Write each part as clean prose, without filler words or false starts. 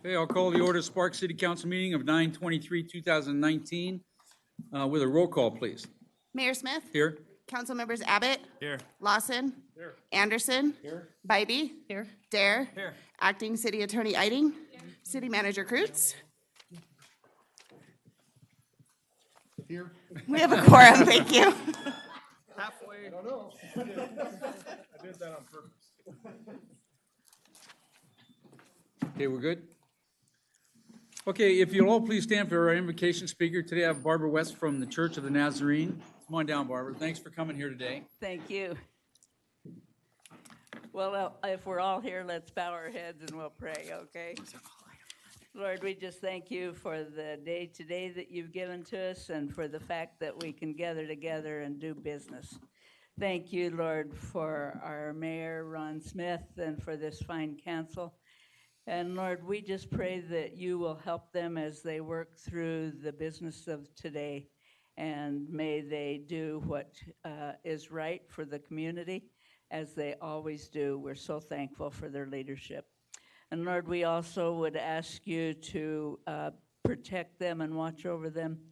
Okay, I'll call the order of Sparks City Council meeting of 9/23/2019 with a roll call, please. Mayor Smith. Here. Council members Abbott. Here. Lawson. Here. Anderson. Here. Bybee. Here. Dare. Here. Acting City Attorney Eiding. City Manager Kreutz. Here. We have a quorum, thank you. Halfway. I don't know. I did that on purpose. Okay, we're good? Okay, if you'll all please stand for our invocation speaker. Today I have Barbara West from the Church of the Nazarene. Come on down, Barbara. Thanks for coming here today. Thank you. Well, if we're all here, let's bow our heads and we'll pray, okay? Lord, we just thank you for the day today that you've given to us and for the fact that we can gather together and do business. Thank you, Lord, for our mayor, Ron Smith, and for this fine council. And Lord, we just pray that you will help them as they work through the business of today. And may they do what is right for the community, as they always do. We're so thankful for their leadership. And Lord, we also would ask you to protect them and watch over them.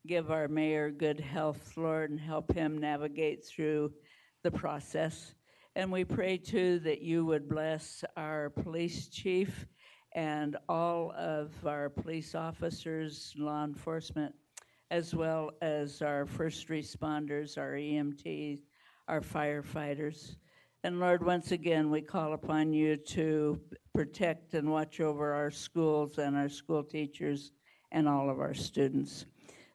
Give our mayor good health, Lord, and help him navigate through the process. And we pray, too, that you would bless our police chief and all of our police officers, law enforcement, as well as our first responders, our EMTs, our firefighters. And Lord, once again, we call upon you to protect and watch over our schools and our school teachers and all of our students.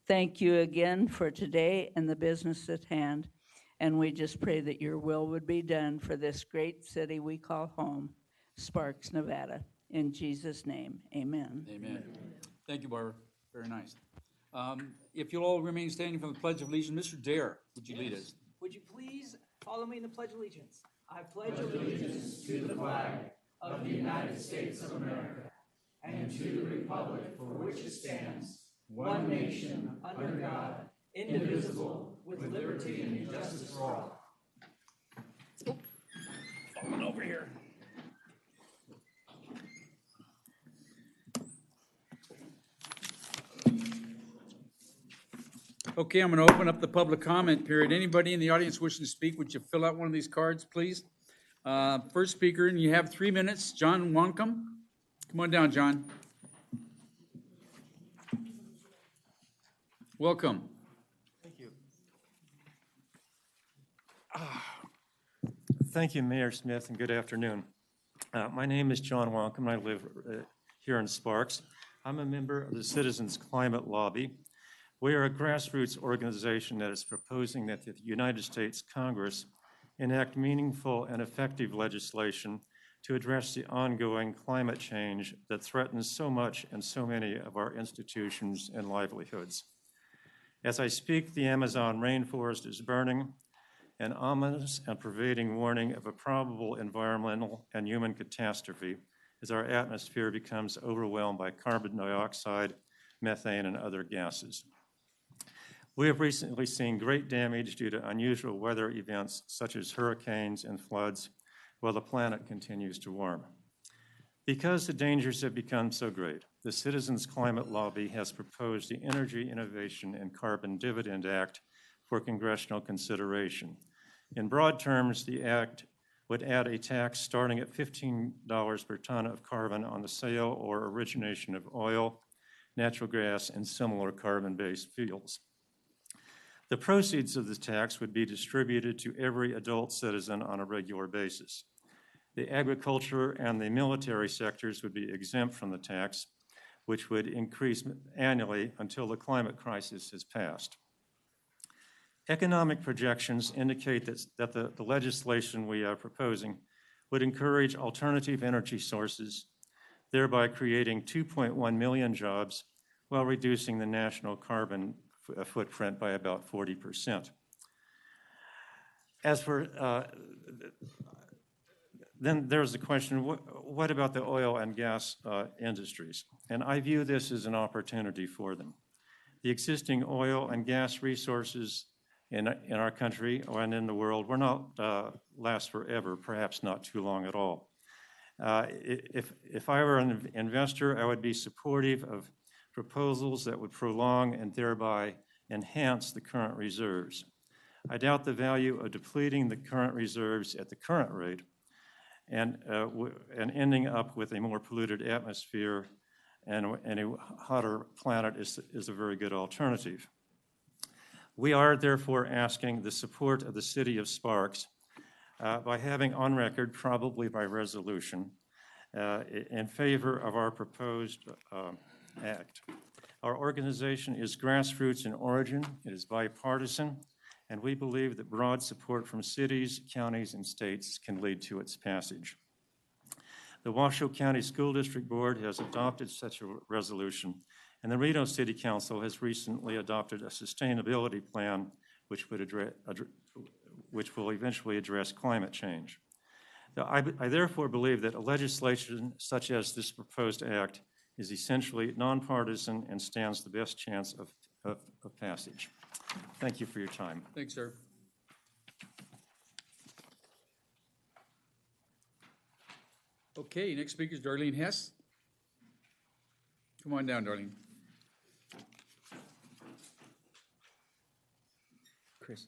Thank you again for today and the business at hand. And we just pray that your will would be done for this great city we call home, Sparks, Nevada. In Jesus' name, amen. Amen. Thank you, Barbara. Very nice. If you'll all remain standing for the Pledge of Allegiance, Mr. Dare, would you lead us? Would you please follow me in the Pledge of Allegiance? I pledge allegiance to the flag of the United States of America and to the republic for which it stands, one nation, under God, indivisible, with liberty and justice for all. Falling over here. Okay, I'm going to open up the public comment period. Anybody in the audience wishing to speak, would you fill out one of these cards, please? First speaker, and you have 3 minutes, John Wancom. Come on down, John. Welcome. Thank you. Thank you, Mayor Smith, and good afternoon. My name is John Wancom, and I live here in Sparks. I'm a member of the Citizens Climate Lobby. We are a grassroots organization that is proposing that the United States Congress enact meaningful and effective legislation to address the ongoing climate change that threatens so much and so many of our institutions and livelihoods. As I speak, the Amazon rainforest is burning, an ominous and pervading warning of a probable environmental and human catastrophe as our atmosphere becomes overwhelmed by carbon dioxide, methane, and other gases. We have recently seen great damage due to unusual weather events such as hurricanes and floods, while the planet continues to warm. Because the dangers have become so great, the Citizens Climate Lobby has proposed the Energy Innovation and Carbon Dividend Act for congressional consideration. In broad terms, the act would add a tax starting at $15 per ton of carbon on the sale or origination of oil, natural gas, and similar carbon-based fuels. The proceeds of the tax would be distributed to every adult citizen on a regular basis. The agriculture and the military sectors would be exempt from the tax, which would increase annually until the climate crisis has passed. Economic projections indicate that the legislation we are proposing would encourage alternative energy sources, thereby creating 2.1 million jobs while reducing the national carbon footprint by about 40%. As for, then there's the question, what about the oil and gas industries? And I view this as an opportunity for them. The existing oil and gas resources in our country and in the world will not last forever, perhaps not too long at all. If I were an investor, I would be supportive of proposals that would prolong and thereby enhance the current reserves. I doubt the value of depleting the current reserves at the current rate and ending up with a more polluted atmosphere and a hotter planet is a very good alternative. We are therefore asking the support of the City of Sparks by having on record, probably by resolution, in favor of our proposed act. Our organization is grassroots in origin, it is bipartisan, and we believe that broad support from cities, counties, and states can lead to its passage. The Washoe County School District Board has adopted such a resolution, and the Reno City Council has recently adopted a sustainability plan which will eventually address climate change. Now, I therefore believe that a legislation such as this proposed act is essentially nonpartisan and stands the best chance of passage. Thank you for your time. Thanks, sir. Okay, next speaker is Darlene Hess. Come on down, Darlene. Chris.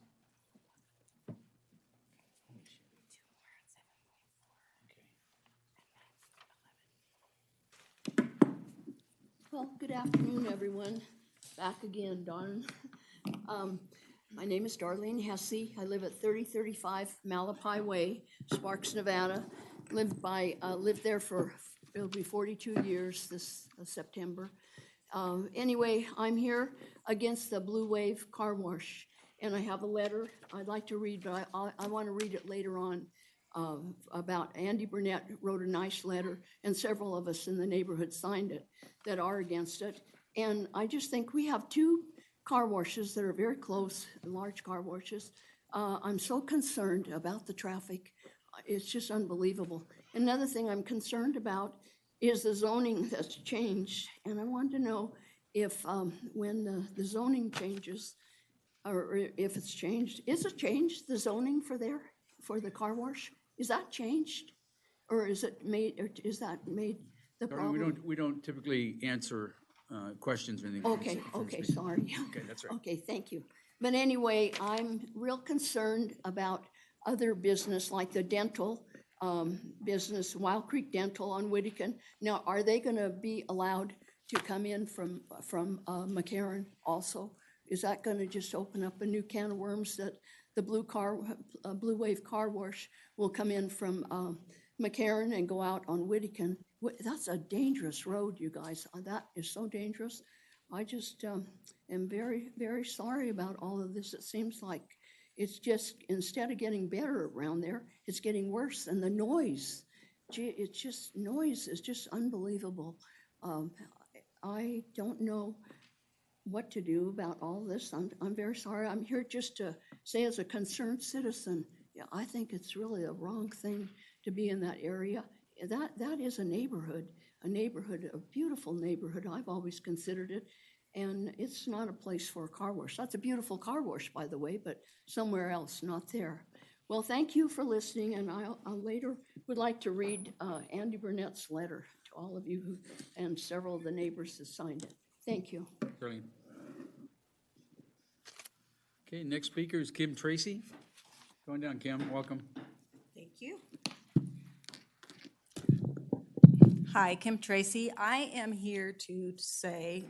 Well, good afternoon, everyone. Back again, darn. My name is Darlene Hesse. I live at 3035 Malapai Way, Sparks, Nevada. Lived there for, it'll be 42 years this September. Anyway, I'm here against the Blue Wave Car Wash, and I have a letter I'd like to read, but I want to read it later on. About Andy Burnett wrote a nice letter, and several of us in the neighborhood signed it that are against it. And I just think we have two car washes that are very close, large car washes. I'm so concerned about the traffic. It's just unbelievable. Another thing I'm concerned about is the zoning that's changed. And I wanted to know if when the zoning changes, or if it's changed, is it changed, the zoning for the car wash? Is that changed? Or is it made, or is that made the Darlene, problem? we don't typically answer questions or anything. Okay, sorry. Okay, that's right. Okay, thank you. But anyway, I'm real concerned about other business like the dental business, Wild Creek Dental on Whittican. Now, are they gonna be allowed to come in from McCarran also? Is that gonna just open up a new can of worms that the Blue Wave Car Wash will come in from McCarran and go out on Whittican? That's a dangerous road, you guys. That is so dangerous. I just am very, very sorry about all of this. It seems like it's just, instead of getting better around there, it's getting worse. And the noise, gee, it's just, noise is just unbelievable. I don't know what to do about all this. I'm very sorry. I'm here just to say, as a concerned citizen, yeah, I think it's really a wrong thing to be in that area. That is a neighborhood, a beautiful neighborhood. I've always considered it. And it's not a place for a car wash. That's a beautiful car wash, by the way, but somewhere else, not there. Well, thank you for listening, and I later would like to read Andy Burnett's letter to all of you and several of the neighbors that signed it. Thank you. Darlene. Okay, next speaker is Kim Tracy. Going down, Kim, welcome. Thank you. Hi, Kim Tracy. I am here to say,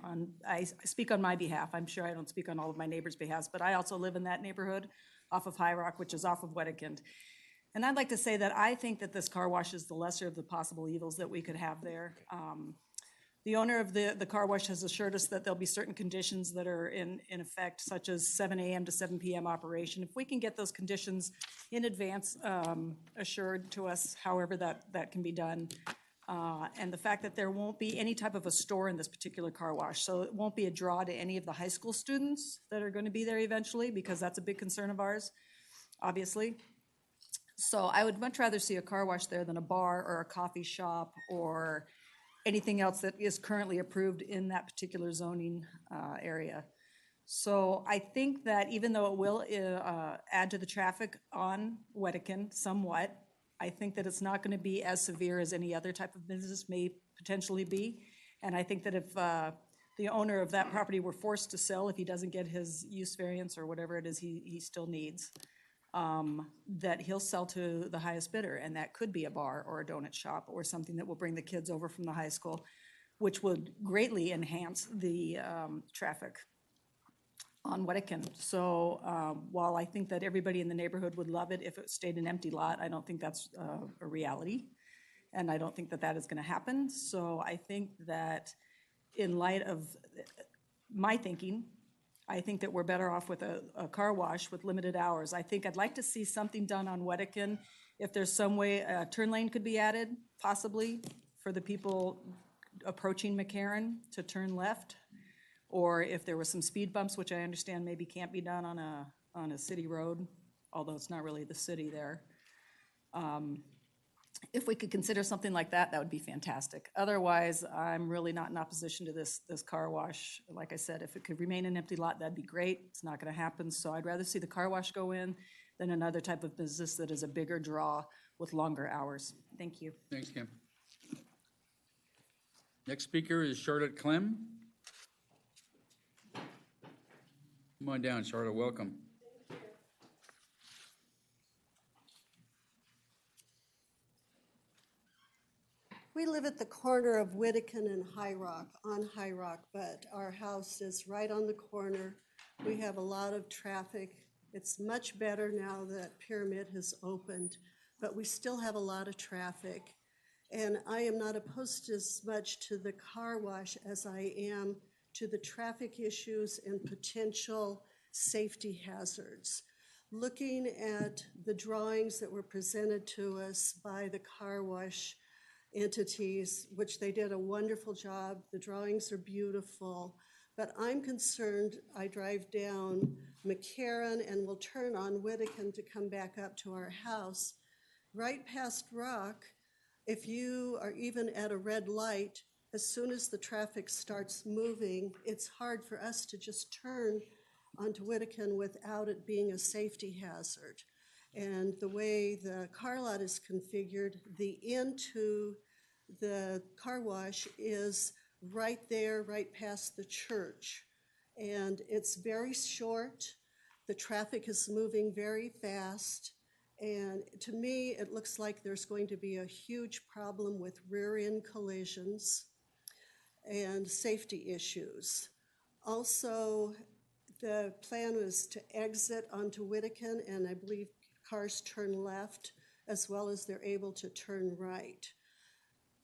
I speak on my behalf. I'm sure I don't speak on all of my neighbors' behalves, but I also live in that neighborhood off of High Rock, which is off of Wedekind. And I'd like to say that I think that this car wash is the lesser of the possible evils that we could have there. The owner of the car wash has assured us that there'll be certain conditions that are in effect, such as 7 a.m. to 7 p.m. operation. If we can get those conditions in advance assured to us, however that can be done, and the fact that there won't be any type of a store in this particular car wash, so it won't be a draw to any of the high school students that are going to be there eventually, because that's a big concern of ours, obviously. So I would much rather see a car wash there than a bar or a coffee shop or anything else that is currently approved in that particular zoning area. So I think that even though it will add to the traffic on Wedekind somewhat, I think that it's not going to be as severe as any other type of business may potentially be. And I think that if the owner of that property were forced to sell, if he doesn't get his use variance or whatever it is he still needs, that he'll sell to the highest bidder. And that could be a bar or a donut shop or something that will bring the kids over from the high school, which would greatly enhance the traffic on Wedekind. So while I think that everybody in the neighborhood would love it if it stayed an empty lot, I don't think that's a reality. And I don't think that that is going to happen. So I think that in light of my thinking, I think that we're better off with a car wash with limited hours. I think I'd like to see something done on Wedekind. If there's some way a turn lane could be added, possibly, for the people approaching McCarran to turn left. Or if there were some speed bumps, which I understand maybe can't be done on a city road, although it's not really the city there. If we could consider something like that, that would be fantastic. Otherwise, I'm really not in opposition to this car wash. Like I said, if it could remain an empty lot, that'd be great. It's not going to happen, so I'd rather see the car wash go in than another type of business that is a bigger draw with longer hours. Thank you. Thanks, Kim. Next speaker is Charlotte Clem. Come on down, Charlotte, welcome. We live at the corner of Wedekind and High Rock, on High Rock, but our house is right on the corner. We have a lot of traffic. It's much better now that Pyramid has opened, but we still have a lot of traffic. And I am not opposed as much to the car wash as I am to the traffic issues and potential safety hazards. Looking at the drawings that were presented to us by the car wash entities, which they did a wonderful job. The drawings are beautiful, but I'm concerned. I drive down McCarran and will turn on Wedekind to come back up to our house. Right past Rock, if you are even at a red light, as soon as the traffic starts moving, it's hard for us to just turn onto Wedekind without it being a safety hazard. And the way the car lot is configured, the into the car wash is right there, right past the church. And it's very short. The traffic is moving very fast. And to me, it looks like there's going to be a huge problem with rear-end collisions and safety issues. Also, the plan was to exit onto Wedekind, and I believe cars turn left as well as they're able to turn right.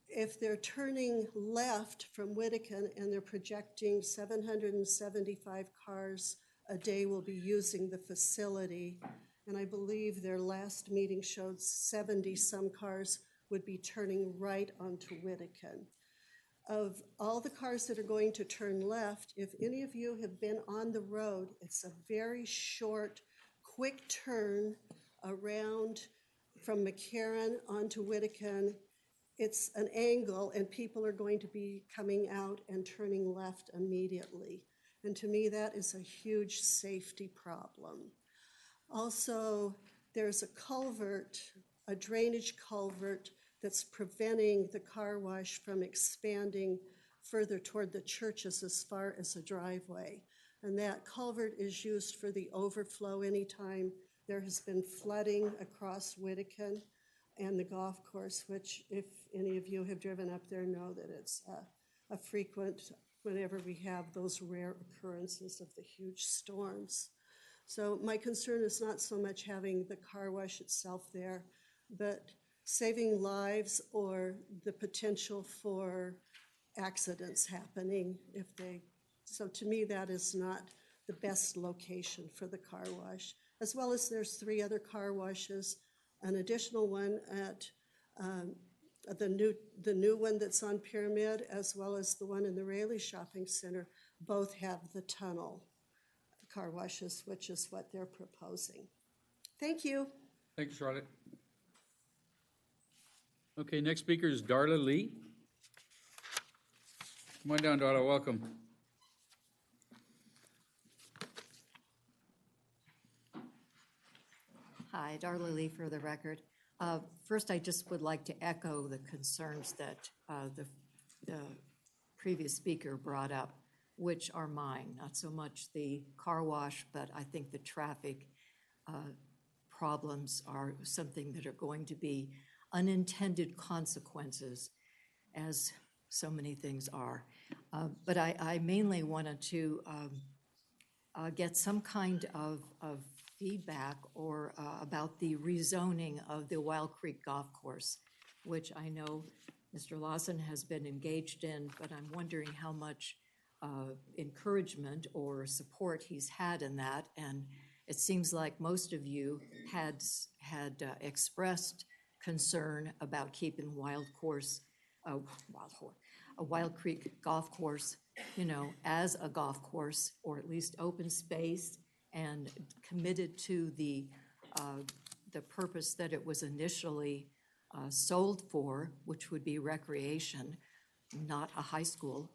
If they're turning left from Wedekind and they're projecting 775 cars a day will be using the facility, and I believe their last meeting showed 70-some cars would be turning right onto Wedekind. Of all the cars that are going to turn left, if any of you have been on the road, it's a very short, quick turn around from McCarran onto Wedekind. It's an angle, and people are going to be coming out and turning left immediately. And to me, that is a huge safety problem. Also, there's a culvert, a drainage culvert, that's preventing the car wash from expanding further toward the churches as far as a driveway. And that culvert is used for the overflow anytime there has been flooding across Wedekind and the golf course, which if any of you have driven up there know that it's a frequent whenever we have those rare occurrences of the huge storms. So my concern is not so much having the car wash itself there, but saving lives or the potential for accidents happening if they, so to me that is not the best location for the car wash. As well as there's 3 other car washes, an additional one at the new one that's on Pyramid, as well as the one in the Raleigh Shopping Center, both have the tunnel car washes, which is what they're proposing. Thank you. Thanks, Charlotte. Okay, next speaker is Darla Lee. Come on down, Darla, welcome. Hi, Darla Lee for the record. First, I just would like to echo the concerns that the previous speaker brought up, which are mine, not so much the car wash, but I think the traffic problems are something that are going to be unintended consequences, as so many things are. But I mainly wanted to get some kind of feedback or about the rezoning of the Wild Creek Golf Course, which I know Mr. Lawson has been engaged in, but I'm wondering how much encouragement or support he's had in that. And it seems like most of you had expressed concern about keeping Wild Creek Golf Course, as a golf course, or at least open space and committed to the purpose that it was initially sold for, which would be recreation, not a high school.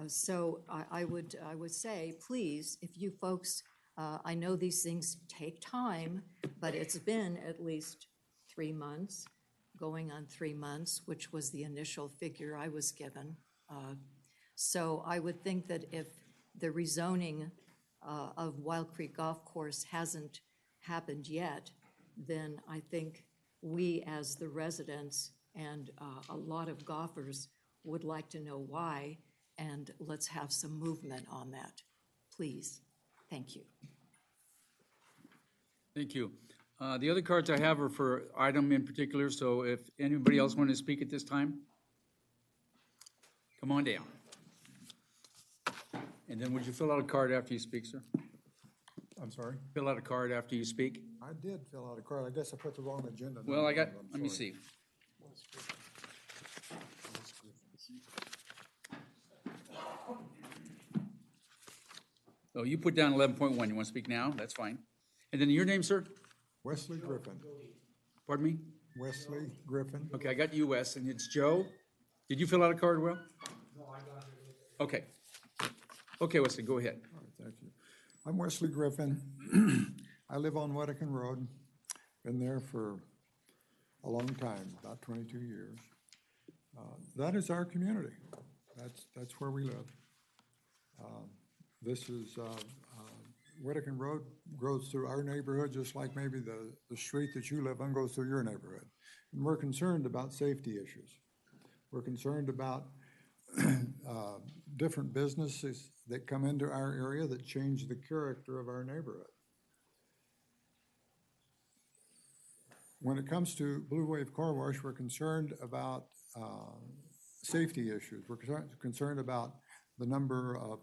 So I would say, please, if you folks, I know these things take time, but it's been at least 3 months, going on 3 months, which was the initial figure I was given. So I would think that if the rezoning of Wild Creek Golf Course hasn't happened yet, then I think we as the residents and a lot of golfers would like to know why, and let's have some movement on that, please. Thank you. Thank you. The other cards I have are for item in particular, so if anybody else wanted to speak at this time, come on down. And then would you fill out a card after you speak, sir? I'm sorry? Fill out a card after you speak? I did fill out a card. I guess I put the wrong agenda. Well, number on it. I'm let me sorry. see. Oh, you put down 11.1. You want to speak now? That's fine. And then your name, sir? Wesley Griffin. Pardon me? Wesley Griffin. Okay, I got US, and it's Joe. Did you fill out a card, Will? No, I got it. Okay. Okay, Wesley, go ahead. All right, thank you. I'm Wesley Griffin. I live on Wedekin Road. Been there for a long time, about 22 years. That is our community. That's where we live. This is Wedekin Road goes through our neighborhood, just like maybe the street that you live on goes through your neighborhood. And we're concerned about safety issues. We're concerned about different businesses that come into our area that change the character of our neighborhood. When it comes to Blue Wave Car Wash, we're concerned about safety issues. We're concerned about the number of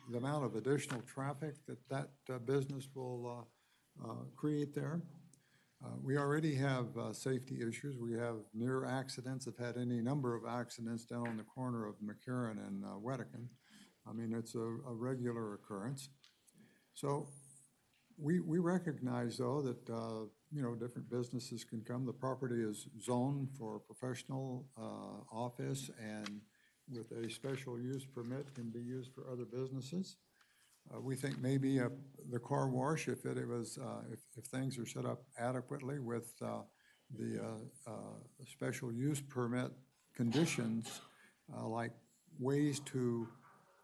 the amount of additional traffic that business will create there. We already have safety issues. We have near accidents. I've had any number of accidents down on the corner of McCarran and Wedekin. I mean, it's a regular occurrence. So we recognize, though, that different businesses can come. The property is zoned for professional office, and with a special use permit can be used for other businesses. We think maybe the car wash, if things are set up adequately with the special use permit conditions, like ways to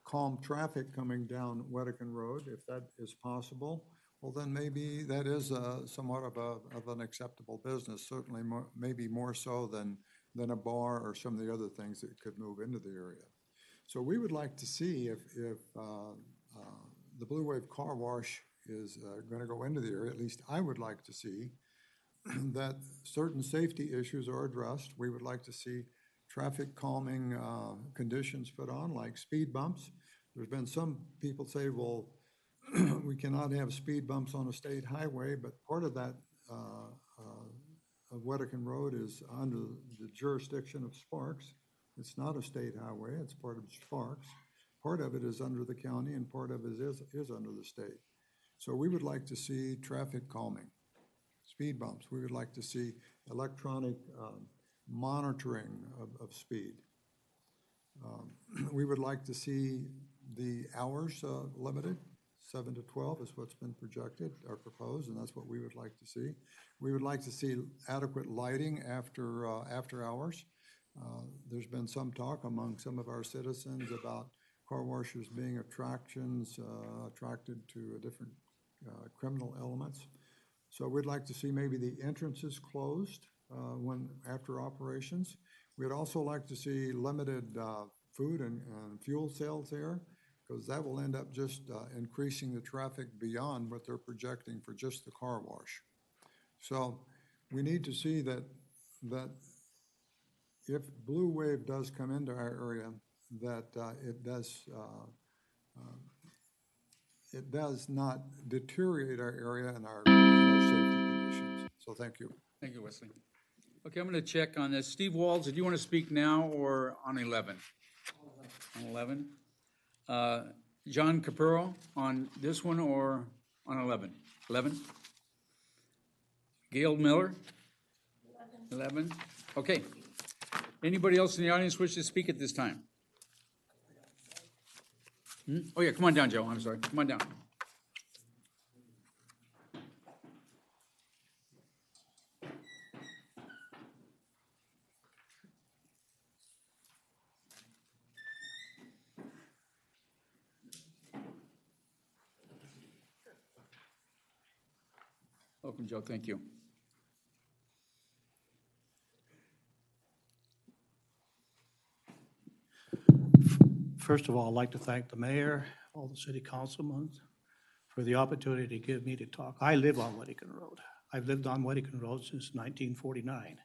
calm traffic coming down Wedekin Road, if that is possible, well, then maybe that is somewhat of an acceptable business, certainly maybe more so than a bar or some of the other things that could move into the area. So we would like to see if the Blue Wave Car Wash is going to go into the area, at least I would like to see that certain safety issues are addressed. We would like to see traffic calming conditions put on, like speed bumps. There's been some people say, well, we cannot have speed bumps on a state highway, but part of that of Wedekin Road is under the jurisdiction of Sparks. It's not a state highway, it's part of Sparks. Part of it is under the county and part of it is under the state. So we would like to see traffic calming, speed bumps. We would like to see electronic monitoring of speed. We would like to see the hours limited 7 to 12 is what's been projected or proposed, and that's what we would like to see. We would like to see adequate lighting after hours. There's been some talk among some of our citizens about car washes being attractions, attracted to different criminal elements. So we'd like to see maybe the entrances closed after operations. We'd also like to see limited food and fuel sales there, because that will end up just increasing the traffic beyond what they're projecting for just the car wash. So we need to see that if Blue Wave does come into our area, that it does not deteriorate our area and our safety conditions. So thank you. Thank you, Wesley. Okay, I'm going to check on this. Steve Walls, did you want to speak now or on 11? On 11. John Capurro on this one or on 11? 11? Gail Miller? 11. Okay. Anybody else in the audience wish to speak at this time? Oh, yeah, come on down, Joe. I'm sorry. Come on down. Welcome, Joe. Thank you. First of all, I'd like to thank the mayor, all the city councilmen for the opportunity to give me to talk. I live on Whittington Road. I've lived on Whittington Road since 1949.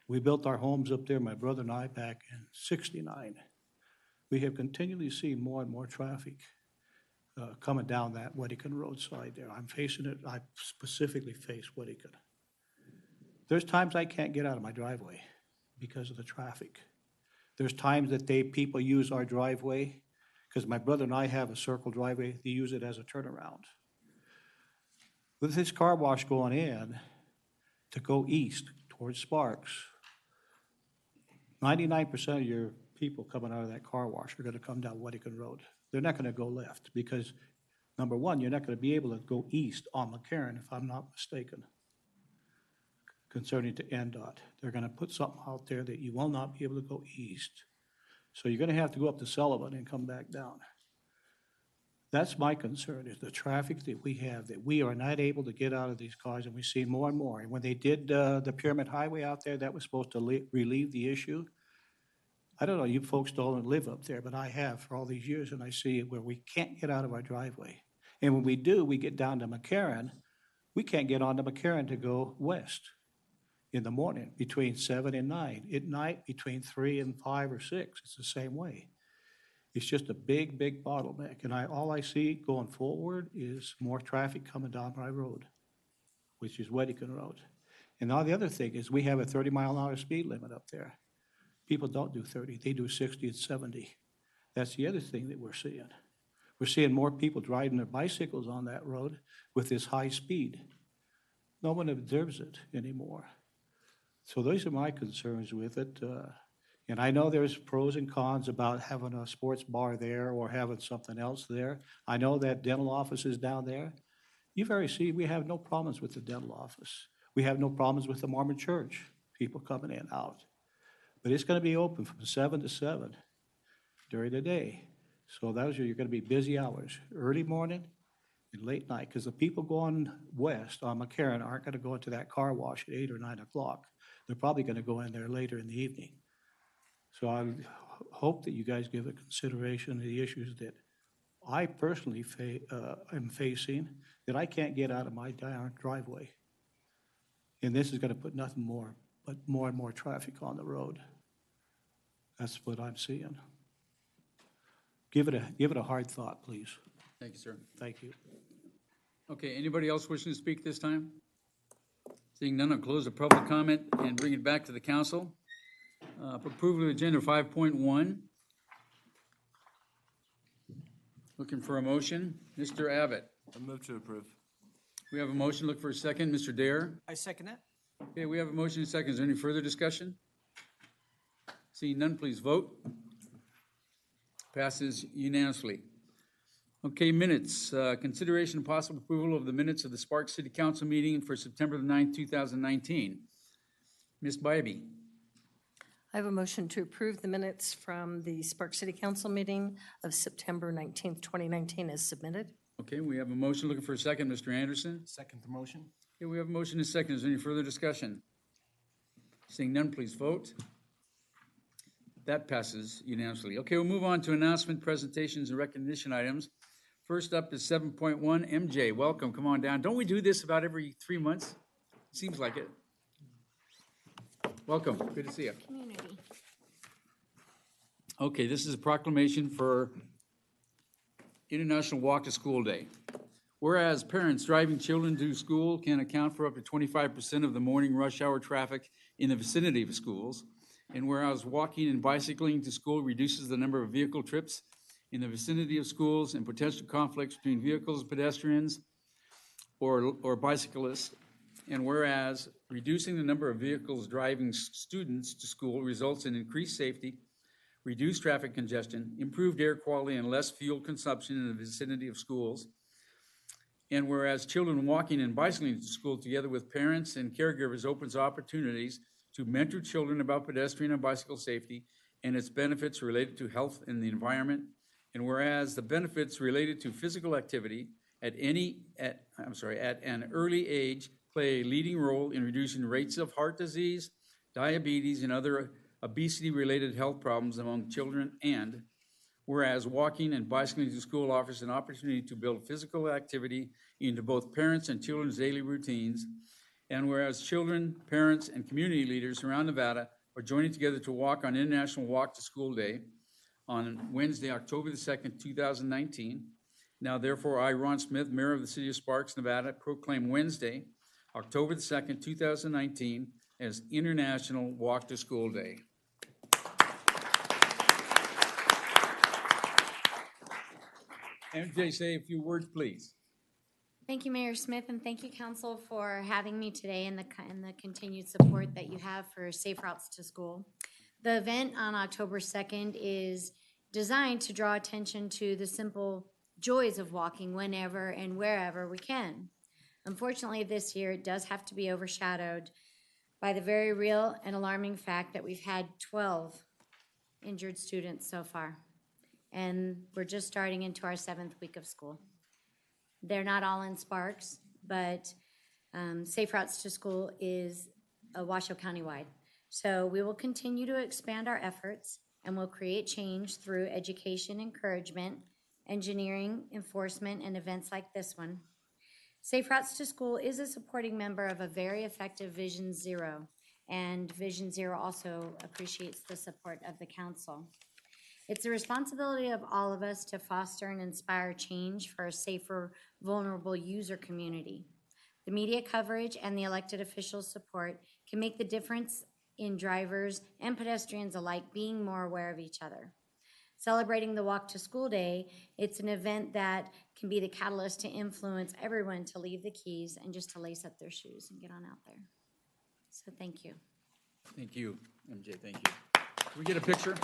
We built our homes up there, my brother and I, back in '69. We have continually seen more and more traffic coming down that Whittington Road side there. I'm facing it, I specifically face Whittington. There's times I can't get out of my driveway because of the traffic. There's times that people use our driveway, because my brother and I have a circle driveway, they use it as a turnaround. With this car wash going in to go east towards Sparks, 99% of your people coming out of that car wash are going to come down Whittington Road. They're not going to go left because, number one, you're not going to be able to go east on McCarran, if I'm not mistaken, concerning to NDOT. They're going to put something out there that you will not be able to go east. So you're going to have to go up to Sullivan and come back down. That's my concern, is the traffic that we have, that we are not able to get out of these cars, and we see more and more. And when they did the Pyramid Highway out there, that was supposed to relieve the issue. I don't know, you folks don't live up there, but I have for all these years, and I see it where we can't get out of our driveway. And when we do, we get down to McCarran, we can't get onto McCarran to go west in the morning between 7 and 9. At night, between 3 and 5 or 6, it's the same way. It's just a big, big bottleneck. And all I see going forward is more traffic coming down my road, which is Whittington Road. And now the other thing is we have a 30-mile-an-hour speed limit up there. People don't do 30, they do 60 and 70. That's the other thing that we're seeing. We're seeing more people driving their bicycles on that road with this high speed. No one observes it anymore. So those are my concerns with it. And I know there's pros and cons about having a sports bar there or having something else there. I know that dental office is down there. You've already seen we have no problems with the dental office. We have no problems with the Mormon church, people coming in and out. But it's going to be open from 7 to 7 during the day. So those are, you're going to be busy hours, early morning and late night, because the people going west on McCarran aren't going to go into that car wash at 8 or 9 o'clock. They're probably going to go in there later in the evening. So I hope that you guys give it consideration to the issues that I personally am facing, that I can't get out of my driveway. And this is going to put nothing more but more and more traffic on the road. That's what I'm seeing. Give it a hard thought, please. Thank you, sir. Thank you. Okay, anybody else wishing to speak this time? Seeing none, I'll close the public comment and bring it back to the council. For approval of agenda 5.1. Looking for a motion. Mr. Abbott. I move to approve. We have a motion. Look for a second. Mr. Dare. I second it. Okay, we have a motion and a second. Is there any further discussion? Seeing none, please vote. Passes unanimously. Okay, minutes. Consideration and possible approval of the minutes of the Sparks City Council meeting for September the 9th, 2019. Ms. Bybee. I have a motion to approve the minutes from the Sparks City Council meeting of September 19th, 2019 as submitted. Okay, we have a motion. Looking for a second. Mr. Anderson? Second the motion. Okay, we have a motion and a second. Is there any further discussion? Seeing none, please vote. That passes unanimously. Okay, we'll move on to announcement, presentations, and recognition items. First up is 7.1, MJ. Welcome, come on down. Don't we do this about every 3 months? Seems like it. Welcome, good to see you. Community. Okay, this is a proclamation for International Walk to School Day. Whereas parents driving children to school can account for up to 25% of the morning rush hour traffic in the vicinity of schools, and whereas walking and bicycling to school reduces the number of vehicle trips in the vicinity of schools and potential conflicts between vehicles, pedestrians, or bicyclists, and whereas reducing the number of vehicles driving students to school results in increased safety, reduced traffic congestion, improved air quality, and less fuel consumption in the vicinity of schools, and whereas children walking and bicycling to school together with parents and caregivers opens opportunities to mentor children about pedestrian and bicycle safety and its benefits related to health and the environment, and whereas the benefits related to physical activity at an early age play a leading role in reducing rates of heart disease, diabetes, and other obesity-related health problems among children, and whereas walking and bicycling to school offers an opportunity to build physical activity into both parents' and children's daily routines, and whereas children, parents, and community leaders around Nevada are joining together to walk on International Walk to School Day on Wednesday, October the 2nd, 2019. Now, therefore, I, Ron Smith, Mayor of the City of Sparks, Nevada, proclaim Wednesday, October the 2nd, 2019, as International Walk to School Day. MJ, say a few words, please. Thank you, Mayor Smith, and thank you, Council, for having me today and the continued support that you have for Safe Routes to School. The event on October 2nd is designed to draw attention to the simple joys of walking whenever and wherever we can. Unfortunately, this year it does have to be overshadowed by the very real and alarming fact that we've had 12 injured students so far, and we're just starting into our 7th week of school. They're not all in Sparks, but Safe Routes to School is a Washoe County-wide. So we will continue to expand our efforts, and we'll create change through education, encouragement, engineering, enforcement, and events like this one. Safe Routes to School is a supporting member of a very effective Vision Zero, and Vision Zero also appreciates the support of the council. It's the responsibility of all of us to foster and inspire change for a safer, vulnerable user community. The media coverage and the elected officials' support can make the difference in drivers and pedestrians alike being more aware of each other. Celebrating the Walk to School Day, it's an event that can be the catalyst to influence everyone to leave the keys and just to lace up their shoes and get on out there. So thank you. Thank you, MJ, thank you. Can we get a picture?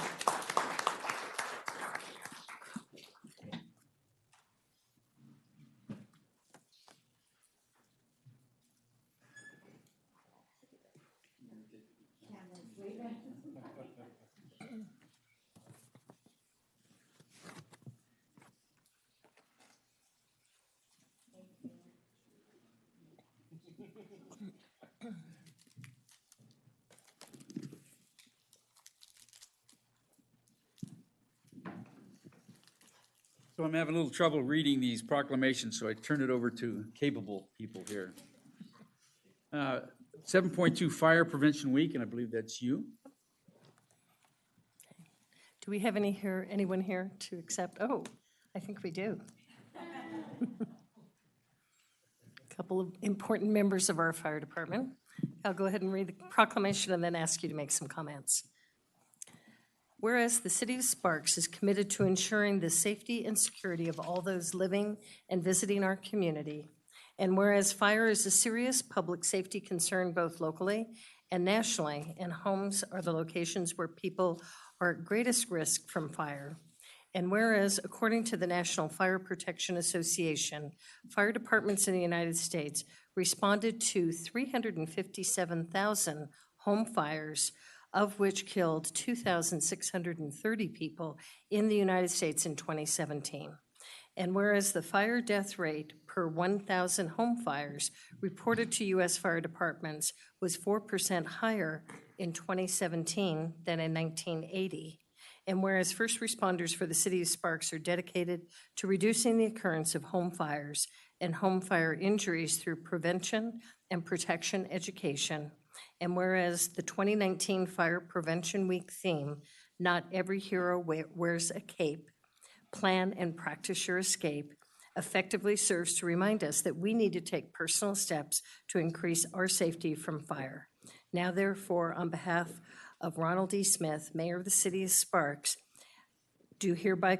So I'm having a little trouble reading these proclamations, so I turn it over to capable people here. 7.2 Fire Prevention Week, and I believe that's you. Do we have anyone here to accept? Oh, I think we do. A couple of important members of our fire department. I'll go ahead and read the proclamation and then ask you to make some comments. Whereas the City of Sparks is committed to ensuring the safety and security of all those living and visiting our community, and whereas fire is a serious public safety concern both locally and nationally, and homes are the locations where people are at greatest risk from fire, And whereas, according to the National Fire Protection Association, fire departments in the United States responded to 357,000 home fires, of which killed 2,630 people in the United States in 2017. And whereas the fire death rate per 1,000 home fires reported to U.S. fire departments was 4% higher in 2017 than in 1980. And whereas first responders for the city of Sparks are dedicated to reducing the occurrence of home fires and home fire injuries through prevention and protection education. And whereas the 2019 Fire Prevention Week theme, "Not Every Hero Wears a Cape, Plan and Practice Your Escape," effectively serves to remind us that we need to take personal steps to increase our safety from fire. Now therefore, on behalf of Ronald D. Smith, Mayor of the City of Sparks, do hereby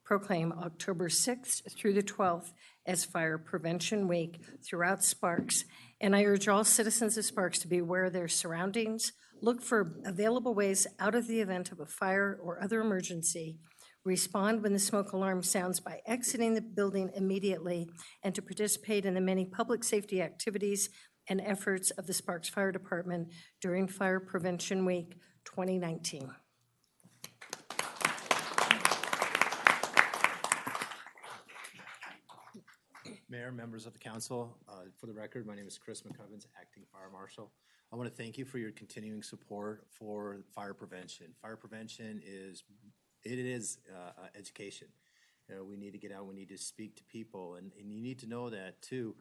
proclaim October 6th through the 12th as Fire Prevention Week throughout Sparks. And I urge all citizens of Sparks to be aware of their surroundings, look for available ways out of the event of a fire or other emergency, respond when the smoke alarm sounds by exiting the building immediately, and to participate in the many public safety activities and efforts of the Sparks Fire Department during Fire Prevention Week 2019. Mayor, members of the council, for the record, my name is Chris McCubbins, Acting Fire Marshal. I want to thank you for your continuing support for fire prevention. Fire prevention is education. We need to get out, we need to speak to people, and you need to know that too,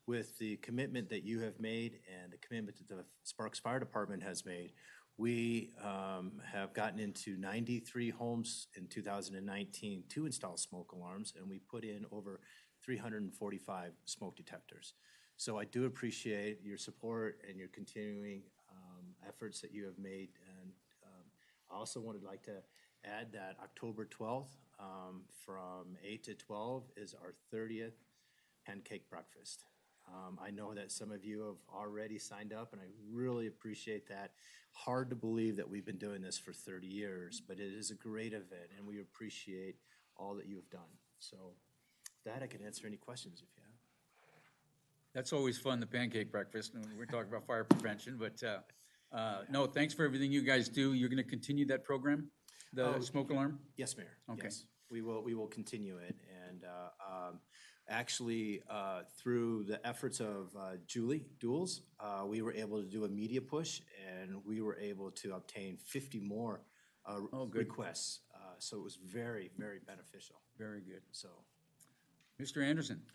with the commitment that you have made and the commitment that the Sparks Fire Department has made. We have gotten into 93 homes in 2019 to install smoke alarms, and we put in over 345 smoke detectors. So I do appreciate your support and your continuing efforts that you have made. And I also would like to add that October 12th from 8 to 12 is our 30th pancake breakfast. I know that some of you have already signed up, and I really appreciate that. Hard to believe that we've been doing this for 30 years, but it is a great event, and we appreciate all that you have done. So with that, I can answer any questions if you have. That's always fun, the pancake breakfast, and we're talking about fire prevention, but no, thanks for everything you guys do. You're gonna continue that program, the smoke alarm? Yes, Mayor. Okay. Yes. We will continue it, and actually, through the efforts of Julie Duels, we were able to do a media push, and we were able to obtain 50 more requests. So it was very, very beneficial. Very good. So, Mr. Anderson?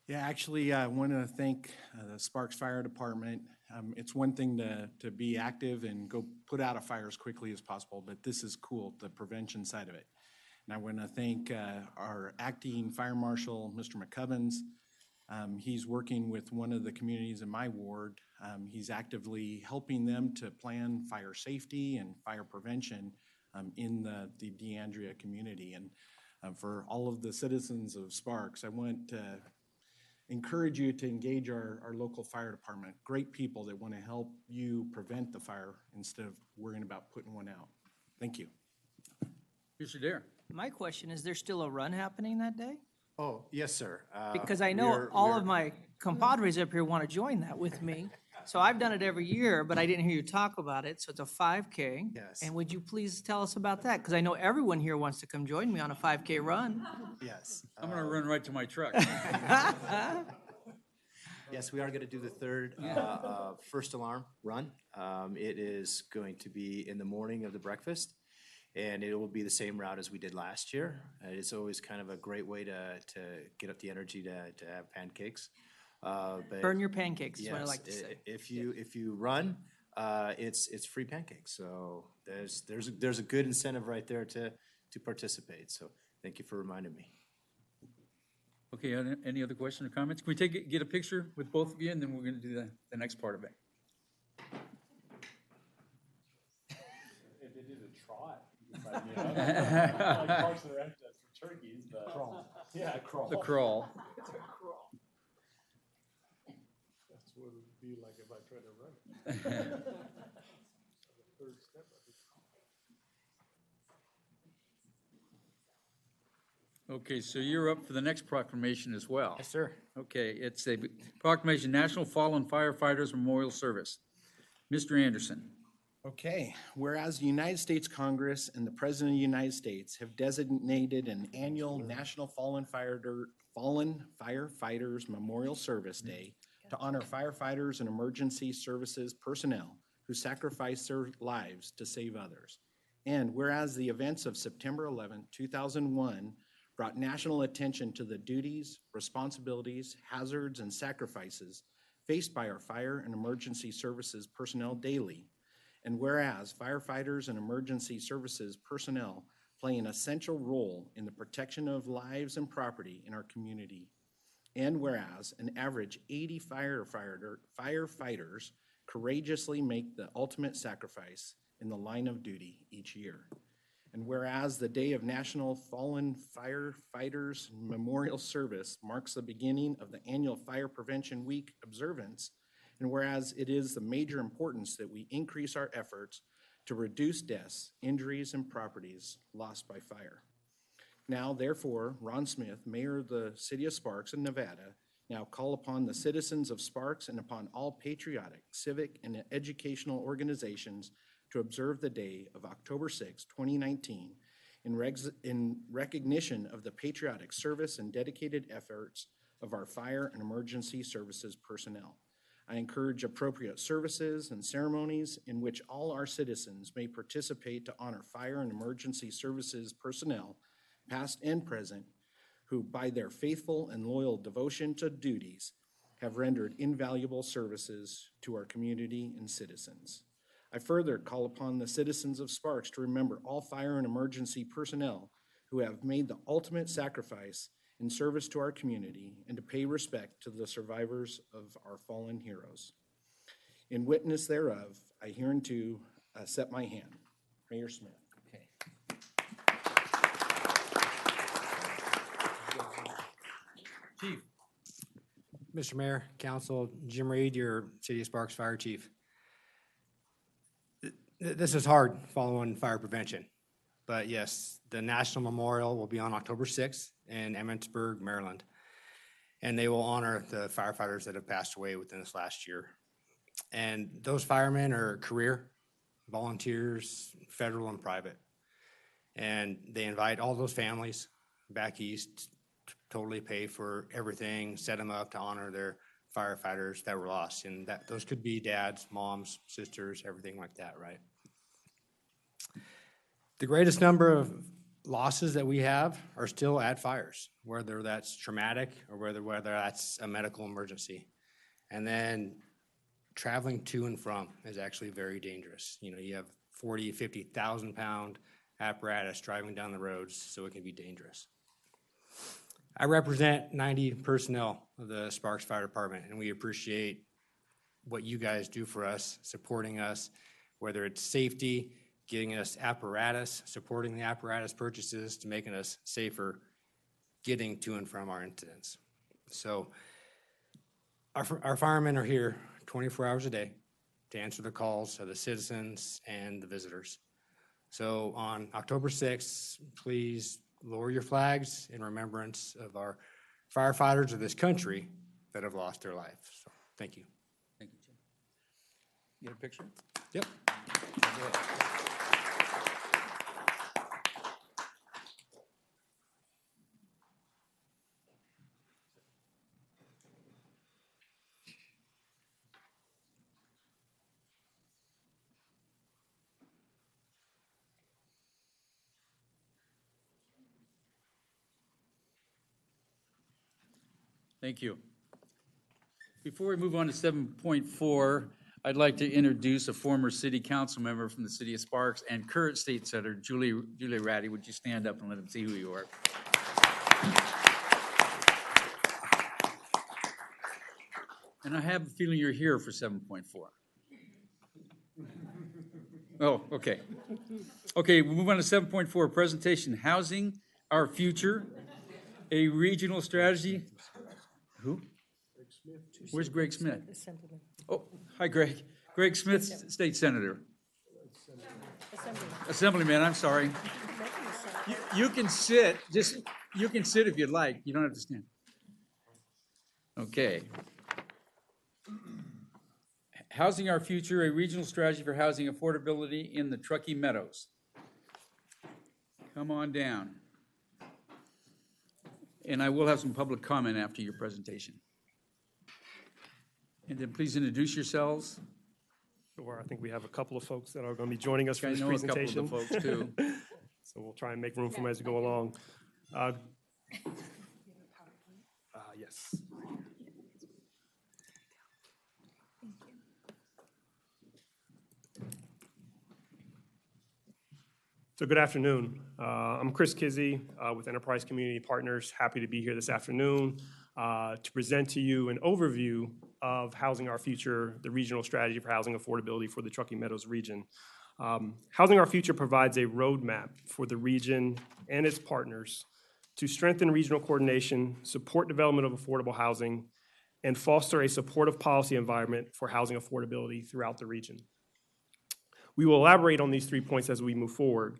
Yeah, actually, I want to thank the Sparks Fire Department. It's one thing to be active and go put out a fire as quickly as possible, but this is cool, the prevention side of it. And I want to thank our acting fire marshal, Mr. McCubbins. He's working with one of the communities in my ward. He's actively helping them to plan fire safety and fire prevention in the DeAndrea community. And for all of the citizens of Sparks, I want to encourage you to engage our local fire department. Great people that want to help you prevent the fire instead of worrying about putting one out. Thank you. Mr. Dare? My question, is there still a run happening that day? oh, yes, sir. Because I know all of my compadres up here want to join that with me. So I've done it every year, but I didn't hear you talk about it. So it's a 5K. Yes. And would you please tell us about that? Because I know everyone here wants to come join me on a 5K run. Yes. I'm gonna run right to my truck. Yes, we are going to do the third first alarm run. It is going to be in the morning of the breakfast, and it will be the same route as we did last year. It's always kind of a great way to get up the energy to have pancakes. But Burn your pancakes, is what I yes, like to say. if you run, it's free pancakes. So there's a good incentive right there to participate. So thank you for reminding me. Okay, any other questions or comments? Can we get a picture with both of you, and then we're gonna do the next part of it? If they did a trot, you could like Parks and Rec, that's for turkeys, but. Crawl. Yeah, crawl. The crawl. It's a crawl. That's what it would be like if I tried to run it. The third step of it. Okay, so you're up for the next proclamation as well. Yes, sir. Okay, it's a proclamation, National Fallen Firefighters Memorial Service. Mr. Anderson. Okay, whereas the United States Congress and the President of the United States have designated an annual National Fallen Firefighters Memorial Service Day to honor firefighters and emergency services personnel who sacrifice their lives to save others. And whereas the events of September 11, 2001 brought national attention to the duties, responsibilities, hazards, and sacrifices faced by our fire and emergency services personnel daily. And whereas firefighters and emergency services personnel play an essential role in the protection of lives and property in our community. And whereas an average 80 firefighters courageously make the ultimate sacrifice in the line of duty each year. And whereas the Day of National Fallen Firefighters Memorial Service marks the beginning of the annual Fire Prevention Week observance, and whereas it is the major importance that we increase our efforts to reduce deaths, injuries, and properties lost by fire. Now, therefore, Ron Smith, Mayor of the City of Sparks in Nevada, now call upon the citizens of Sparks and upon all patriotic, civic, and educational organizations to observe the day of October 6, 2019, in recognition of the patriotic service and dedicated efforts of our fire and emergency services personnel. I encourage appropriate services and ceremonies in which all our citizens may participate to honor fire and emergency services personnel, past and present, who by their faithful and loyal devotion to duties have rendered invaluable services to our community and citizens. I further call upon the citizens of Sparks to remember all fire and emergency personnel who have made the ultimate sacrifice in service to our community and to pay respect to the survivors of our fallen heroes. In witness thereof, I hereunto set my hand. Mayor Smith. Okay. Chief. Mr. Mayor, Council, Jim Reed, your City of Sparks Fire Chief. This is hard following fire prevention, but yes, the National Memorial will be on October 6th in Emmitsburg, Maryland, and they will honor the firefighters that have passed away within this last year. And those firemen are career volunteers, federal and private, and they invite all those families back east to totally pay for everything, set them up to honor their firefighters that were lost, and that those could be dads, moms, sisters, everything like that, right? The greatest number of losses that we have are still at fires, whether that's traumatic or whether that's a medical emergency. And then traveling to and from is actually very dangerous. You know, you have 40, 50,000 pound apparatus driving down the roads, so it can be dangerous. I represent 90 personnel of the Sparks Fire Department, and we appreciate what you guys do for us, supporting us, whether it's safety, getting us apparatus, supporting the apparatus purchases to making us safer, getting to and from our incidents. So our firemen are here 24 hours a day to answer the calls of the citizens and the visitors. So on October 6th, please lower your flags in remembrance of our firefighters of this country that have lost their life. So thank you. Thank you, Jim. You got a picture? Yep. Thank you. Before we move on to 7.4, I'd like to introduce a former city council member from the city of Sparks and current state senator, Julie Ratty. Would you stand up and let them see who you are? And I have a feeling you're here for 7.4. Oh, okay. Okay, we'll move on to 7.4, presentation, housing, our future, a regional strategy. Who? Where's Greg Smith? Oh, hi, Greg. Greg Smith, State Senator. Assemblyman, I'm sorry. You can sit, you can sit if you'd like. You don't have to stand. Okay. Housing Our Future, a regional strategy for housing affordability in the Truckee Meadows. Come on down. And I will have some public comment after your presentation. And then please introduce yourselves. Sure, I think we have a couple of folks that are going to be joining us for I this know a couple of the presentation. folks too. So we'll try and make room for them as we go along. Yes. So good afternoon. I'm Chris Kizzy with Enterprise Community Partners. Happy to be here this afternoon to present to you an overview of Housing Our Future, the regional strategy for housing affordability for the Truckee Meadows region. Housing Our Future provides a roadmap for the region and its partners to strengthen regional coordination, support development of affordable housing, and foster a supportive policy environment for housing affordability throughout the region. We will elaborate on these 3 points as we move forward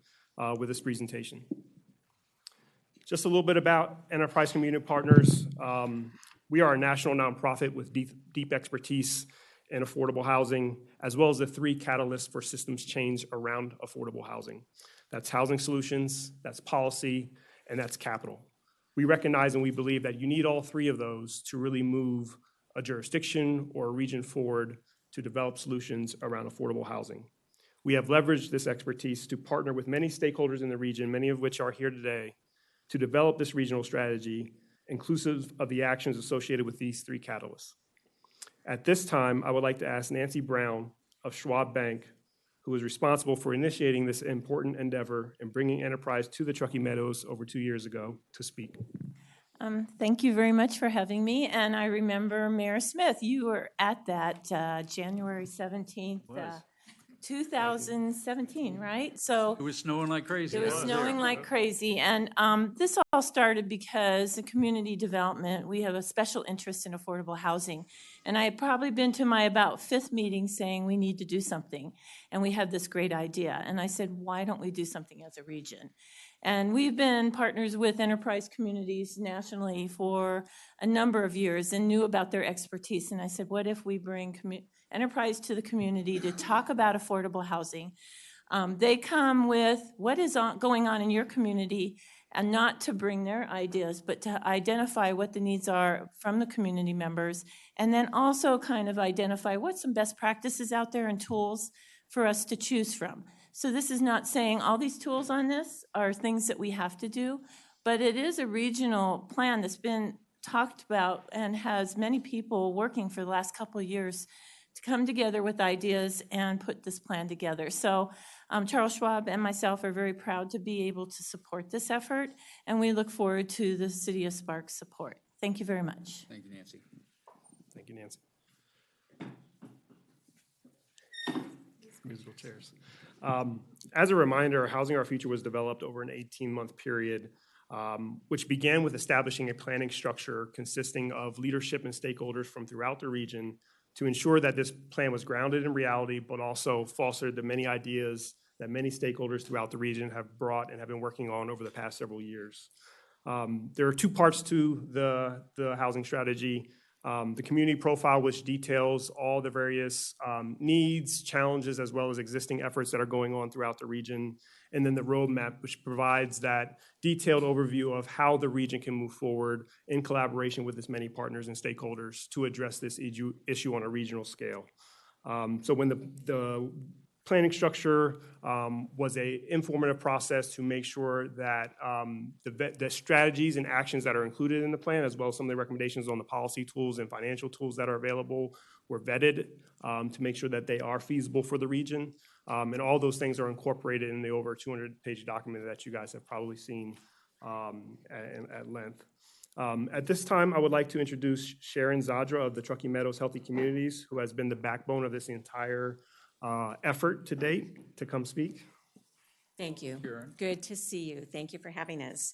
with this presentation. Just a little bit about Enterprise Community Partners. We are a national nonprofit with deep expertise in affordable housing, as well as the 3 catalysts for systems change around affordable housing. That's housing solutions, that's policy, and that's capital. We recognize and we believe that you need all 3 of those to really move a jurisdiction or a region forward to develop solutions around affordable housing. We have leveraged this expertise to partner with many stakeholders in the region, many of which are here today, to develop this regional strategy, inclusive of the actions associated with these 3 catalysts. At this time, I would like to ask Nancy Brown of Schwab Bank, who was responsible for initiating this important endeavor and bringing Enterprise to the Truckee Meadows over 2 years ago, to speak. Thank you very much for having me. And I remember Mayor Smith, you were at that January 17th, 2017, right? So It was snowing like crazy. it was snowing like crazy. And this all started because in community development, we have a special interest in affordable housing. And I had probably been to my about 5th meeting saying we need to do something. And we had this great idea. And I said, why don't we do something as a region? And we've been partners with Enterprise Communities nationally for a number of years and knew about their expertise. And I said, what if we bring Enterprise to the community to talk about affordable housing? They come with what is going on in your community, and not to bring their ideas, but to identify what the needs are from the community members, and then also kind of identify what's some best practices out there and tools for us to choose from. So this is not saying all these tools on this are things that we have to do, but it is a regional plan that's been talked about and has many people working for the last couple of years to come together with ideas and put this plan together. So Charles Schwab and myself are very proud to be able to support this effort, and we look forward to the City of Sparks support. Thank you very much. Thank you, Nancy. Thank you, Nancy. Musical chairs. As a reminder, Housing Our Future was developed over an 18-month period, which began with establishing a planning structure consisting of leadership and stakeholders from throughout the region to ensure that this plan was grounded in reality, but also fostered the many ideas that many stakeholders throughout the region have brought and have been working on over the past several years. There are 2 parts to the housing strategy. The community profile, which details all the various needs, challenges, as well as existing efforts that are going on throughout the region. And then the roadmap, which provides that detailed overview of how the region can move forward in collaboration with its many partners and stakeholders to address this issue on a regional scale. So when the planning structure was an informative process to make sure that the strategies and actions that are included in the plan, as well as some of the recommendations on the policy tools and financial tools that are available, were vetted to make sure that they are feasible for the region. And all those things are incorporated in the over 200-page document that you guys have probably seen at length. At this time, I would like to introduce Sharon Zadra of the Truckee Meadows Healthy Communities, who has been the backbone of this entire effort to date, to come speak. Thank you. Karen. Good to see you. Thank you for having us.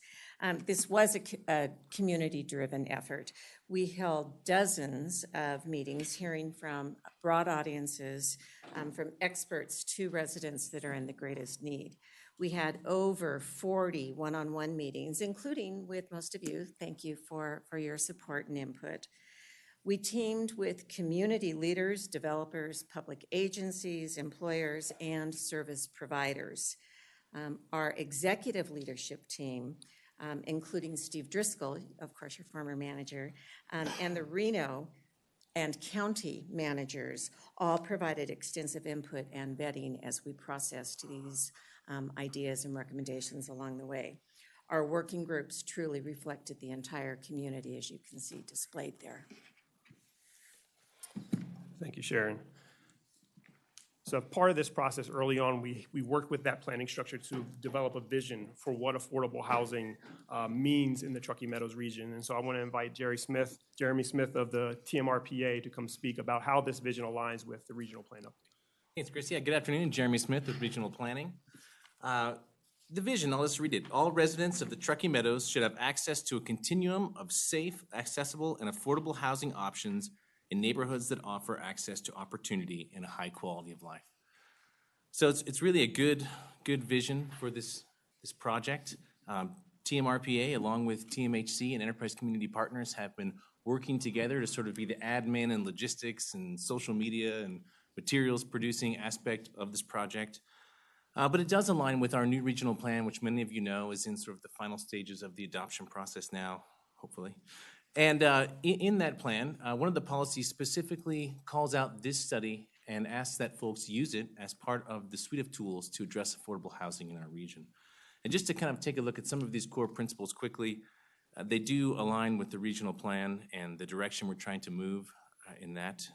This was a community-driven effort. We held dozens of meetings, hearing from broad audiences, from experts to residents that are in the greatest need. We had over 40 one-on-one meetings, including with most of you. Thank you for your support and input. We teamed with community leaders, developers, public agencies, employers, and service providers. Our executive leadership team, including Steve Driscoll, of course, your former manager, and the Reno and county managers all provided extensive input and vetting as we processed these ideas and recommendations along the way. Our working groups truly reflected the entire community, as you can see displayed there. Thank you, Sharon. So part of this process early on, we worked with that planning structure to develop a vision for what affordable housing means in the Truckee Meadows region. And so I want to invite Jeremy Smith of the TMRPA to come speak about how this vision aligns with the regional plan update. Thanks, Chris. Yeah, good afternoon. Jeremy Smith with Regional Planning. The vision, I'll just read it. All residents of the Truckee Meadows should have access to a continuum of safe, accessible, and affordable housing options in neighborhoods that offer access to opportunity and a high quality of life. So it's really a good vision for this project. TMRPA, along with TMHC and Enterprise Community Partners, have been working together to sort of be the admin and logistics and social media and materials producing aspect of this project. But it does align with our new regional plan, which many of you know is in sort of the final stages of the adoption process now, hopefully. And in that plan, one of the policies specifically calls out this study and asks that folks use it as part of the suite of tools to address affordable housing in our region. And just to kind of take a look at some of these core principles quickly, they do align with the regional plan and the direction we're trying to move in that.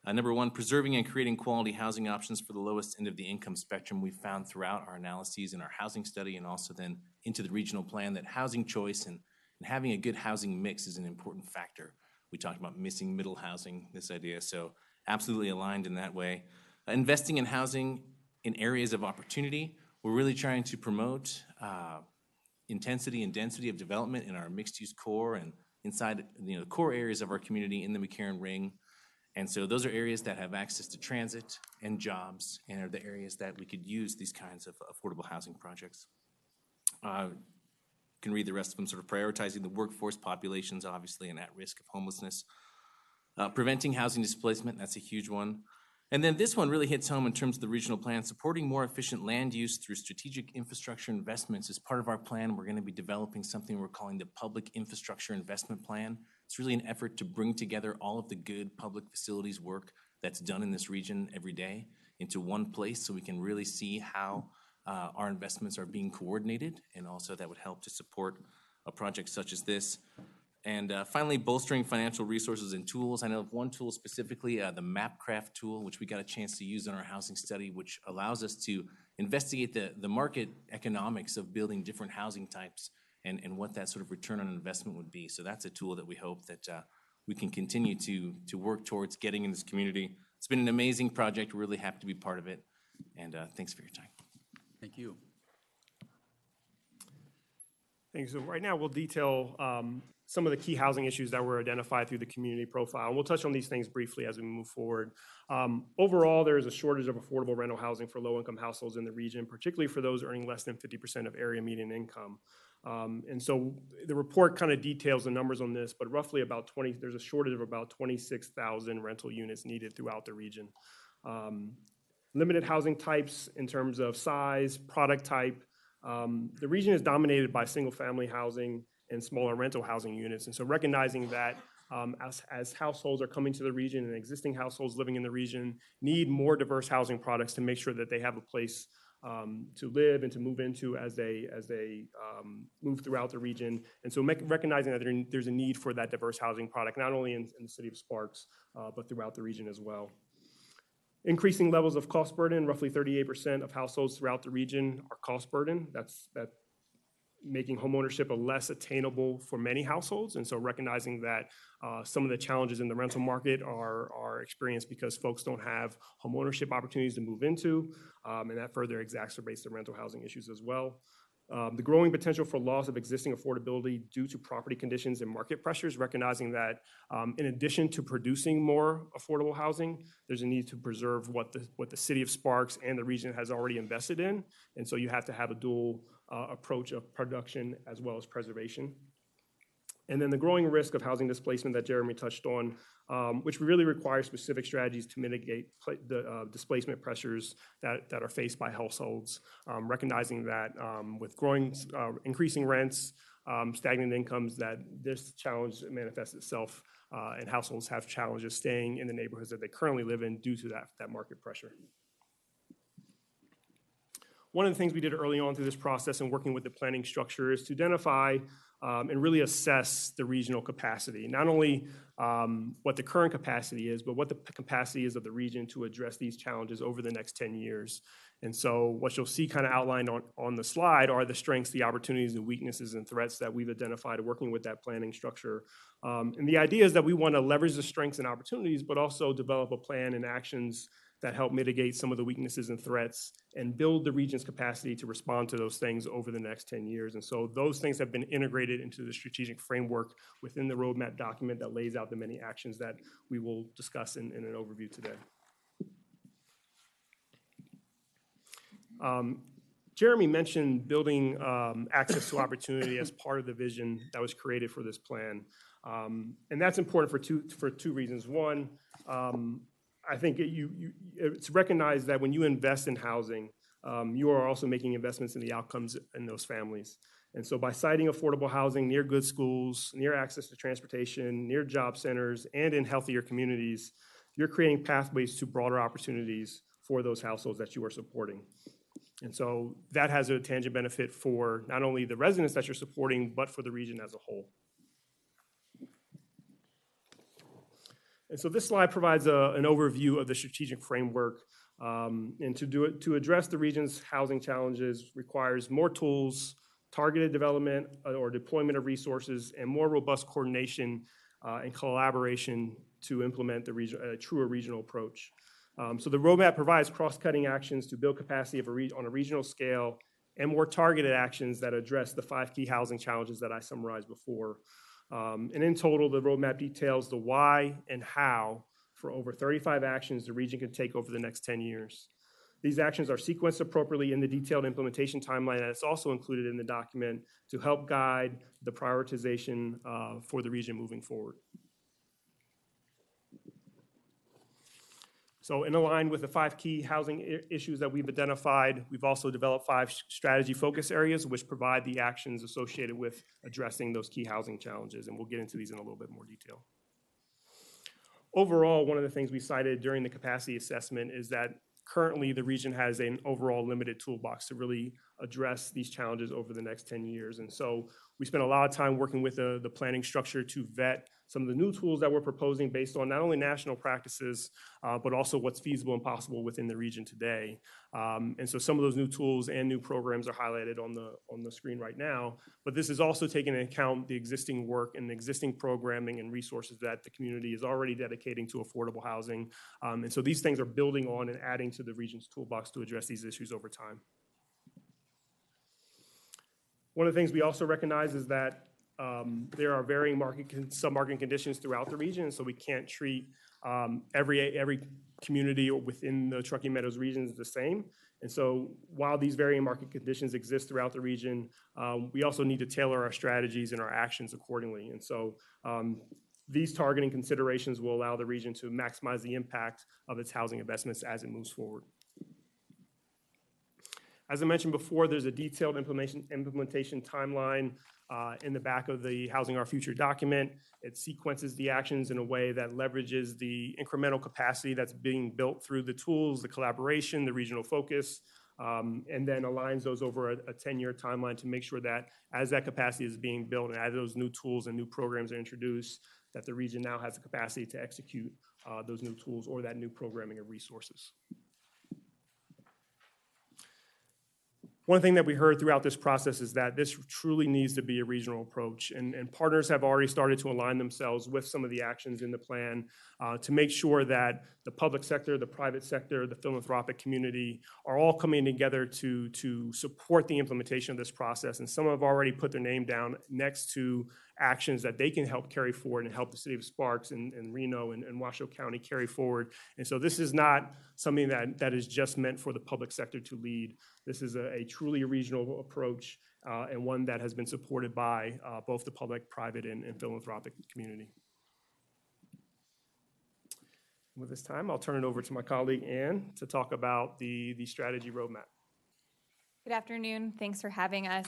Number one, preserving and creating quality housing options for the lowest end of the income spectrum. We found throughout our analyses in our housing study and also then into the regional plan that housing choice and having a good housing mix is an important factor. We talked about missing middle housing, this idea, so absolutely aligned in that way. Investing in housing in areas of opportunity. We're really trying to promote intensity and density of development in our mixed-use core and inside the core areas of our community in the McCarran Ring. And so those are areas that have access to transit and jobs and are the areas that we could use these kinds of affordable housing projects. Can read the rest of them, sort of prioritizing the workforce populations, obviously, and at risk of homelessness. Preventing housing displacement, that's a huge one. And then this one really hits home in terms of the regional plan. Supporting more efficient land use through strategic infrastructure investments is part of our plan. We're going to be developing something we're calling the Public Infrastructure Investment Plan. It's really an effort to bring together all of the good public facilities work that's done in this region every day into one place so we can really see how our investments are being coordinated, and also that would help to support a project such as this. And finally, bolstering financial resources and tools. I know of one tool specifically, the MapCraft tool, which we got a chance to use in our housing study, which allows us to investigate the market economics of building different housing types and what that sort of return on investment would be. So that's a tool that we hope that we can continue to work towards getting in this community. It's been an amazing project. We're really happy to be part of it. And thanks for your time. Thank you. Thanks. So right now we'll detail some of the key housing issues that were identified through the community profile. And we'll touch on these things briefly as we move forward. Overall, there is a shortage of affordable rental housing for low-income households in the region, particularly for those earning less than 50% of area median income. And so the report kind of details the numbers on this, but roughly about there's a shortage of about 26,000 rental units needed throughout the region. Limited housing types in terms of size, product type. The region is dominated by single-family housing and smaller rental housing units. And so recognizing that as households are coming to the region and existing households living in the region need more diverse housing products to make sure that they have a place to live and to move into as they move throughout the region. And so recognizing that there's a need for that diverse housing product, not only in the city of Sparks, but throughout the region as well. Increasing levels of cost burden, roughly 38% of households throughout the region are cost burden. That making homeownership a less attainable for many households. And so recognizing that some of the challenges in the rental market are experienced because folks don't have homeownership opportunities to move into, and that further exacerbates the rental housing issues as well. The growing potential for loss of existing affordability due to property conditions and market pressures, recognizing that in addition to producing more affordable housing, there's a need to preserve what the city of Sparks and the region has already invested in. And so you have to have a dual approach of production as well as preservation. And then the growing risk of housing displacement that Jeremy touched on, which really requires specific strategies to mitigate the displacement pressures that are faced by households, recognizing that with increasing rents, stagnant incomes, that this challenge manifests itself and households have challenges staying in the neighborhoods that they currently live in due to that market pressure. One of the things we did early on through this process and working with the planning structure is to identify and really assess the regional capacity, not only what the current capacity is, but what the capacity is of the region to address these challenges over the next 10 years. And so what you'll see kind of outlined on the slide are the strengths, the opportunities, and weaknesses and threats that we've identified working with that planning structure. And the idea is that we want to leverage the strengths and opportunities, but also develop a plan and actions that help mitigate some of the weaknesses and threats and build the region's capacity to respond to those things over the next 10 years. And so those things have been integrated into the strategic framework within the roadmap document that lays out the many actions that we will discuss in an overview today. Jeremy mentioned building access to opportunity as part of the vision that was created for this plan. And that's important for two reasons. One, I think it's recognized that when you invest in housing, you are also making investments in the outcomes in those families. And so by siting affordable housing near good schools, near access to transportation, near job centers, and in healthier communities, you're creating pathways to broader opportunities for those households that you are supporting. And so that has a tangible benefit for not only the residents that you're supporting, but for the region as a whole. And so this slide provides an overview of the strategic framework. And to address the region's housing challenges requires more tools, targeted development or deployment of resources, and more robust coordination and collaboration to implement a truer regional approach. So the roadmap provides cross-cutting actions to build capacity on a regional scale and more targeted actions that address the 5 key housing challenges that I summarized before. And in total, the roadmap details the why and how for over 35 actions the region can take over the next 10 years. These actions are sequenced appropriately in the detailed implementation timeline, and it's also included in the document to help guide the prioritization for the region moving forward. So in line with the 5 key housing issues that we've identified, we've also developed 5 strategy focus areas which provide the actions associated with addressing those key housing challenges, and we'll get into these in a little bit more detail. Overall, one of the things we cited during the capacity assessment is that currently the region has an overall limited toolbox to really address these challenges over the next 10 years. And so we spent a lot of time working with the planning structure to vet some of the new tools that we're proposing based on not only national practices, but also what's feasible and possible within the region today. And so some of those new tools and new programs are highlighted on the screen right now. But this is also taking into account the existing work and the existing programming and resources that the community is already dedicating to affordable housing. And so these things are building on and adding to the region's toolbox to address these issues over time. One of the things we also recognize is that there are varying sub-market conditions throughout the region, so we can't treat every community within the Truckee Meadows region the same. And so while these varying market conditions exist throughout the region, we also need to tailor our strategies and our actions accordingly. And so these targeting considerations will allow the region to maximize the impact of its housing investments as it moves forward. As I mentioned before, there's a detailed implementation timeline in the back of the Housing Our Future document. It sequences the actions in a way that leverages the incremental capacity that's being built through the tools, the collaboration, the regional focus, and then aligns those over a 10-year timeline to make sure that as that capacity is being built and as those new tools and new programs are introduced, that the region now has the capacity to execute those new tools or that new programming of resources. One thing that we heard throughout this process is that this truly needs to be a regional approach, and partners have already started to align themselves with some of the actions in the plan to make sure that the public sector, the private sector, the philanthropic community are all coming together to support the implementation of this process. And some have already put their name down next to actions that they can help carry forward and help the city of Sparks and Reno and Washoe County carry forward. And so this is not something that is just meant for the public sector to lead. This is a truly regional approach and one that has been supported by both the public, private, and philanthropic community. With this time, I'll turn it over to my colleague Ann to talk about the strategy roadmap. Good afternoon. Thanks for having us.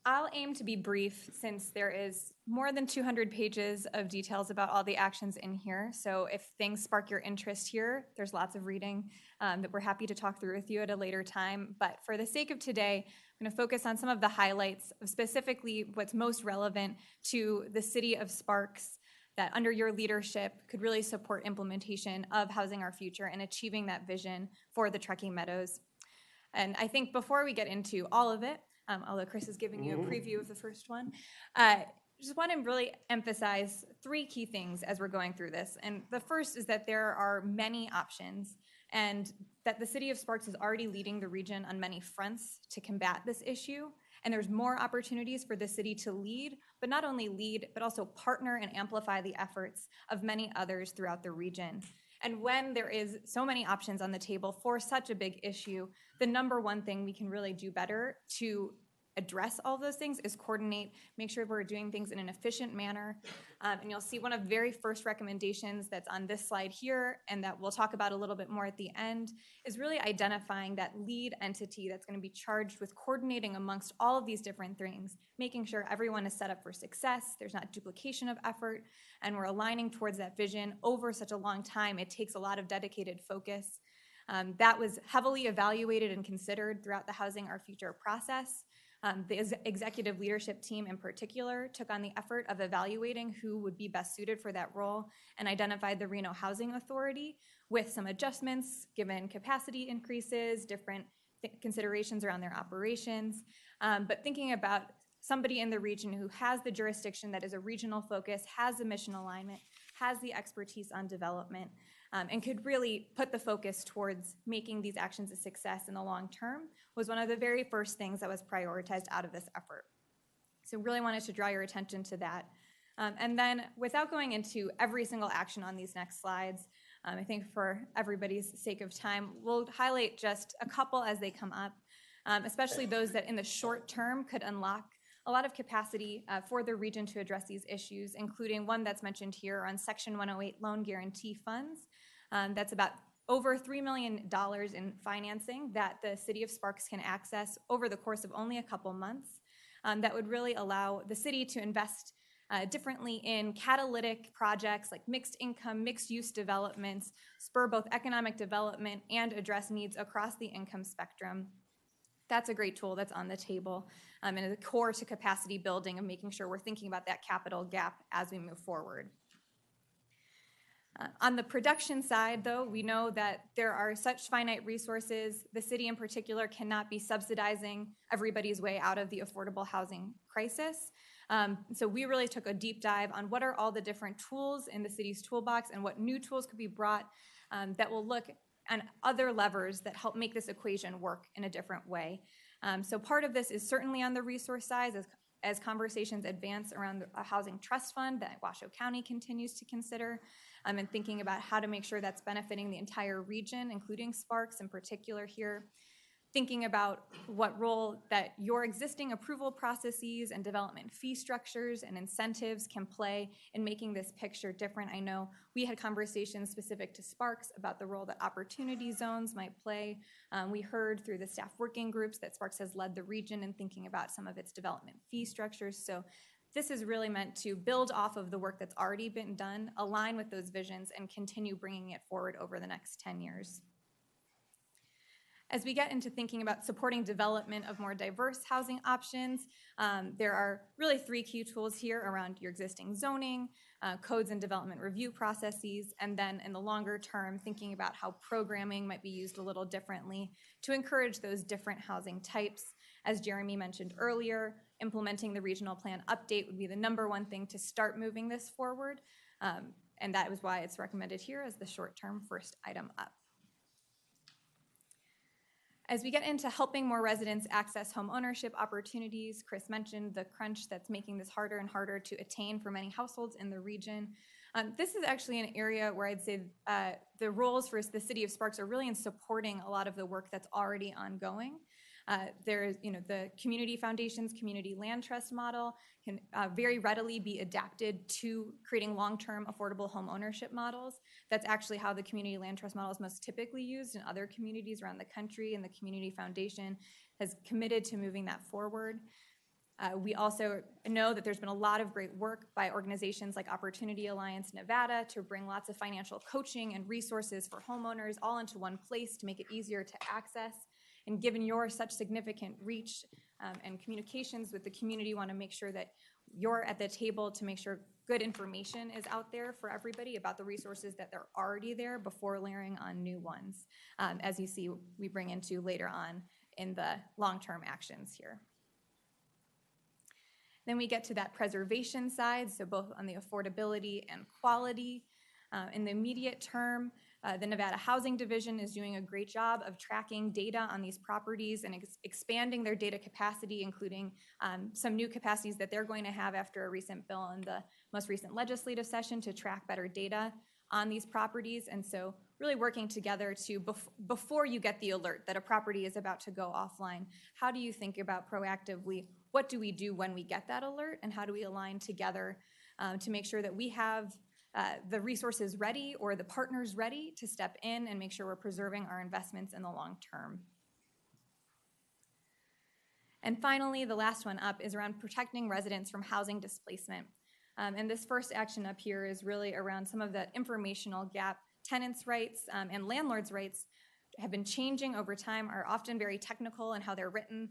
I'll aim to be brief since there is more than 200 pages of details about all the actions in here. So if things spark your interest here, there's lots of reading that we're happy to talk through with you at a later time. But for the sake of today, I'm going to focus on some of the highlights of specifically what's most relevant to the city of Sparks that under your leadership could really support implementation of Housing Our Future and achieving that vision for the Truckee Meadows. And I think before we get into all of it, although Chris is giving you a preview of the first one, just want to really emphasize three key things as we're going through this. And the first is that there are many options and that the city of Sparks is already leading the region on many fronts to combat this issue. And there's more opportunities for the city to lead, but not only lead, but also partner and amplify the efforts of many others throughout the region. And when there is so many options on the table for such a big issue, the number one thing we can really do better to address all of those things is coordinate, make sure we're doing things in an efficient manner. And you'll see one of the very first recommendations that's on this slide here, and that we'll talk about a little bit more at the end, is really identifying that lead entity that's going to be charged with coordinating amongst all of these different things, making sure everyone is set up for success, there's not duplication of effort, and we're aligning towards that vision over such a long time. It takes a lot of dedicated focus. That was heavily evaluated and considered throughout the Housing Our Future process. The executive leadership team in particular took on the effort of evaluating who would be best suited for that role and identified the Reno Housing Authority with some adjustments given capacity increases, different considerations around their operations, but thinking about somebody in the region who has the jurisdiction that is a regional focus, has the mission alignment, has the expertise on development, and could really put the focus towards making these actions a success in the long term was one of the very first things that was prioritized out of this effort. So really wanted to draw your attention to that. And then without going into every single action on these next slides, I think for everybody's sake of time, we'll highlight just a couple as they come up, especially those that in the short term could unlock a lot of capacity for the region to address these issues, including one that's mentioned here on Section 108 loan guarantee funds. That's about over $3 million in financing that the city of Sparks can access over the course of only a couple months. That would really allow the city to invest differently in catalytic projects like mixed income, mixed use developments, spur both economic development and address needs across the income spectrum. That's a great tool that's on the table and is a core to capacity building and making sure we're thinking about that capital gap as we move forward. On the production side, though, we know that there are such finite resources. The city in particular cannot be subsidizing everybody's way out of the affordable housing crisis. So we really took a deep dive on what are all the different tools in the city's toolbox and what new tools could be brought that will look and other levers that help make this equation work in a different way. So part of this is certainly on the resource side as conversations advance around a housing trust fund that Washoe County continues to consider, and thinking about how to make sure that's benefiting the entire region, including Sparks in particular here. Thinking about what role that your existing approval processes and development fee structures and incentives can play in making this picture different. I know we had conversations specific to Sparks about the role that opportunity zones might play. We heard through the staff working groups that Sparks has led the region in thinking about some of its development fee structures. So this is really meant to build off of the work that's already been done, align with those visions, and continue bringing it forward over the next 10 years. As we get into thinking about supporting development of more diverse housing options, there are really 3 key tools here around your existing zoning, codes and development review processes, and then in the longer term, thinking about how programming might be used a little differently to encourage those different housing types. As Jeremy mentioned earlier, implementing the regional plan update would be the #1 thing to start moving this forward, and that is why it's recommended here as the short-term first item up. As we get into helping more residents access home ownership opportunities, Chris mentioned the crunch that's making this harder and harder to attain for many households in the region. This is actually an area where I'd say the roles for the City of Sparks are really in supporting a lot of the work that's already ongoing. There's, the Community Foundation's Community Land Trust model can very readily be adapted to creating long-term affordable home ownership models. That's actually how the Community Land Trust model is most typically used in other communities around the country, and the Community Foundation has committed to moving that forward. We also know that there's been a lot of great work by organizations like Opportunity Alliance Nevada to bring lots of financial coaching and resources for homeowners all into one place to make it easier to access. And given your such significant reach and communications with the community, want to make sure that you're at the table to make sure good information is out there for everybody about the resources that are already there before layering on new ones, as you see we bring into later on in the long-term actions here. Then we get to that preservation side, so both on the affordability and quality. In the immediate term, the Nevada Housing Division is doing a great job of tracking data on these properties and expanding their data capacity, including some new capacities that they're going to have after a recent bill in the most recent legislative session to track better data on these properties. And so really working together to, before you get the alert that a property is about to go offline, how do you think about proactively, what do we do when we get that alert, and how do we align together to make sure that we have the resources ready or the partners ready to step in and make sure we're preserving our investments in the long term. And finally, the last one up is around protecting residents from housing displacement. And this first action up here is really around some of that informational gap. Tenants' rights and landlords' rights have been changing over time, are often very technical in how they're written.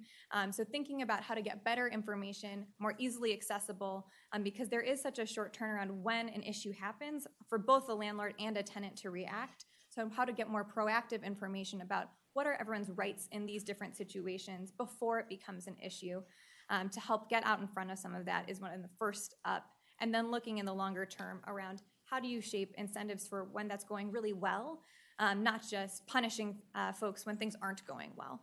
So thinking about how to get better information, more easily accessible, because there is such a short turnaround when an issue happens for both the landlord and a tenant to react. So how to get more proactive information about what are everyone's rights in these different situations before it becomes an issue. To help get out in front of some of that is one of the first up. And then looking in the longer term around how do you shape incentives for when that's going really well, not just punishing folks when things aren't going well.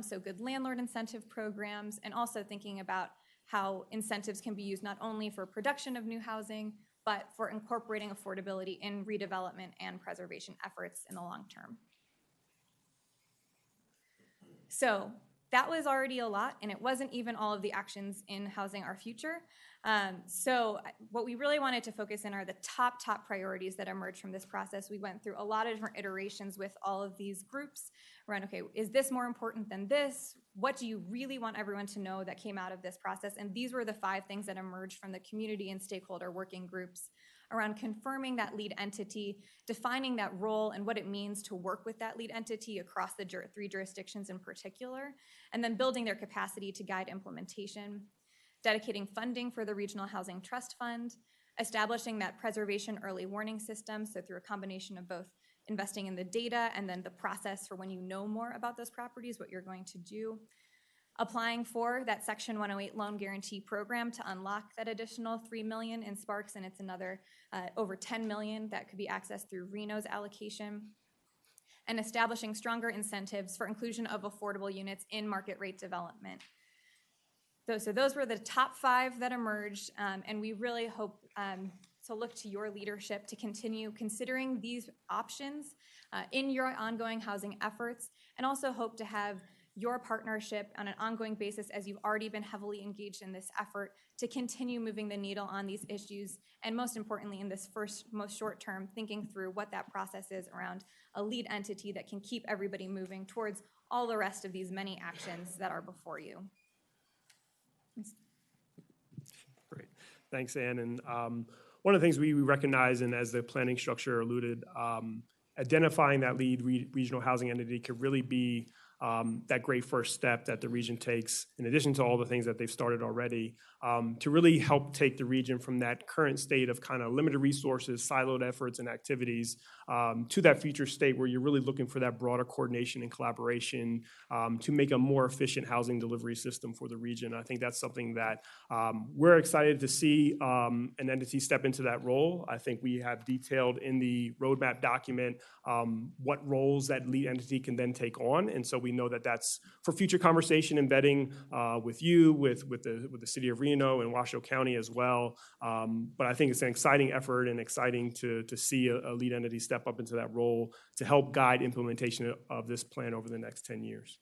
So good landlord incentive programs, and also thinking about how incentives can be used not only for production of new housing, but for incorporating affordability in redevelopment and preservation efforts in the long term. So that was already a lot, and it wasn't even all of the actions in Housing Our Future. So what we really wanted to focus in are the top priorities that emerged from this process. We went through a lot of different iterations with all of these groups around, okay, is this more important than this? What do you really want everyone to know that came out of this process? And these were the 5 things that emerged from the community and stakeholder working groups around confirming that lead entity, defining that role and what it means to work with that lead entity across the 3 jurisdictions in particular, and then building their capacity to guide implementation, dedicating funding for the Regional Housing Trust Fund, establishing that preservation early warning system, so through a combination of both investing in the data and then the process for when you know more about those properties, what you're going to do, applying for that Section 108 loan guarantee program to unlock that additional $3 million in Sparks, and it's another over $10 million that could be accessed through Reno's allocation, and establishing stronger incentives for inclusion of affordable units in market rate development. So those were the top 5 that emerged, and we really hope to look to your leadership to continue considering these options in your ongoing housing efforts, and also hope to have your partnership on an ongoing basis, as you've already been heavily engaged in this effort, to continue moving the needle on these issues, and most importantly in this most short term, thinking through what that process is around a lead entity that can keep everybody moving towards all the rest of these many actions that are before you. Great. Thanks, Ann. And one of the things we recognize, and as the planning structure alluded, identifying that lead regional housing entity could really be that great first step that the region takes, in addition to all the things that they've started already, to really help take the region from that current state of kind of limited resources, siloed efforts and activities, to that future state where you're really looking for that broader coordination and collaboration to make a more efficient housing delivery system for the region. I think that's something that we're excited to see an entity step into that role. I think we have detailed in the roadmap document what roles that lead entity can then take on. And so we know that that's for future conversation and vetting with you, with the city of Reno and Washoe County as well. But I think it's an exciting effort and exciting to see a lead entity step up into that role to help guide implementation of this plan over the next 10 years.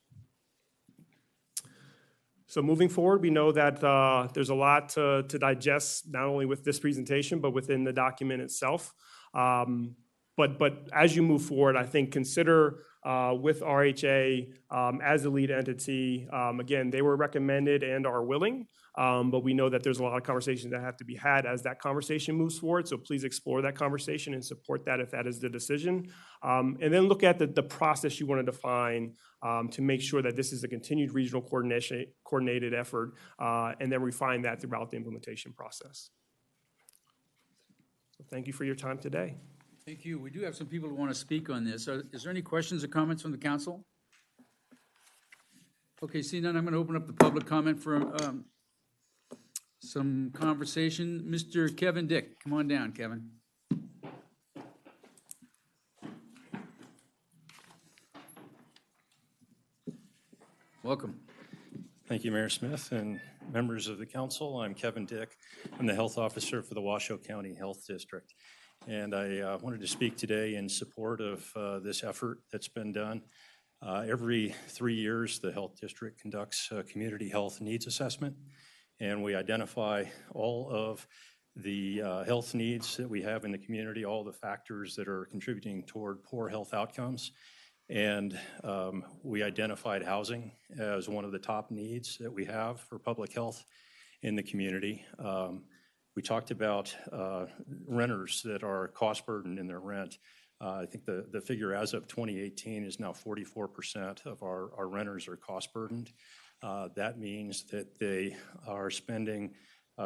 So moving forward, we know that there's a lot to digest, not only with this presentation, but within the document itself. But as you move forward, I think consider with RHA as a lead entity, again, they were recommended and are willing, but we know that there's a lot of conversations that have to be had as that conversation moves forward. So please explore that conversation and support that if that is the decision. And then look at the process you want to define to make sure that this is a continued regional coordinated effort, and then refine that throughout the implementation process. So thank you for your time today. Thank you. We do have some people who want to speak on this. Is there any questions or comments from the council? Okay, seeing none, I'm going to open up the public comment for some conversation. Mr. Kevin Dick, come on down, Kevin. Welcome. Thank you, Mayor Smith and members of the council. I'm Kevin Dick. I'm the health officer for the Washoe County Health District. And I wanted to speak today in support of this effort that's been done. Every 3 years, the health district conducts a community health needs assessment, and we identify all of the health needs that we have in the community, all the factors that are contributing toward poor health outcomes. And we identified housing as one of the top needs that we have for public health in the community. We talked about renters that are cost burdened in their rent. I think the figure as of 2018 is now 44% of our renters are cost burdened. That means that they are spending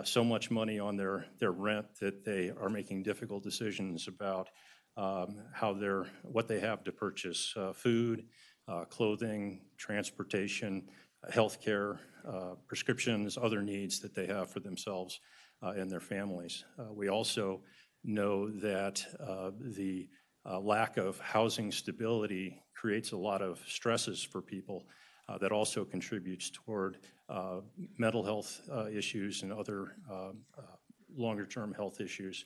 so much money on their rent that they are making difficult decisions about what they have to purchase, food, clothing, transportation, healthcare, prescriptions, other needs that they have for themselves and their families. We also know that the lack of housing stability creates a lot of stresses for people that also contributes toward mental health issues and other longer-term health issues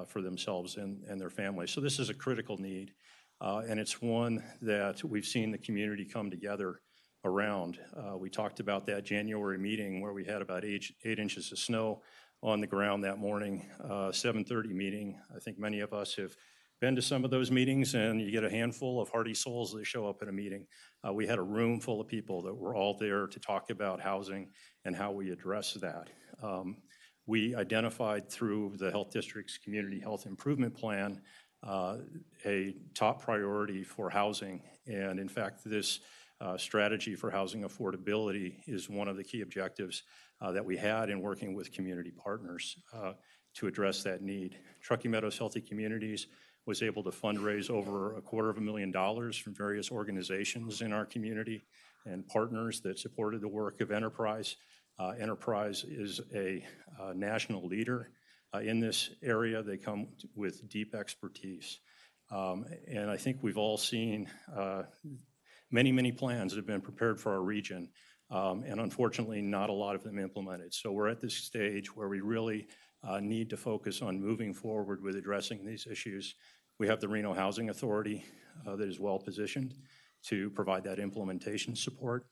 for themselves and their families. So this is a critical need, and it's one that we've seen the community come together around. We talked about that January meeting where we had about 8 inches of snow on the ground that morning, 7:30 meeting. I think many of us have been to some of those meetings, and you get a handful of hardy souls that show up at a meeting. We had a room full of people that were all there to talk about housing and how we address that. We identified through the Health District's Community Health Improvement Plan a top priority for housing. And in fact, this strategy for housing affordability is one of the key objectives that we had in working with community partners to address that need. Truckee Meadows Healthy Communities was able to fundraise over $250,000 from various organizations in our community and partners that supported the work of Enterprise. Enterprise is a national leader in this area. They come with deep expertise. And I think we've all seen many plans that have been prepared for our region, and unfortunately not a lot of them implemented. So we're at this stage where we really need to focus on moving forward with addressing these issues. We have the Reno Housing Authority that is well positioned to provide that implementation support.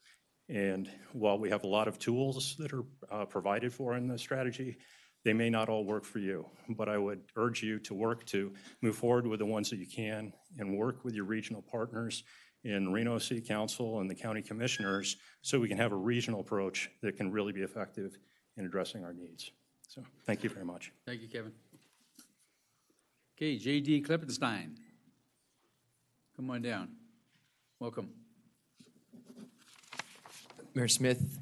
And while we have a lot of tools that are provided for in the strategy, they may not all work for you. But I would urge you to work to move forward with the ones that you can and work with your regional partners in Reno City Council and the county commissioners so we can have a regional approach that can really be effective in addressing our needs. So thank you very much. Thank you, Kevin. Okay, J.D. Klippenstein. Come on down. Welcome. Mayor Smith,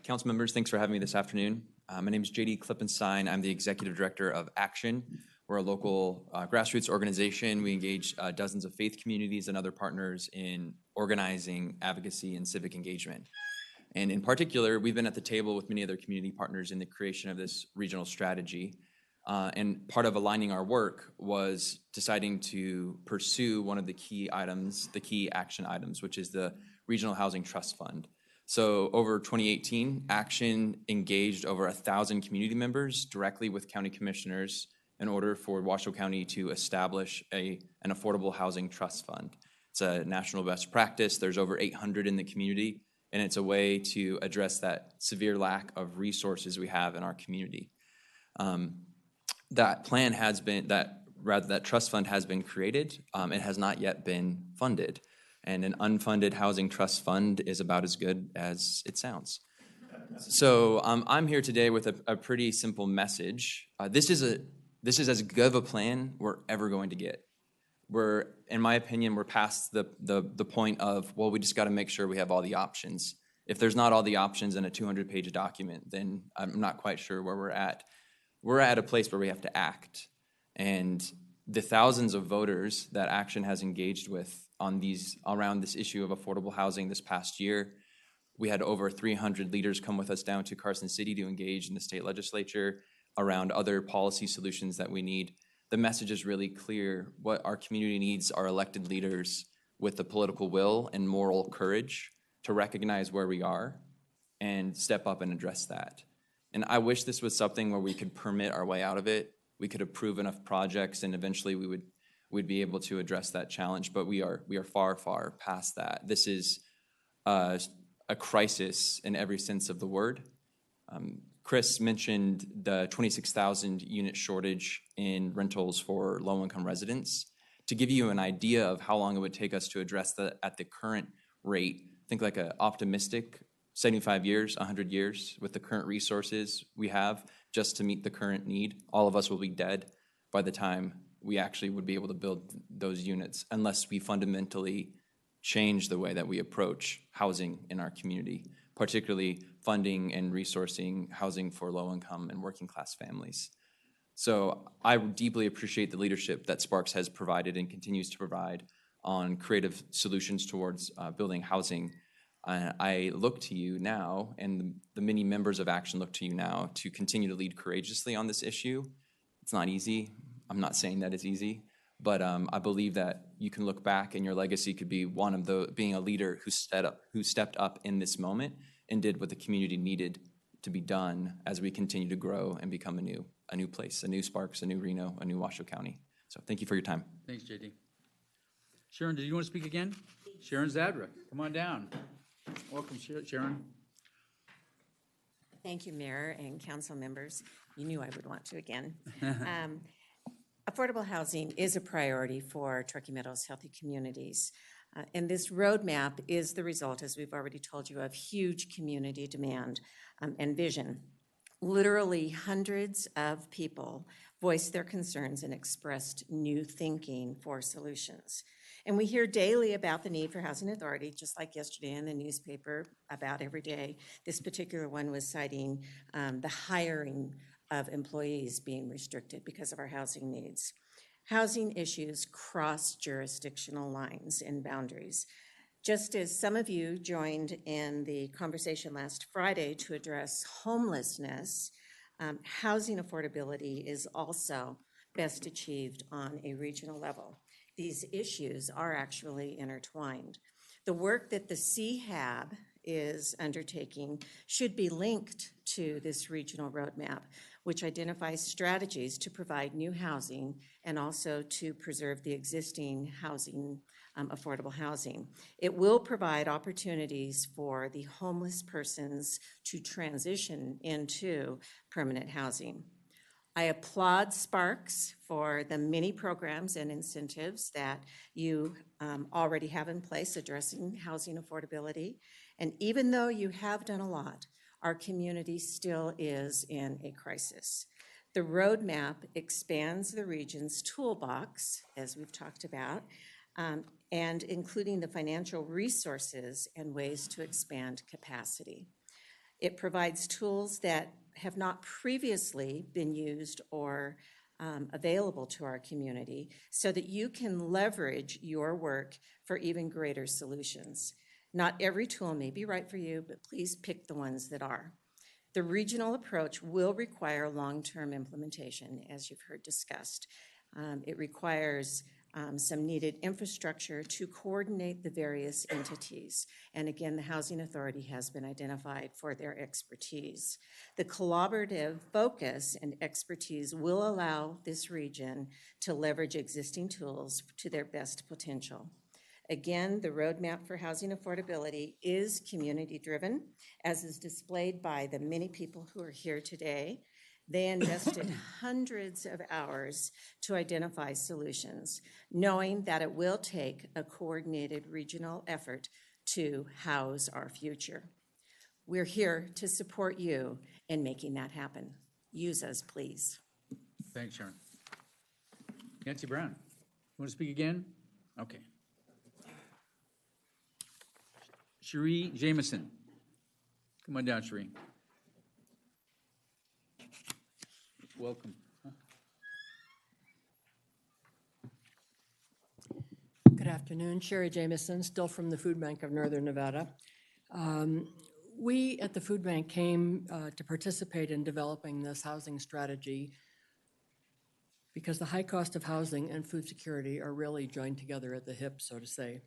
council members, thanks for having me this afternoon. My name is JD Klippenstein. I'm the Executive Director of Action. We're a local grassroots organization. We engage dozens of faith communities and other partners in organizing, advocacy, and civic engagement. And in particular, we've been at the table with many other community partners in the creation of this regional strategy. And part of aligning our work was deciding to pursue one of the key items, the key action items, which is the Regional Housing Trust Fund. So over 2018, Action engaged over 1,000 community members directly with county commissioners in order for Washoe County to establish an affordable housing trust fund. It's a national best practice. There's over 800 in the community, and it's a way to address that severe lack of resources we have in our community. That plan has been, that trust fund has been created. It has not yet been funded. And an unfunded housing trust fund is about as good as it sounds. So I'm here today with a pretty simple message. This is as good of a plan we're ever going to get. In my opinion, we're past the point of, well, we just got to make sure we have all the options. If there's not all the options in a 200-page document, then I'm not quite sure where we're at. We're at a place where we have to act. And the thousands of voters that Action has engaged with around this issue of affordable housing this past year, we had over 300 leaders come with us down to Carson City to engage in the state legislature around other policy solutions that we need. The message is really clear. What our community needs are elected leaders with the political will and moral courage to recognize where we are and step up and address that. And I wish this was something where we could permit our way out of it. We could approve enough projects and eventually we'd be able to address that challenge, but we are far, far past that. This is a crisis in every sense of the word. Chris mentioned the 26,000 unit shortage in rentals for low-income residents. To give you an idea of how long it would take us to address that at the current rate, think like an optimistic 75 years, 100 years with the current resources we have just to meet the current need. All of us will be dead by the time we actually would be able to build those units unless we fundamentally change the way that we approach housing in our community, particularly funding and resourcing housing for low-income and working-class families. So I deeply appreciate the leadership that Sparks has provided and continues to provide on creative solutions towards building housing. I look to you now, and the many members of Action look to you now to continue to lead courageously on this issue. It's not easy. I'm not saying that it's easy, but I believe that you can look back and your legacy could be one of being a leader who stepped up in this moment and did what the community needed to be done as we continue to grow and become a new place, a new Sparks, a new Reno, a new Washoe County. So thank you for your time. Thanks, JD. Sharon, did you want to speak again? Sharon Zadra, come on down. Welcome, Sharon. Thank you, Mayor and council members. You knew I would want to again. Affordable housing is a priority for Truckee Meadows Healthy Communities. And this roadmap is the result, as we've already told you, of huge community demand and vision. Literally hundreds of people voiced their concerns and expressed new thinking for solutions. And we hear daily about the need for housing authority, just like yesterday in the newspaper about every day. This particular one was citing the hiring of employees being restricted because of our housing needs. Housing issues cross jurisdictional lines and boundaries. Just as some of you joined in the conversation last Friday to address homelessness, housing affordability is also best achieved on a regional level. These issues are actually intertwined. The work that the CHAB is undertaking should be linked to this regional roadmap, which identifies strategies to provide new housing and also to preserve the existing housing, affordable housing. It will provide opportunities for the homeless persons to transition into permanent housing. I applaud Sparks for the many programs and incentives that you already have in place addressing housing affordability. And even though you have done a lot, our community still is in a crisis. The roadmap expands the region's toolbox, as we've talked about, and including the financial resources and ways to expand capacity. It provides tools that have not previously been used or available to our community so that you can leverage your work for even greater solutions. Not every tool may be right for you, but please pick the ones that are. The regional approach will require long-term implementation, as you've heard discussed. It requires some needed infrastructure to coordinate the various entities. And again, the Housing Authority has been identified for their expertise. The collaborative focus and expertise will allow this region to leverage existing tools to their best potential. Again, the roadmap for housing affordability is community-driven, as is displayed by the many people who are here today. They invested hundreds of hours to identify solutions, knowing that it will take a coordinated regional effort to house our future. We're here to support you in making that happen. Use us, please. Thanks, Sharon. Nancy Brown, you want to speak again? Okay. Cherie Jameson. Come on down, Cherie. Welcome. Good afternoon, Sherry Jameson, still from the Food Bank of Northern Nevada. We at the Food Bank came to participate in developing this housing strategy because the high cost of housing and food security are really joined together at the hip, so to say.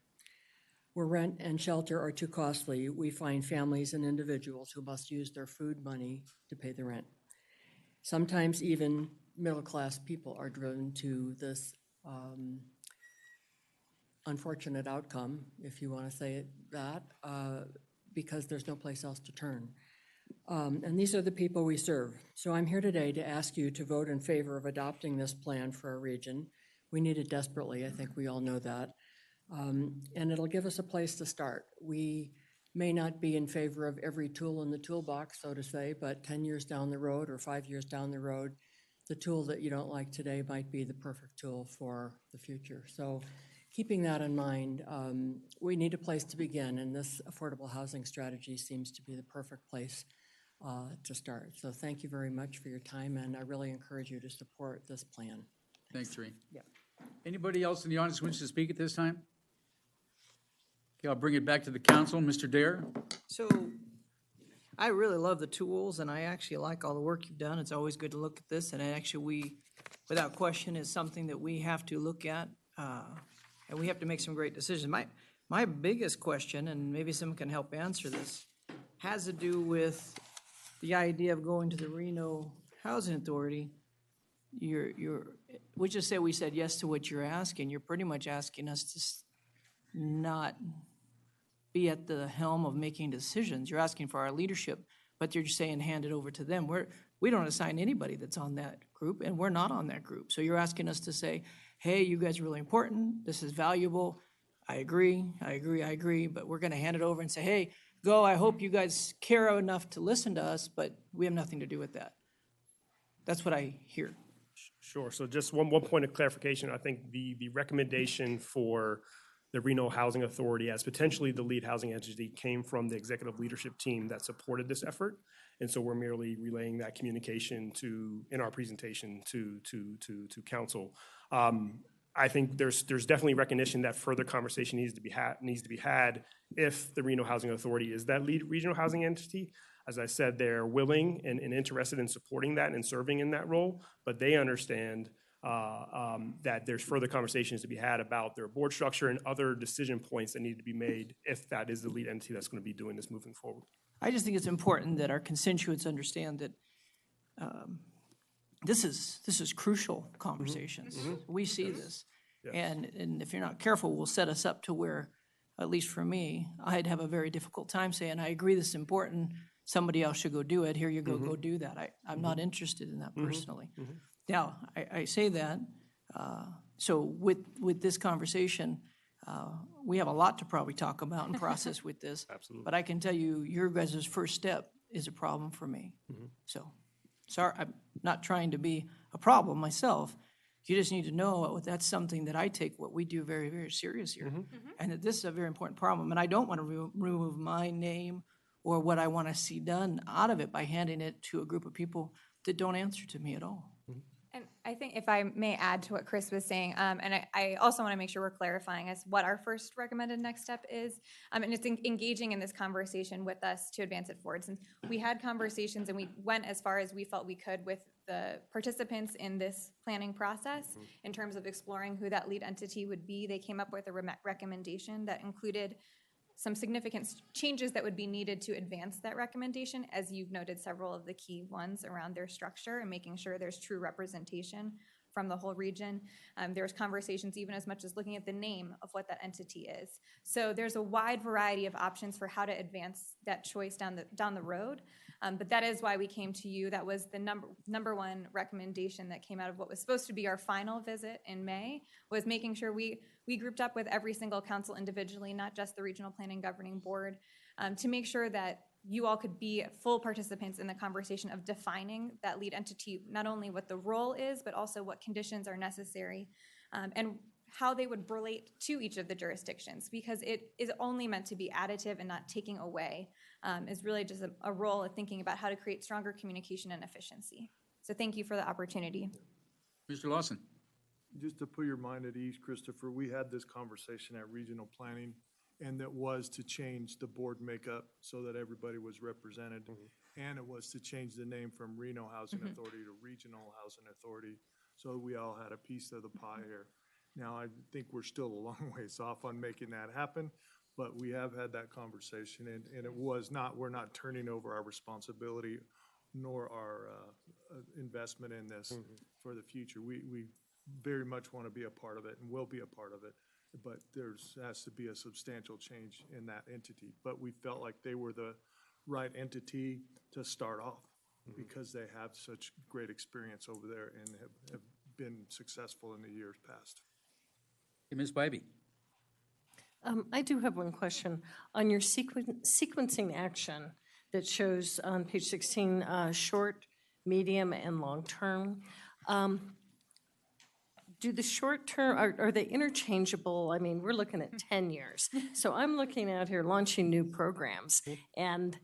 Where rent and shelter are too costly, we find families and individuals who must use their food money to pay the rent. Sometimes even middle-class people are driven to this unfortunate outcome, if you want to say it that, because there's no place else to turn. And these are the people we serve. So I'm here today to ask you to vote in favor of adopting this plan for our region. We need it desperately, I think we all know that. And it'll give us a place to start. We may not be in favor of every tool in the toolbox, so to say, but 10 years down the road or 5 years down the road, the tool that you don't like today might be the perfect tool for the future. So keeping that in mind, we need a place to begin, and this affordable housing strategy seems to be the perfect place to start. So thank you very much for your time, and I really encourage you to support this plan. Thanks, Cherie. Yeah. Anybody else in the audience who wishes to speak at this time? Okay, I'll bring it back to the council. Mr. Dare? So I really love the tools, and I actually like all the work you've done. It's always good to look at this, and actually, without question, is something that we have to look at, and we have to make some great decisions. My biggest question, and maybe someone can help answer this, has to do with the idea of going to the Reno Housing Authority. We just say we said yes to what you're asking. You're pretty much asking us to not be at the helm of making decisions. You're asking for our leadership, but you're just saying hand it over to them. We don't assign anybody that's on that group, and we're not on that group. So you're asking us to say, hey, you guys are really important. This is valuable. I agree, but we're going to hand it over and say, hey, go. I hope you guys care enough to listen to us, but we have nothing to do with that. That's what I hear. Sure. So just one point of clarification. I think the recommendation for the Reno Housing Authority as potentially the lead housing entity came from the executive leadership team that supported this effort. And so we're merely relaying that communication in our presentation to council. I think there's definitely recognition that further conversation needs to be had if the Reno Housing Authority is that lead regional housing entity. As I said, they're willing and interested in supporting that and serving in that role, but they understand that there's further conversations to be had about their board structure and other decision points that need to be made if that is the lead entity that's going to be doing this moving forward. I just think it's important that our constituents understand that this is crucial conversations. Mm-hmm. We see this. Yes. And if you're not careful, we'll set us up to where, at least for me, I'd have a very difficult time saying, I agree this is important, somebody else should go do it, here you go, go do that. I'm not interested in that personally. Mm-hmm. Now, I say that, so with this conversation, we have a lot to probably talk about and process with this. Absolutely. But I can tell you, your guys' first step is a problem for me. Mm-hmm. So, sorry, I'm not trying to be a problem myself. You just need to know that's something that I take what we do very, very serious here. And that this is a very important problem. And I don't want to remove my name or what I want to see done out of it by handing it to a group of people that don't answer to me at all. And I think if I may add to what Chris was saying, and I also want to make sure we're clarifying as what our first recommended next step is, and it's engaging in this conversation with us to advance it forward. Since we had conversations and we went as far as we felt we could with the participants in this planning process in terms of exploring who that lead entity would be, they came up with a recommendation that included some significant changes that would be needed to advance that recommendation, as you've noted several of the key ones around their structure and making sure there's true representation from the whole region. There's conversations even as much as looking at the name of what that entity is. So there's a wide variety of options for how to advance that choice down the road. But that is why we came to you. That was the number one recommendation that came out of what was supposed to be our final visit in May, was making sure we grouped up with every single council individually, not just the Regional Planning Governing Board, to make sure that you all could be full participants in the conversation of defining that lead entity, not only what the role is, but also what conditions are necessary, and how they would relate to each of the jurisdictions, because it is only meant to be additive and not taking away, is really just a role of thinking about how to create stronger communication and efficiency. So thank you for the opportunity. Mr. Lawson. Just to put your mind at ease, Christopher, we had this conversation at regional planning, and that was to change the board makeup so that everybody was represented. And it was to change the name from Reno Housing Authority to Regional Housing Authority, so we all had a piece of the pie here. Now, I think we're still a long ways off on making that happen, but we have had that conversation, and it was not, we're not turning over our responsibility nor our investment in this for the future. We very much want to be a part of it and will be a part of it, but has to be a substantial change in that entity. But we felt like they were the right entity to start off because they have such great experience over there and have been successful in the years past. Hey, Ms. Bybee. I do have one question. On your sequencing action that shows on page 16, short, medium, and long-term, do the short-term, are they interchangeable? I mean, we're looking at 10 years. So I'm looking out here launching new programs, and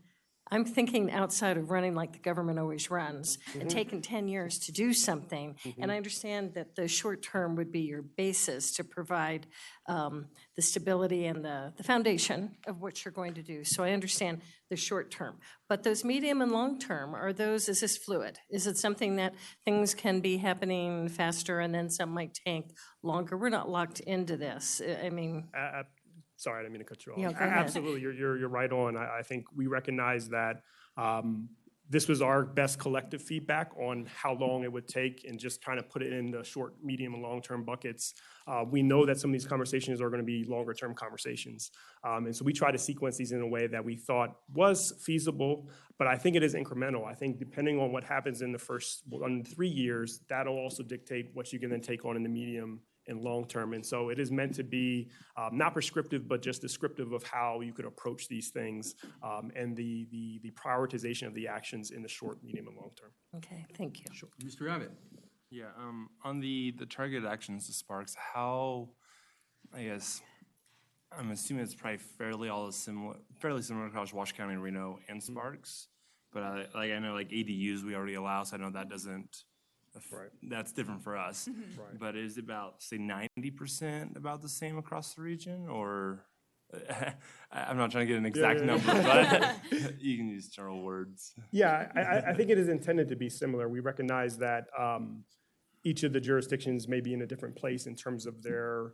I'm thinking outside of running like the government always runs and taking 10 years to do something. And I understand that the short term would be your basis to provide the stability and the foundation of what you're going to do. So I understand the short term. But those medium and long term, is this fluid? Is it something that things can be happening faster and then some might take longer? We're not locked into this. I mean. Sorry, I didn't mean to cut you off. Yeah, go ahead. Absolutely, you're right on. I think we recognize that this was our best collective feedback on how long it would take, and just trying to put it in the short, medium, and long-term buckets. We know that some of these conversations are going to be longer-term conversations, and so we try to sequence these in a way that we thought was feasible. But I think it is incremental. I think depending on what happens in the first 3 years, that'll also dictate what you can then take on in the medium and long term. And so it is meant to be not prescriptive, but just descriptive of how you could approach these things, and the prioritization of the actions in the short, medium, and long term. Okay, thank you. Sure. Mr. Abbott. Yeah, on the targeted actions, the Sparks, how, I guess, I'm assuming it's probably fairly similar across Washoe County, Reno, and Sparks. But I know like ADUs we already allow, so I know that doesn't. Right. That's different for us. Right. But is it about, say, 90% about the same across the region? Or I'm not trying to get an exact number, but you can use general words. Yeah, I think it is intended to be similar. We recognize that each of the jurisdictions may be in a different place in terms of their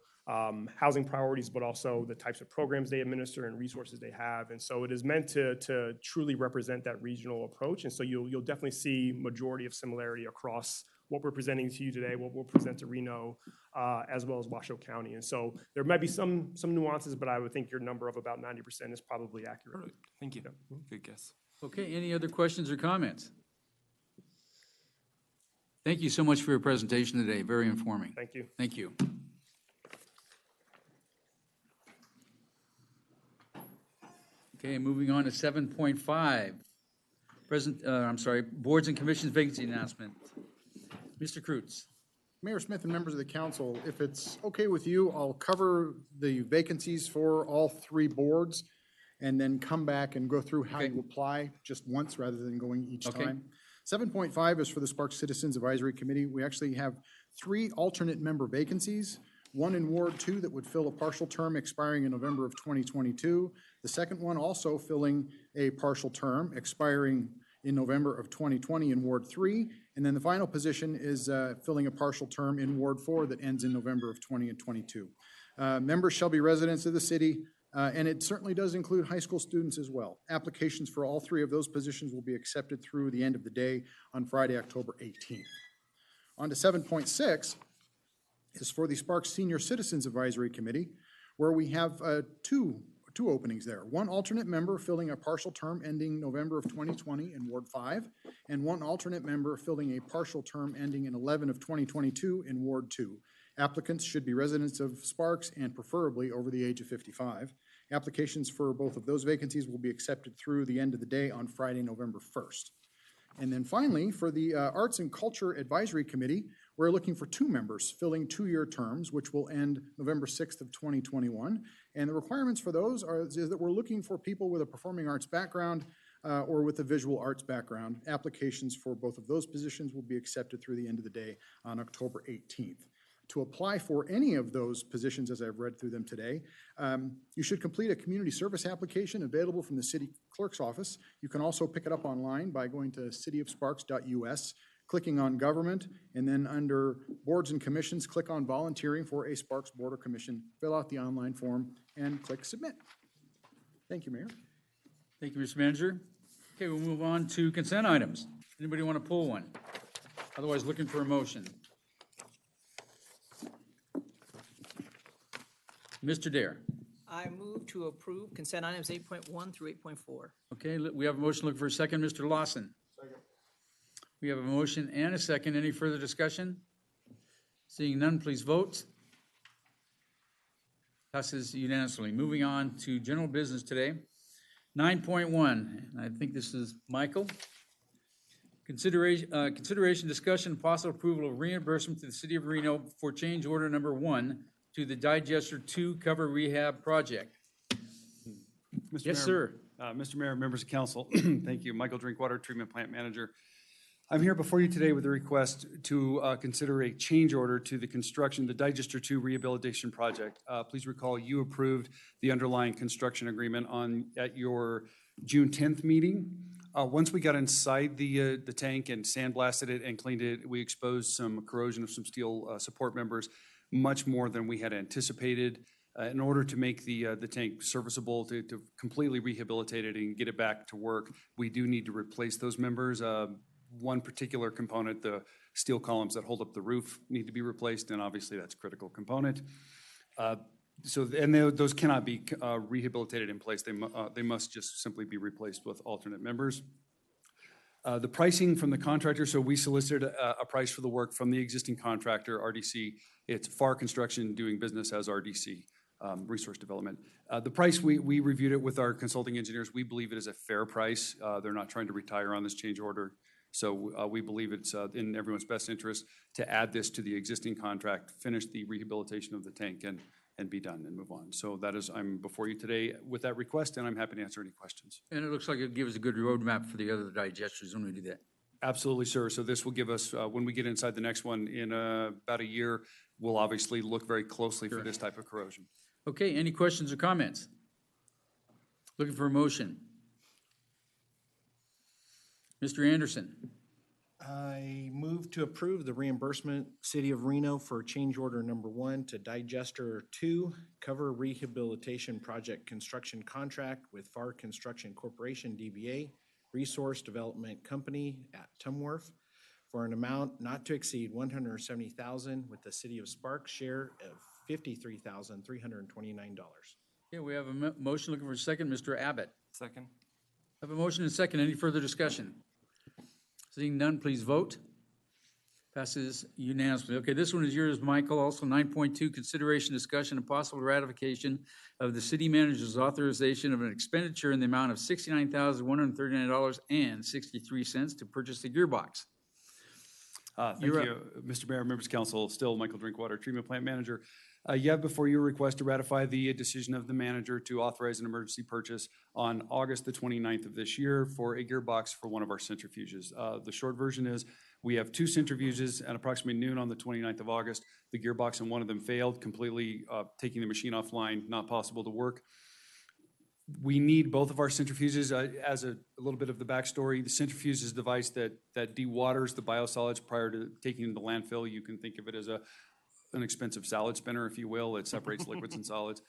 housing priorities, but also the types of programs they administer and resources they have. And so it is meant to truly represent that regional approach. And so you'll definitely see majority of similarity across what we're presenting to you today, what we'll present to Reno, as well as Washoe County. And so there might be some nuances, but I would think your number of about 90% is probably accurate. Perfect. Thank you. Good guess. Okay, any other questions or comments? Thank you so much for your presentation today. Very informing. Thank you. Thank you. Okay, moving on to 7.5. Boards and commissions vacancy announcement. Mr. Kreutz. Mayor Smith and members of the council, if it's okay with you, I'll cover the vacancies for all three boards and then come back and go through how you apply just once rather than going each time. 7.5 is for the Sparks Citizens Advisory Committee. We actually have 3 alternate member vacancies, one in Ward 2 that would fill a partial term expiring in November of 2022. The second one also filling a partial term expiring in November of 2020 in Ward 3. And then the final position is filling a partial term in Ward 4 that ends in November of 2022. Members shall be residents of the city, and it certainly does include high school students as well. Applications for all 3 of those positions will be accepted through the end of the day on Friday, October 18th. On to 7.6 is for the Sparks Senior Citizens Advisory Committee, where we have two openings there. One alternate member filling a partial term ending November of 2020 in Ward 5, and one alternate member filling a partial term ending in 11 of 2022 in Ward 2. Applicants should be residents of Sparks and preferably over the age of 55. Applications for both of those vacancies will be accepted through the end of the day on Friday, November 1st. And then finally, for the Arts and Culture Advisory Committee, we're looking for 2 members filling 2-year terms, which will end November 6th of 2021. And the requirements for those is that we're looking for people with a performing arts background or with a visual arts background. Applications for both of those positions will be accepted through the end of the day on October 18th. To apply for any of those positions, as I've read through them today, you should complete a community service application available from the city clerk's office. You can also pick it up online by going to cityofsparks.us, clicking on government, and then under boards and commissions, click on volunteering for a Sparks board or commission, fill out the online form, and click submit. Thank you, Mayor. Thank you, Mr. Manager. Okay, we'll move on to consent items. Anybody want to pull one? Otherwise, looking for a motion. Mr. Dare. I move to approve consent items 8.1 through 8.4. Okay, we have a motion looking for a second. Mr. Lawson. Second. We have a motion and a second. Any further discussion? Seeing none, please vote. Passes unanimously. Moving on to general business today. 9.1, and I think this is Michael. Consideration, discussion, possible approval of reimbursement to the City of Reno for change order number 1 to the Digester 2 cover rehab project. Mr. Yes, Mayor, sir. Mr. Mayor, members of council, thank you. Michael Drinkwater, Treatment Plant Manager. I'm here before you today with a request to consider a change order to the construction, the Digester 2 rehabilitation project. Please recall you approved the underlying construction agreement at your June 10th meeting. Once we got inside the tank and sandblasted it and cleaned it, we exposed some corrosion of some steel support members, much more than we had anticipated. In order to make the tank serviceable, to completely rehabilitate it and get it back to work, we do need to replace those members. One particular component, the steel columns that hold up the roof, need to be replaced, and obviously that's a critical component. Those cannot be rehabilitated in place. They must just simply be replaced with alternate members. The pricing from the contractor, so we solicited a price for the work from the existing contractor, RDC. It's FAR Construction doing business as RDC, Resource Development. The price, we reviewed it with our consulting engineers. We believe it is a fair price. They're not trying to retire on this change order. So we believe it's in everyone's best interest to add this to the existing contract, finish the rehabilitation of the tank, and be done and move on. So that is, I'm before you today with that request, and I'm happy to answer any questions. And it looks like it gives a good roadmap for the other digesters when we do that. Absolutely, sir. So this will give us, when we get inside the next one in about a year, we'll obviously look very closely for this type of corrosion. Okay, any questions or comments? Looking for a motion. Mr. Anderson. I move to approve the reimbursement, City of Reno, for change order number 1 to Digester 2 cover rehabilitation project construction contract with FAR Construction Corporation, DBA, Resource Development Company at Tumworth for an amount not to exceed $170,000 with the City of Sparks share of $53,329. Okay, we have a motion looking for a second. Mr. Abbott. Second. I have a motion and a second. Any further discussion? Seeing none, please vote. Passes unanimously. Okay, this one is yours, Michael. Also 9.2, consideration, discussion, and possible ratification of the city manager's authorization of an expenditure in the amount of $69,139.63 to purchase the gearbox. Thank You're you, Mr. Mayor, members of council, still Michael Drinkwater, Treatment Plant Manager. You have before you a request to ratify the decision of the manager to authorize an emergency purchase on August the 29th of this year for a gearbox for one of our centrifuges. The short version is we have two centrifuges at approximately noon on the 29th of August. The gearbox on one of them failed, completely taking the machine offline, not possible to work. We need both of our centrifuges. As a little bit of the backstory, the centrifuge is a device that dewaters the biosolids prior to taking them to landfill. You can think of it as an expensive salad spinner, if you will. It separates liquids and solids.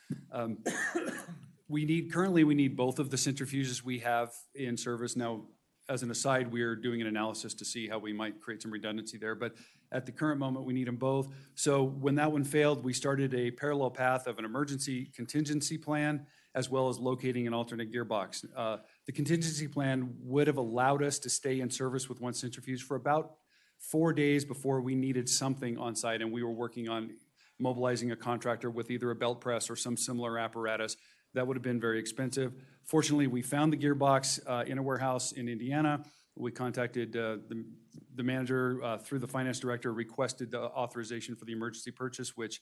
Currently we need both of the centrifuges we have in service. Now, as an aside, we are doing an analysis to see how we might create some redundancy there, but at the current moment, we need them both. So when that one failed, we started a parallel path of an emergency contingency plan, as well as locating an alternate gearbox. The contingency plan would have allowed us to stay in service with one centrifuge for about 4 days before we needed something on site, and we were working on mobilizing a contractor with either a belt press or some similar apparatus. That would have been very expensive. Fortunately, we found the gearbox in a warehouse in Indiana. We contacted the manager through the finance director, requested the authorization for the emergency purchase, which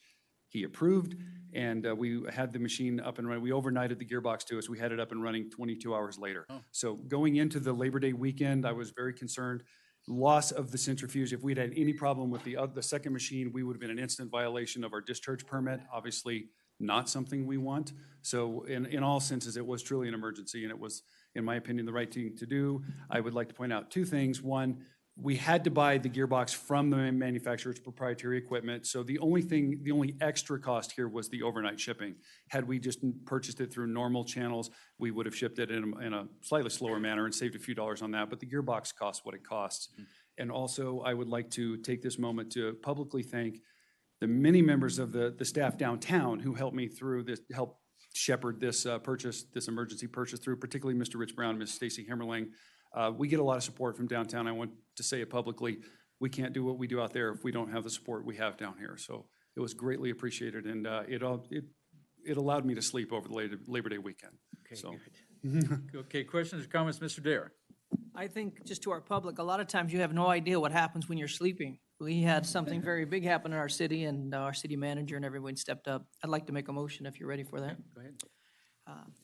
he approved, and we had the machine up and running. We overnighted the gearbox to us. We had it up and running 22 hours later. So going into the Labor Day weekend, I was very concerned. Loss of the centrifuge, if we'd had any problem with the second machine, we would have been an instant violation of our discharge permit. Obviously, not something we want. So in all senses, it was truly an emergency, and it was, in my opinion, the right thing to do. I would like to point out two things. One, we had to buy the gearbox from the manufacturer's proprietary equipment. So the only extra cost here was the overnight shipping. Had we just purchased it through normal channels, we would have shipped it in a slightly slower manner and saved a few dollars on that, but the gearbox costs what it costs. And also, I would like to take this moment to publicly thank the many members of the staff downtown who helped me through this, helped shepherd this this emergency purchase through, particularly Mr. Rich Brown, Ms. Stacy Hemmerling. We get a lot of support from downtown. I want to say it publicly. We can't do what we do out there if we don't have the support we have down here. So it was greatly appreciated, and it allowed me to sleep over the Labor Day weekend. Okay, So. Okay, questions or comments, Mr. Dare? I think, just to our public, a lot of times you have no idea what happens when you're sleeping. We had something very big happen in our city, and our city manager and everyone stepped up. I'd like to make a motion if you're ready for that. Go ahead.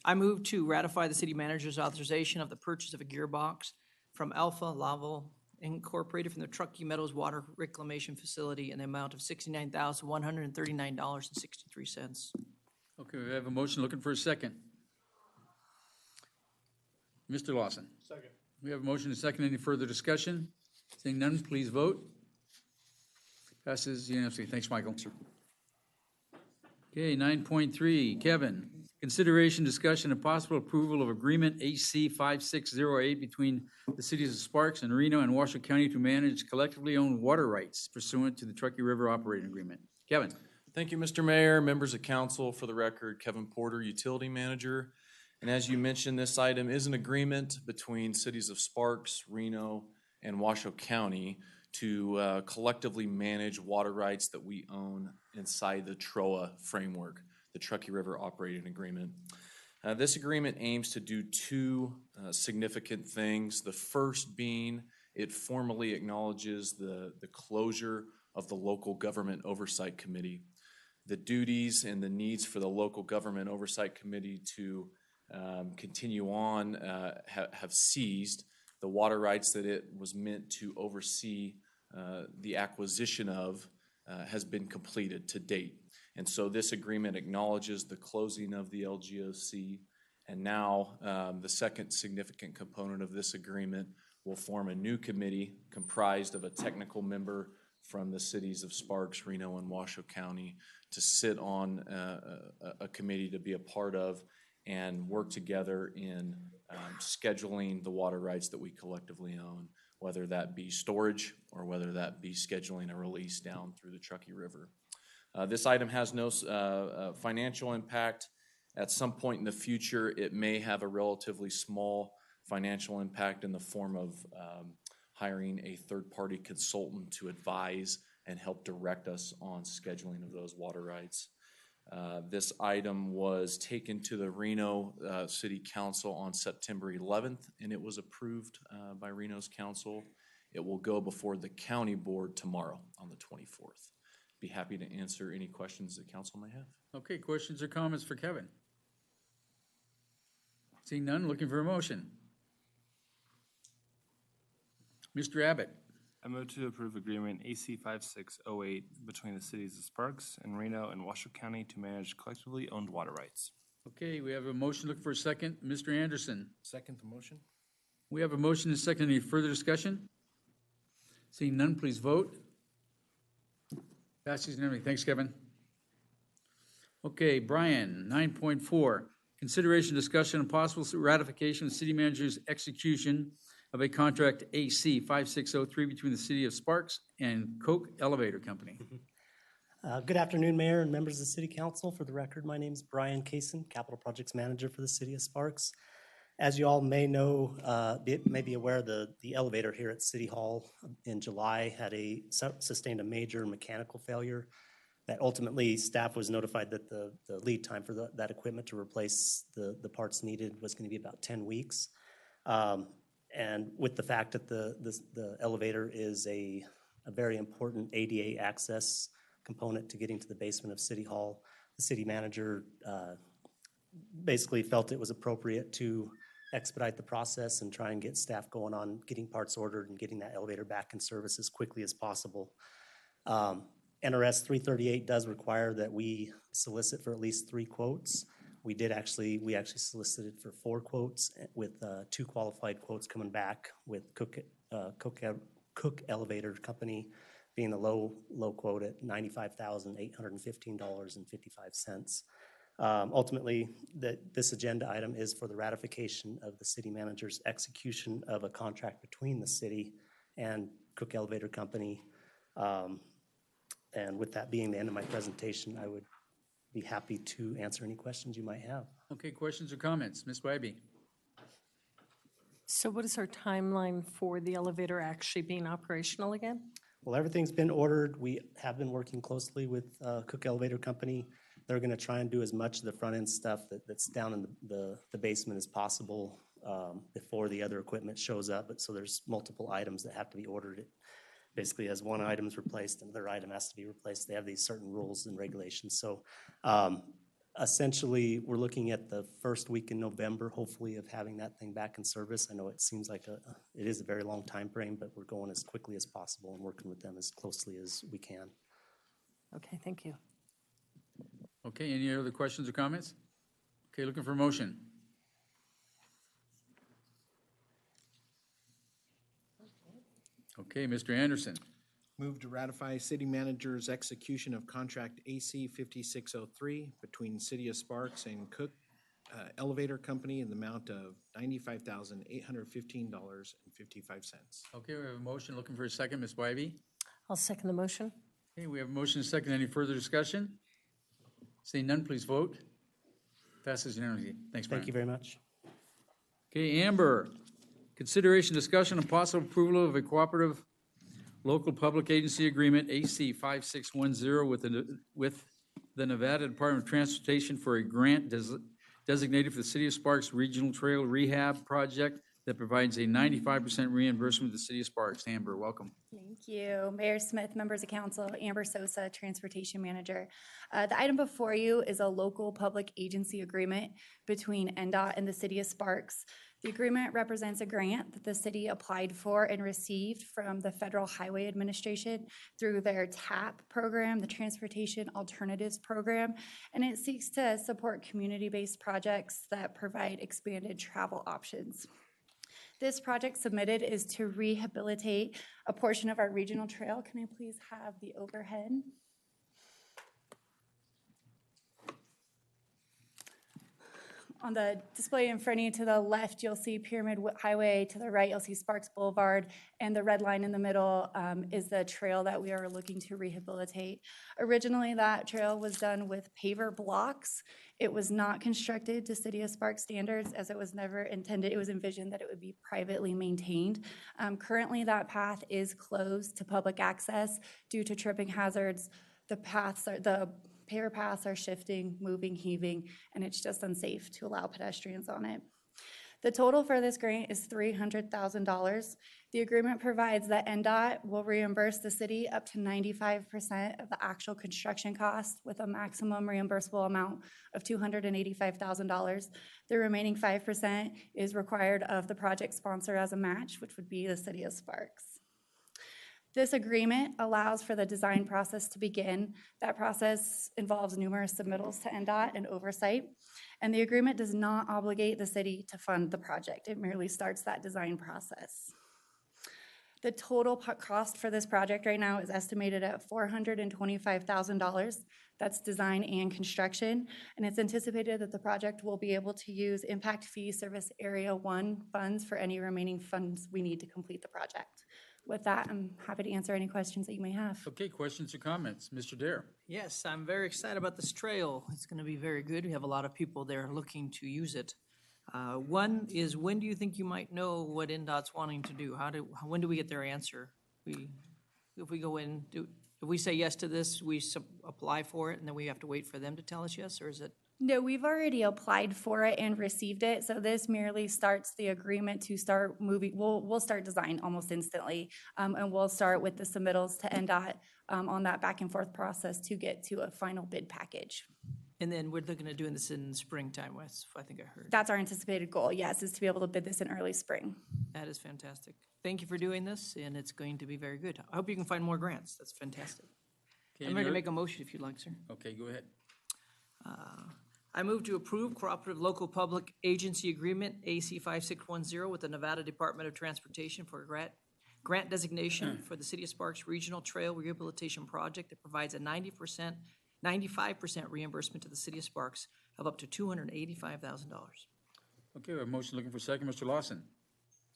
I move to ratify the city manager's authorization of the purchase of a gearbox from Alpha Laval Incorporated from the Truckee Meadows Water Reclamation Facility in the amount of $69,139.63. Okay, we have a motion, looking for a second. Mr. Lawson? Second. We have a motion and a second. Any further discussion? Seeing none, please vote. Passes unanimously. Thanks, Michael. Okay, 9.3, Kevin. Consideration, discussion, and possible approval of agreement AC 5608 between the cities of Sparks and Reno and Washoe County to manage collectively owned water rights pursuant to the Truckee River Operating Agreement. Kevin. Thank you, Mr. Mayor, members of council. For the record, Kevin Porter, Utility Manager. And as you mentioned, this item is an agreement between cities of Sparks, Reno, and Washoe County to collectively manage water rights that we own inside the TROA framework, the Truckee River Operating Agreement. This agreement aims to do two significant things. The first being it formally acknowledges the closure of the Local Government Oversight Committee. The duties and the needs for the Local Government Oversight Committee to continue on have ceased. The water rights that it was meant to oversee the acquisition of has been completed to date. And so this agreement acknowledges the closing of the LGOC, and now the second significant component of this agreement will form a new committee comprised of a technical member from the cities of Sparks, Reno, and Washoe County to sit on a committee to be a part of and work together in scheduling the water rights that we collectively own, whether that be storage or whether that be scheduling a release down through the Truckee River. This item has no financial impact. At some point in the future, it may have a relatively small financial impact in the form of hiring a third-party consultant to advise and help direct us on scheduling of those water rights. This item was taken to the Reno City Council on September 11th, and it was approved by Reno's council. It will go before the county board tomorrow on the 24th. Be happy to answer any questions that council may have. Okay, questions or comments for Kevin? Seeing none, looking for a motion. Mr. Abbott. I move to approve agreement AC 5608 between the cities of Sparks and Reno and Washoe County to manage collectively owned water rights. Okay, we have a motion, look for a second. Mr. Anderson. Second the motion? We have a motion and a second. Any further discussion? Seeing none, please vote. Passes unanimously. Thanks, Kevin. Okay, Brian, 9.4, consideration, discussion, and possible ratification of city manager's execution of a contract AC 5603 between the city of Sparks and Koch Elevator Company. Good afternoon, Mayor and members of the City Council. For the record, my name is Brian Kaysen, Capital Projects Manager for the City of Sparks. As you all may know, may be aware, the elevator here at City Hall in July had sustained a major mechanical failure that ultimately staff was notified that the lead time for that equipment to replace the parts needed was going to be about 10 weeks. And with the fact that the elevator is a very important ADA access component to getting to the basement of City Hall, the city manager basically felt it was appropriate to expedite the process and try and get staff going on getting parts ordered and getting that elevator back in service as quickly as possible. NRS 338 does require that we solicit for at least 3 quotes. We actually solicited for 4 quotes with 2 qualified quotes coming back, with Koch Elevator Company being the low quote at $95,815.55. Ultimately, this agenda item is for the ratification of the city manager's execution of a contract between the city and Koch Elevator Company. And with that being the end of my presentation, I would be happy to answer any questions you might have. Okay, questions or comments? Ms. Bybee. So what is our timeline for the elevator actually being operational again? Well, everything's been ordered. We have been working closely with Koch Elevator Company. They're going to try and do as much of the front-end stuff that's down in the basement as possible before the other equipment shows up. But so there's multiple items that have to be ordered. It basically, as one item is replaced, another item has to be replaced. They have these certain rules and regulations. So essentially, we're looking at the first week in November, hopefully, of having that thing back in service. I know it seems like it is a very long time frame, but we're going as quickly as possible and working with them as closely as we can. Okay, thank you. Okay, any other questions or comments? Okay, looking for a motion. Okay, Mr. Anderson. Move to ratify city manager's execution of contract AC 5603 between City of Sparks and Koch Elevator Company in the amount of $95,815.55. Okay, we have a motion. Looking for a second, Ms. Bybee. I'll second the motion. Okay, we have a motion and a second. Any further discussion? Seeing none, please vote. Passes unanimously. Thanks, Brian. Thank you very much. Okay, Amber, consideration, discussion, and possible approval of a cooperative local public agency agreement, AC 5610, with the Nevada Department of Transportation for a grant designated for the City of Sparks Regional Trail Rehab Project that provides a 95% reimbursement to the City of Sparks. Amber, welcome. Thank you. Mayor Smith, members of council, Amber Sosa, Transportation Manager. The item before you is a local public agency agreement between NDOT and the City of Sparks. The agreement represents a grant that the city applied for and received from the Federal Highway Administration through their TAP program, the Transportation Alternatives Program, and it seeks to support community-based projects that provide expanded travel options. This project submitted is to rehabilitate a portion of our regional trail. Can I please have the overhead? On the display in front of you to the left, you'll see Pyramid Highway. To the right, you'll see Sparks Boulevard. And the red line in the middle is the trail that we are looking to rehabilitate. Originally, that trail was done with paver blocks. It was not constructed to City of Sparks standards, as it was never intended. It was envisioned that it would be privately maintained. Currently, that path is closed to public access due to tripping hazards. The paver paths are shifting, moving, heaving, and it's just unsafe to allow pedestrians on it. The total for this grant is $300,000. The agreement provides that NDOT will reimburse the city up to 95% of the actual construction cost with a maximum reimbursable amount of $285,000. The remaining 5% is required of the project sponsor as a match, which would be the city of Sparks. This agreement allows for the design process to begin. That process involves numerous submittals to NDOT and oversight. And the agreement does not obligate the city to fund the project. It merely starts that design process. The total cost for this project right now is estimated at $425,000. That's design and construction. And it's anticipated that the project will be able to use Impact Fee Service Area 1 funds for any remaining funds we need to complete the project. With that, I'm happy to answer any questions that you may have. Okay, questions or comments? Mr. Dare? Yes, I'm very excited about this trail. It's going to be very good. We have a lot of people there looking to use it. One is, when do you think you might know what NDOT's wanting to do? When do we get their answer? If we go in, if we say yes to this, we apply for it, and then we have to wait for them to tell us yes, or is it? No, we've already applied for it and received it, so this merely starts the agreement to start moving. We'll start design almost instantly, and we'll start with the submittals to NDOT on that back and forth process to get to a final bid package. And then we're looking at doing this in springtime, Wes, I think I heard. That's our anticipated goal, yes, is to be able to bid this in early spring. That is fantastic. Thank you for doing this, and it's going to be very good. I hope you can find more grants. That's fantastic. Okay, I'm ready to make a motion if you'd like, sir. Okay, go ahead. I move to approve Cooperative Local Public Agency Agreement, AC 5610, with the Nevada Department of Transportation for a grant designation for the City of Sparks Regional Trail Rehabilitation Project that provides a 95% reimbursement to the City of Sparks of up to $285,000. Okay, we have a motion looking for a second. Mr. Lawson?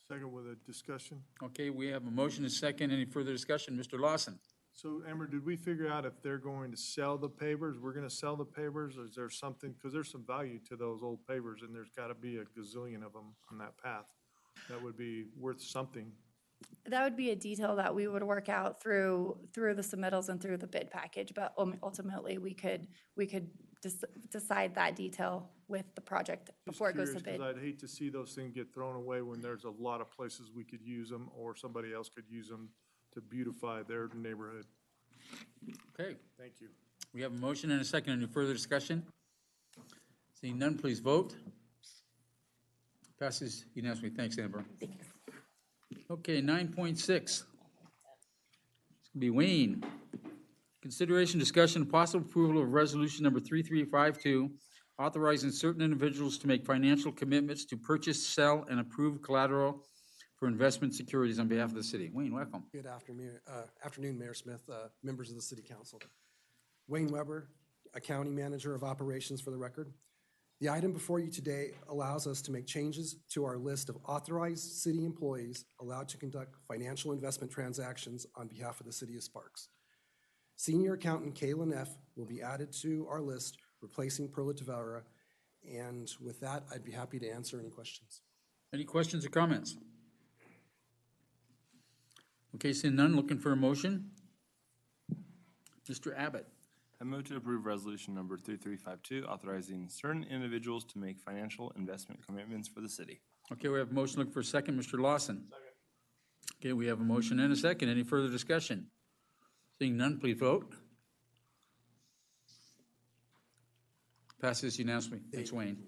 Second with a discussion. Okay, we have a motion and a second. Any further discussion? Mr. Lawson? So Amber, did we figure out if they're going to sell the pavers? We're gonna sell the pavers, or is there something, because there's some value to those old pavers, and there's gotta be a gazillion of them on that path. That would be worth something. That would be a detail that we would work out through the submittals and through the bid package, but ultimately, we could decide that detail with the project before it goes to Just bid. curious, 'cause I'd hate to see those things get thrown away when there's a lot of places we could use them, or somebody else could use them to beautify their neighborhood. Okay, Thank you. we have a motion and a second. Any further discussion? Seeing none, please vote. Passes unanimously. Thanks, Amber. Okay, 9.6. It's going to be Wayne. Consideration, discussion, and possible approval of resolution number 3352, authorizing certain individuals to make financial commitments to purchase, sell, and approve collateral for investment securities on behalf of the city. Wayne, welcome. Good afternoon, Mayor Smith, members of the City Council. Wayne Weber, a County Manager of Operations for the record. The item before you today allows us to make changes to our list of authorized city employees allowed to conduct financial investment transactions on behalf of the City of Sparks. Senior Accountant Kaylin F. will be added to our list, replacing Perla Tavera. And with that, I'd be happy to answer any questions. Any questions or comments? Okay, seeing none, looking for a motion. Mr. Abbott. I move to approve resolution number 3352, authorizing certain individuals to make financial investment commitments for the city. Okay, we have a motion looking for a second. Mr. Lawson. Second. Okay, we have a motion and a second. Any further discussion? Seeing none, please vote. Passes unanimously. Thanks, Wayne.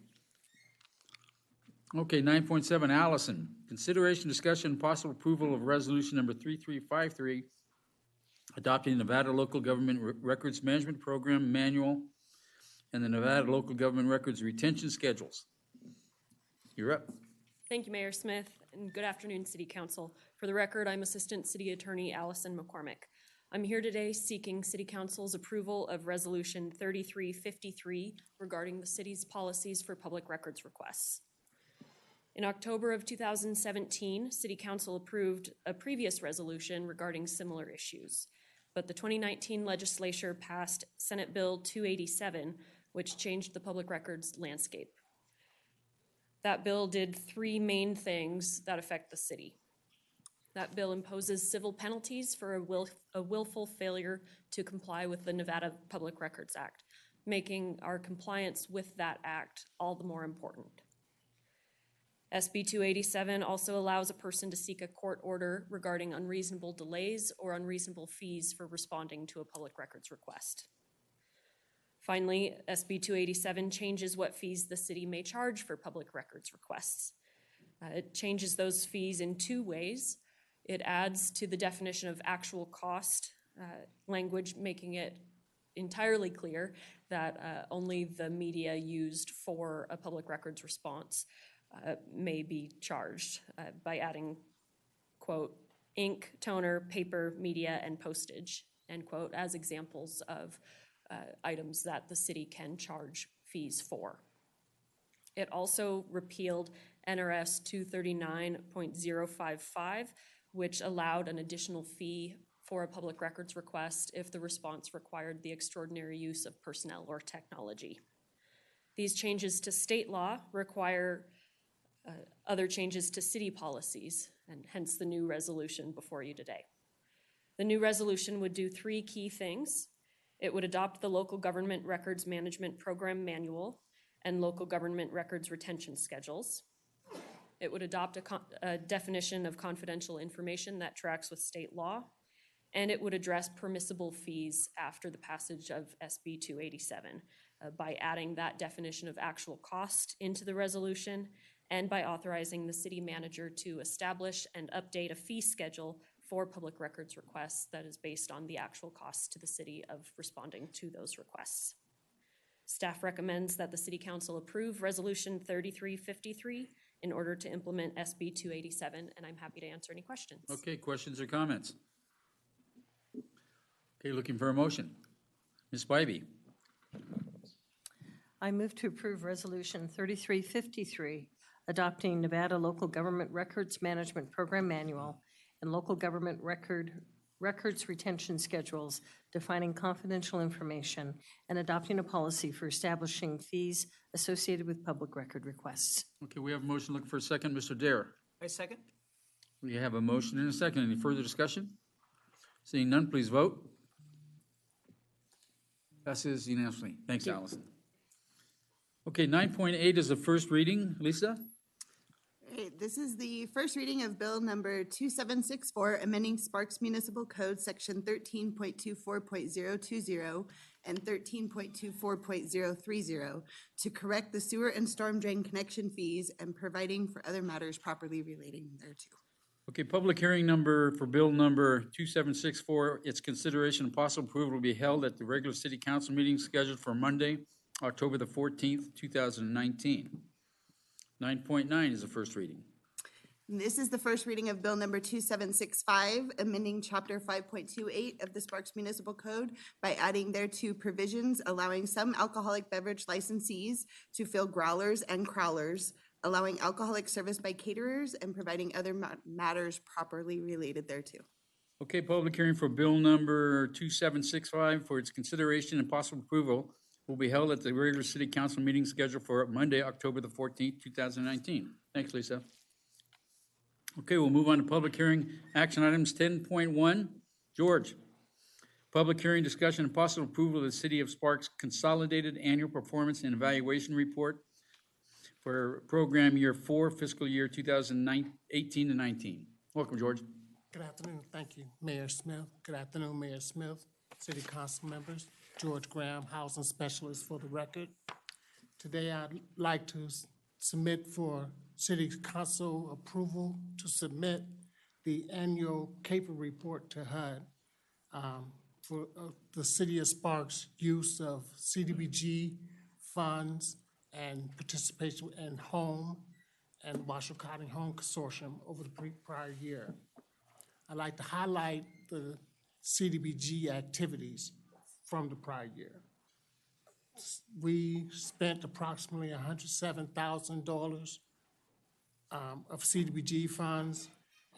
Okay, 9.7, Allison. Consideration, discussion, and possible approval of resolution number 3353, adopting Nevada Local Government Records Management Program Manual and the Nevada Local Government Records Retention Schedules. You're up. Thank you, Mayor Smith, and good afternoon, City Council. For the record, I'm Assistant City Attorney Allison McCormick. I'm here today seeking City Council's approval of Resolution 3353 regarding the city's policies for public records requests. In October of 2017, City Council approved a previous resolution regarding similar issues, but the 2019 legislature passed Senate Bill 287, which changed the public records landscape. That bill did three main things that affect the city. That bill imposes civil penalties for a willful failure to comply with the Nevada Public Records Act, making our compliance with that act all the more important. SB 287 also allows a person to seek a court order regarding unreasonable delays or unreasonable fees for responding to a public records request. Finally, SB 287 changes what fees the city may charge for public records requests. It changes those fees in two ways. It adds to the definition of actual cost language, making it entirely clear that only the media used for a public records response may be charged by adding, quote, ink, toner, paper, media, and postage, end quote, as examples of items that the city can charge fees for. It also repealed NRS 239.055, which allowed an additional fee for a public records request if the response required the extraordinary use of personnel or technology. These changes to state law require other changes to city policies, and hence the new resolution before you today. The new resolution would do three key things. It would adopt the Local Government Records Management Program Manual and Local Government Records Retention Schedules. It would adopt a definition of confidential information that tracks with state law, and it would address permissible fees after the passage of SB 287 by adding that definition of actual cost into the resolution and by authorizing the city manager to establish and update a fee schedule for public records requests that is based on the actual costs to the city of responding to those requests. Staff recommends that the City Council approve Resolution 3353 in order to implement SB 287, and I'm happy to answer any questions. Okay, questions or comments? Okay, looking for a motion. Ms. Bybee. I move to approve Resolution 3353, adopting Nevada Local Government Records Management Program Manual and Local Government Records Retention Schedules, defining confidential information, and adopting a policy for establishing fees associated with public record requests. Okay, we have a motion. Looking for a second. Mr. Dare. I second. We have a motion and a second. Any further discussion? Seeing none, please vote. Passes unanimously. Thanks, Allison. Okay, 9.8 is the first reading. Lisa? Right, this is the first reading of Bill number 2764, amending Sparks Municipal Code, Section 13.24.020 and 13.24.030 to correct the sewer and storm drain connection fees and providing for other matters properly relating thereto. Okay, public hearing number for bill number 2764, its consideration and possible approval will be held at the regular city council meeting scheduled for Monday, October the 14th, 2019. 9.9 is the first reading. And this is the first reading of Bill number 2765, amending Chapter 5.28 of the Sparks Municipal Code by adding thereto provisions allowing some alcoholic beverage licensees to fill growlers and crowlers, allowing alcoholic service by caterers, and providing other matters properly related thereto. Okay, public hearing for bill number 2765 for its consideration and possible approval will be held at the regular city council meeting scheduled for Monday, October the 14th, 2019. Thanks, Lisa. Okay, we'll move on to public hearing action items 10.1. George, public hearing discussion and possible approval of the City of Sparks Consolidated Annual Performance and Evaluation Report for program year 4, fiscal year 2018 to 19. Welcome, George. Good afternoon. Thank you, Mayor Smith. Good afternoon, Mayor Smith, City Council members. George Graham, Housing Specialist for the record. Today, I'd like to submit for City Council approval to submit the annual CAPER report to HUD for the City of Sparks' use of CDBG funds and participation in HOME and Washoe County Home Consortium over the prior year. I'd like to highlight the CDBG activities from the prior year. We spent approximately $107,000 of CDBG funds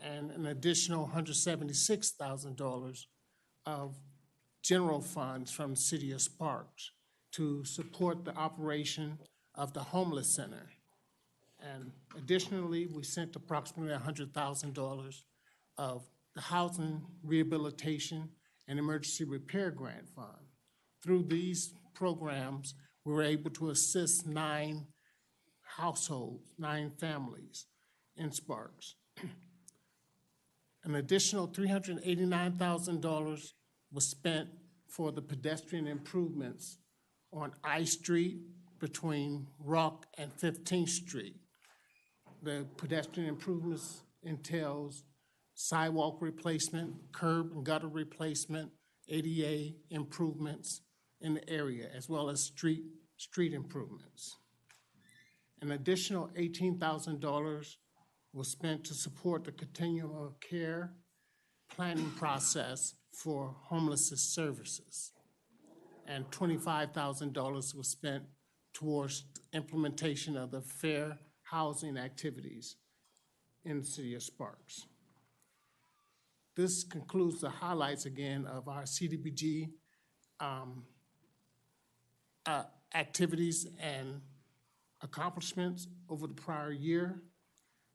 and an additional $176,000 of general funds from the City of Sparks to support the operation of the homeless center. And additionally, we sent approximately $100,000 of the housing rehabilitation and emergency repair grant fund. Through these programs, we were able to assist 9 households, 9 families in Sparks. An additional $389,000 was spent for the pedestrian improvements on I Street between Rock and 15th Street. The pedestrian improvements entails sidewalk replacement, curb and gutter replacement, ADA improvements in the area, as well as street improvements. An additional $18,000 was spent to support the continuum of care planning process for homelessness services. And $25,000 was spent towards implementation of the fair housing activities in the city of Sparks. This concludes the highlights again of our CDBG activities and accomplishments over the prior year,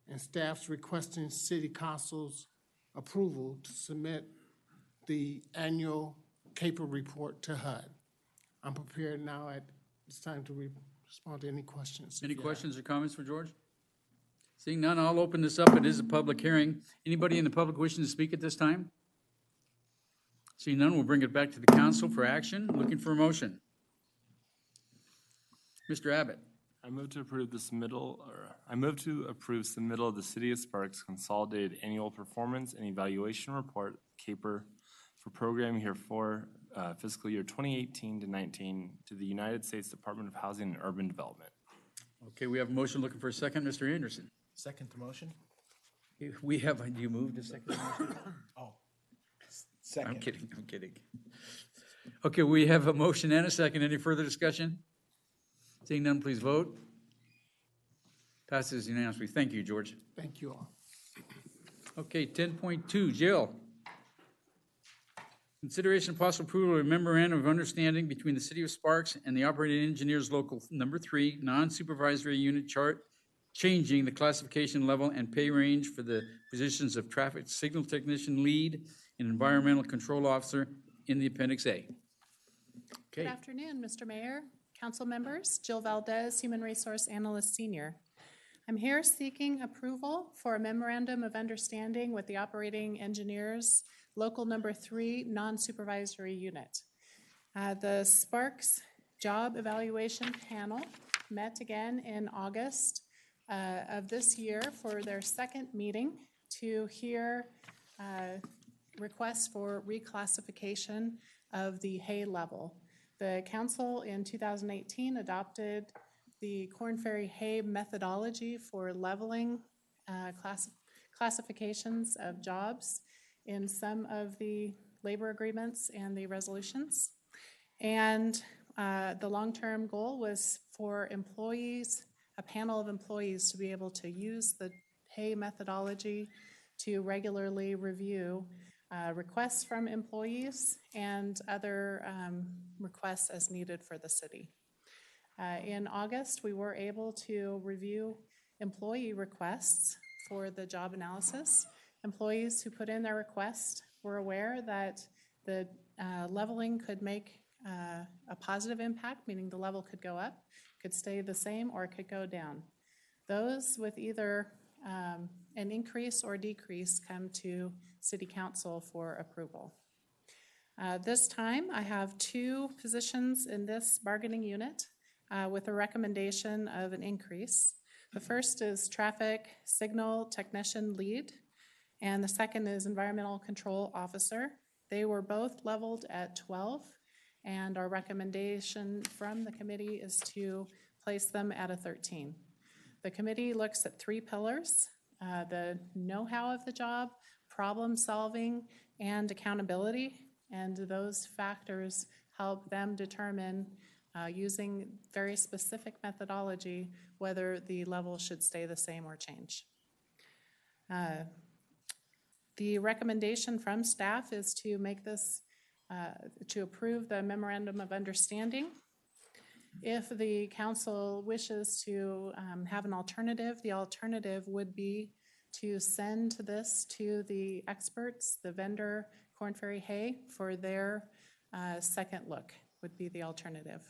and staff's requesting City Council's approval to submit the annual CAPER report to HUD. I'm prepared now at this time to respond to any questions. Any questions or comments for George? Seeing none, I'll open this up. It is a public hearing. Anybody in the public wishing to speak at this time? Seeing none, we'll bring it back to the council for action. Looking for a motion. Mr. Abbott. I move to approve submittal of the City of Sparks Consolidated Annual Performance and Evaluation Report, CAPER, for programming here for fiscal year 2018 to 19 to the United States Department of Housing and Urban Development. Okay, we have a motion. Looking for a second. Mr. Anderson. Second to motion? We have, do you move to second motion? Oh, second. I'm kidding. Okay, we have a motion and a second. Any further discussion? Seeing none, please vote. Passes unanimously. Thank you, George. Thank you all. Okay, 10.2, Jill. Consideration of possible approval of a memorandum of understanding between the City of Sparks and the Operating Engineers Local Number 3 Non-Supervisory Unit chart, changing the classification level and pay range for the positions of Traffic Signal Technician Lead and Environmental Control Officer in the Appendix A. Good afternoon, Mr. Mayor, council members. Jill Valdez, Human Resource Analyst Senior. I'm here seeking approval for a memorandum of understanding with the Operating Engineers Local Number 3 Non-Supervisory Unit. The Sparks Job Evaluation Panel met again in August of this year for their second meeting to hear requests for reclassification of the hay level. The council in 2018 adopted the Korn Ferry Hay methodology for leveling classifications of jobs in some of the labor agreements and the resolutions. And the long-term goal was for employees, a panel of employees, to be able to use the hay methodology to regularly review requests from employees and other requests as needed for the city. In August, we were able to review employee requests for the job analysis. Employees who put in their request were aware that the leveling could make a positive impact, meaning the level could go up, could stay the same, or it could go down. Those with either an increase or decrease come to City Council for approval. This time, I have 2 positions in this bargaining unit with a recommendation of an increase. The first is Traffic Signal Technician Lead, and the second is Environmental Control Officer. They were both leveled at 12, and our recommendation from the committee is to place them at a 13. The committee looks at 3 pillars: the know-how of the job, problem solving, and accountability, and those factors help them determine, using very specific methodology, whether the level should stay the same or change. The recommendation from staff is to make this, to approve the memorandum of understanding. If the council wishes to have an alternative, the alternative would be to send this to the experts, the vendor, Korn Ferry Hay, for their second look, would be the alternative.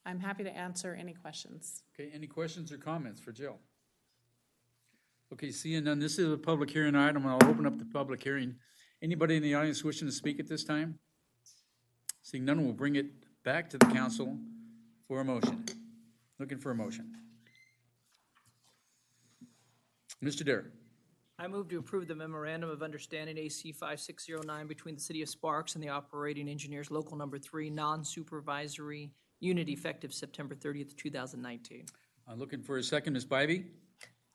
I'm happy to answer any questions. Okay, any questions or comments for Jill? Okay, seeing none, this is a public hearing item, and I'll open up the public hearing. Anybody in the audience wishing to speak at this time? Seeing none, we'll bring it back to the council for a motion. Looking for a motion. Mr. Dare. I move to approve the memorandum of understanding AC 5609 between the City of Sparks and the Operating Engineers Local Number 3 Non-Supervisory Unit effective September 30th, 2019. Looking for a second, Ms. Bybee.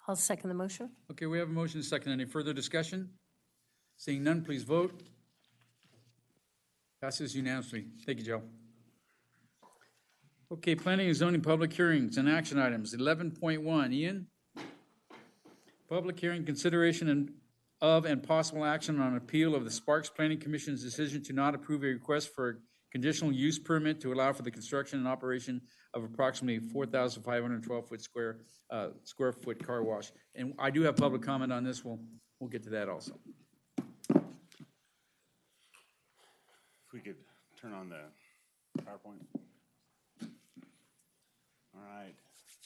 I'll second the motion. Okay, we have a motion and a second. Any further discussion? Seeing none, please vote. Passes unanimously. Thank you, Joe. Okay, planning and zoning public hearings and action items. 11.1, Ian? Public hearing, consideration and possible action on appeal of the Sparks Planning Commission's decision to not approve a request for a conditional use permit to allow for the construction and operation of approximately 4,512 square foot car wash. And I do have public comment on this. We'll get to that also. If we could turn on the PowerPoint. All right.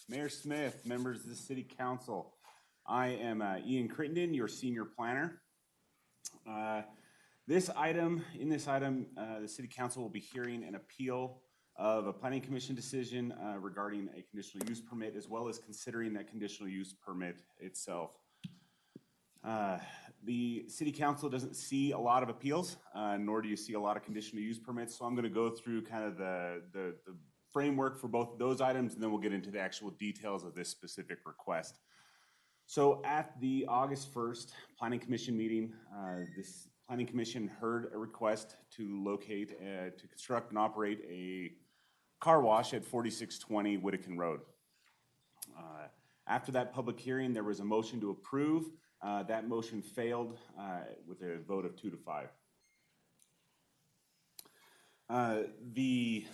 Mayor Smith, members of the City Council. I am Ian Crittenden, your senior planner. In this item, the City Council will be hearing an appeal of a Planning Commission decision regarding a conditional use permit, as well as considering that conditional use permit itself. The City Council doesn't see a lot of appeals, nor do you see a lot of conditional use permits, so I'm going to go through kind of the framework for both of those items, and then we'll get into the actual details of this specific request. So at the August 1st Planning Commission meeting, this Planning Commission heard a request to locate, to construct and operate a car wash at 4620 Whittakin Road. After that public hearing, there was a motion to approve. That motion failed with a vote of 2 to 5. The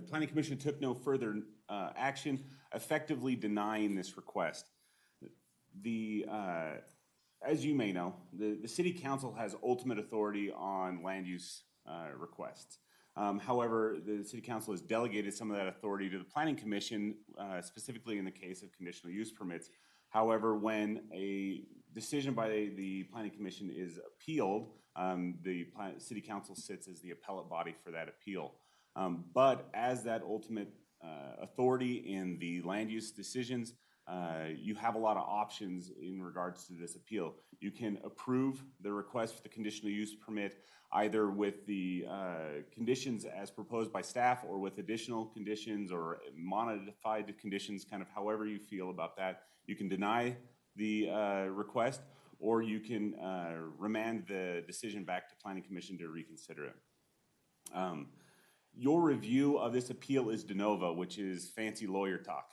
Planning Commission took no further action, effectively denying this request. As you may know, the City Council has ultimate authority on land use requests. However, the City Council has delegated some of that authority to the Planning Commission, specifically in the case of conditional use permits. However, when a decision by the Planning Commission is appealed, the City Council sits as the appellate body for that appeal. But as that ultimate authority in the land use decisions, you have a lot of options in regards to this appeal. You can approve the request for the conditional use permit either with the conditions as proposed by staff or with additional conditions or modified conditions, kind of however you feel about that. You can deny the request, or you can remand the decision back to Planning Commission to reconsider it. Your review of this appeal is de novo, which is fancy lawyer talk.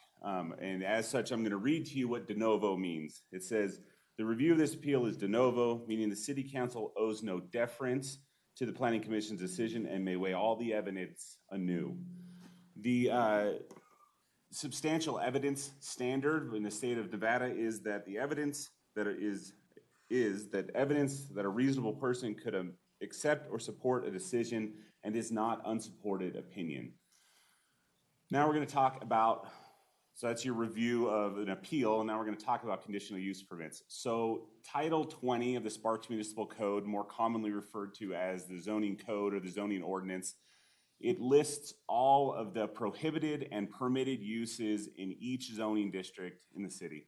And as such, I'm going to read to you what de novo means. It says, the review of this appeal is de novo, meaning the City Council owes no deference to the Planning Commission's decision and may weigh all the evidence anew. The substantial evidence standard in the state of Nevada is that the evidence that is that evidence that a reasonable person could accept or support a decision and is not unsupported opinion. Now we're going to talk about, so that's your review of an appeal, and now we're going to talk about conditional use permits. So Title 20 of the Sparks Municipal Code, more commonly referred to as the zoning code or the zoning ordinance, it lists all of the prohibited and permitted uses in each zoning district in the city.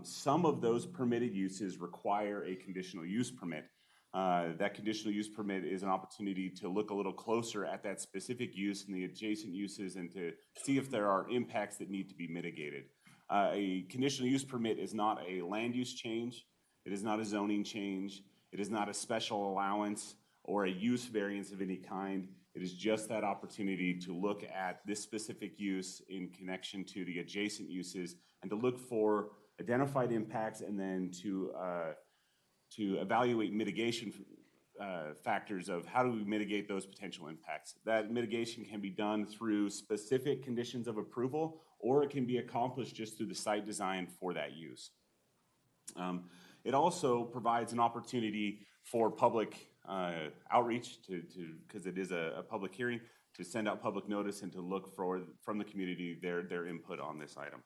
Some of those permitted uses require a conditional use permit. That conditional use permit is an opportunity to look a little closer at that specific use and the adjacent uses and to see if there are impacts that need to be mitigated. A conditional use permit is not a land use change. It is not a zoning change. It is not a special allowance or a use variance of any kind. It is just that opportunity to look at this specific use in connection to the adjacent uses and to look for identified impacts and then to evaluate mitigation factors of how do we mitigate those potential impacts. That mitigation can be done through specific conditions of approval, or it can be accomplished just through the site design for that use. It also provides an opportunity for public outreach because it is a public hearing, to send out public notice and to look for, from the community, their input on this item.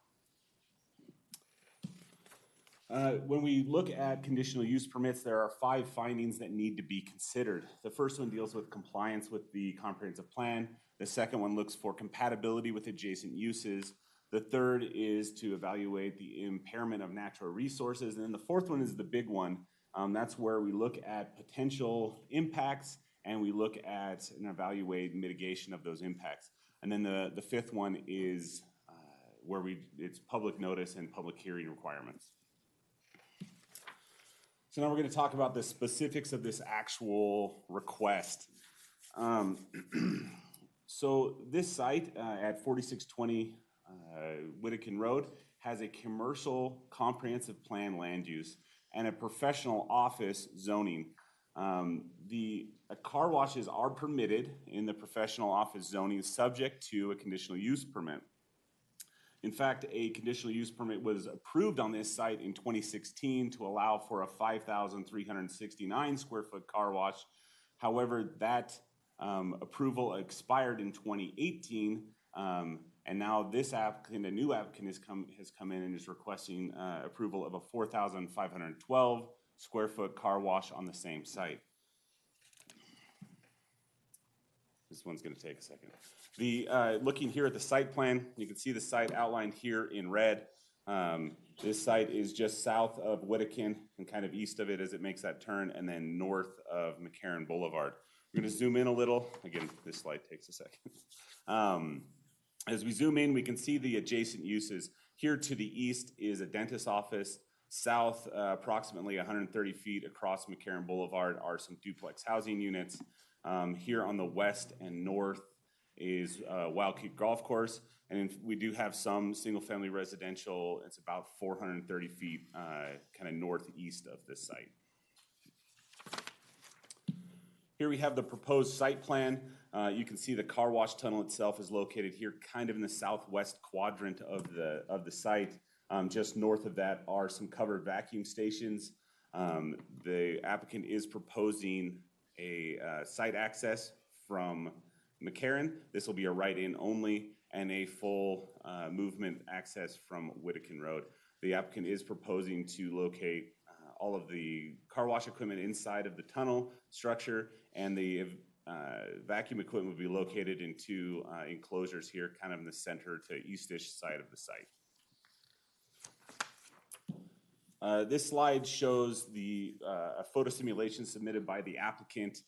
When we look at conditional use permits, there are 5 findings that need to be considered. The first one deals with compliance with the comprehensive plan. The second one looks for compatibility with adjacent uses. The third is to evaluate the impairment of natural resources. And then the fourth one is the big one. That's where we look at potential impacts and we look at and evaluate mitigation of those impacts. And then the fifth one is where it's public notice and public hearing requirements. So now we're going to talk about the specifics of this actual request. So this site at 4620 Whittakin Road has a commercial comprehensive plan land use and a professional office zoning. Car washes are permitted in the professional office zoning subject to a conditional use permit. In fact, a conditional use permit was approved on this site in 2016 to allow for a 5,369 square foot car wash. However, that approval expired in 2018, and now this applicant, a new applicant, has come in and is requesting approval of a 4,512 square foot car wash on the same site. This one's going to take a second. Looking here at the site plan, you can see the site outlined here in red. This site is just south of Whittakin and kind of east of it as it makes that turn, and then north of McCarran Boulevard. We're going to zoom in a little. Again, this slide takes a second. As we zoom in, we can see the adjacent uses. Here to the east is a dentist's office. South, approximately 130 feet across McCarran Boulevard, are some duplex housing units. Here on the west and north is Wild Creek Golf Course, and we do have some single-family residential. It's about 430 feet kind of northeast of this site. Here we have the proposed site plan. You can see the car wash tunnel itself is located here kind of in the southwest quadrant of the site. Just north of that are some covered vacuum stations. The applicant is proposing a site access from McCarran. This will be a right-in only, and a full movement access from Whittakin Road. The applicant is proposing to locate all of the car wash equipment inside of the tunnel structure, and the vacuum equipment will be located in 2 enclosures here, kind of in the center to eastish side of the site. This slide shows a photo simulation submitted by the applicant.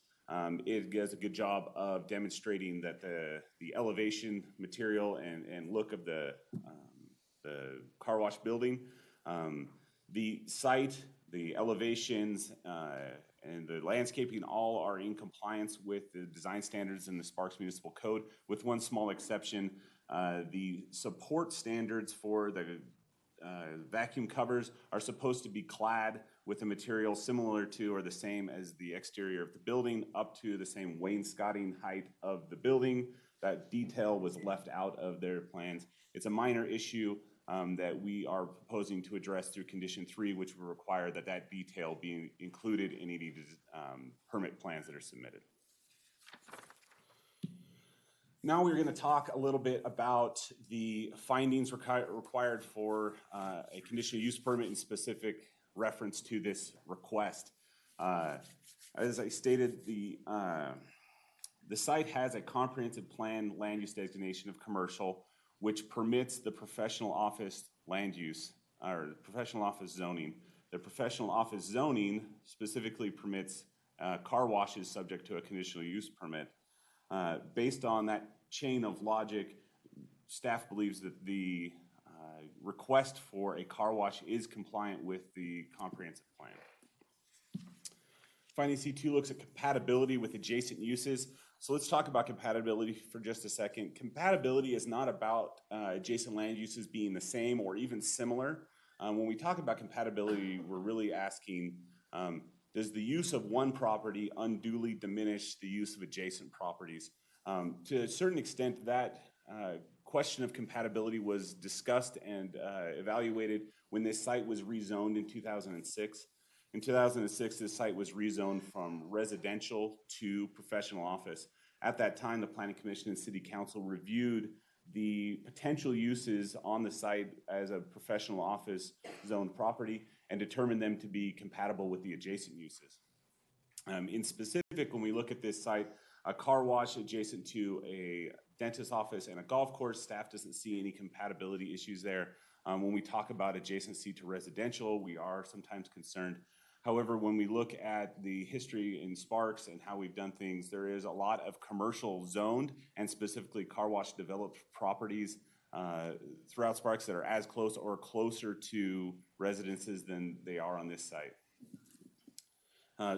It does a good job of demonstrating that the elevation material and look of the car wash building. The site, the elevations, and the landscaping all are in compliance with the design standards in the Sparks Municipal Code, with one small exception. The support standards for the vacuum covers are supposed to be clad with a material similar to or the same as the exterior of the building, up to the same wainscoting height of the building. That detail was left out of their plans. It's a minor issue that we are proposing to address through condition 3, which will require that detail be included in any permit plans that are submitted. Now we're going to talk a little bit about the findings required for a conditional use permit in specific reference to this request. As I stated, the site has a comprehensive plan land use designation of commercial, which permits the professional office land use, or professional office zoning. The professional office zoning specifically permits car washes subject to a conditional use permit. Based on that chain of logic, staff believes that the request for a car wash is compliant with the comprehensive plan. Finding C2 looks at compatibility with adjacent uses. So let's talk about compatibility for just a second. Compatibility is not about adjacent land uses being the same or even similar. When we talk about compatibility, we're really asking, does the use of one property unduly diminish the use of adjacent properties? To a certain extent, that question of compatibility was discussed and evaluated when this site was rezoned in 2006. In 2006, this site was rezoned from residential to professional office. At that time, the Planning Commission and City Council reviewed the potential uses on the site as a professional office zone property and determined them to be compatible with the adjacent uses. In specific, when we look at this site, a car wash adjacent to a dentist's office and a golf course, staff doesn't see any compatibility issues there. When we talk about adjacency to residential, we are sometimes concerned. However, when we look at the history in Sparks and how we've done things, there is a lot of commercial zoned and specifically car wash developed properties throughout Sparks that are as close or closer to residences than they are on this site.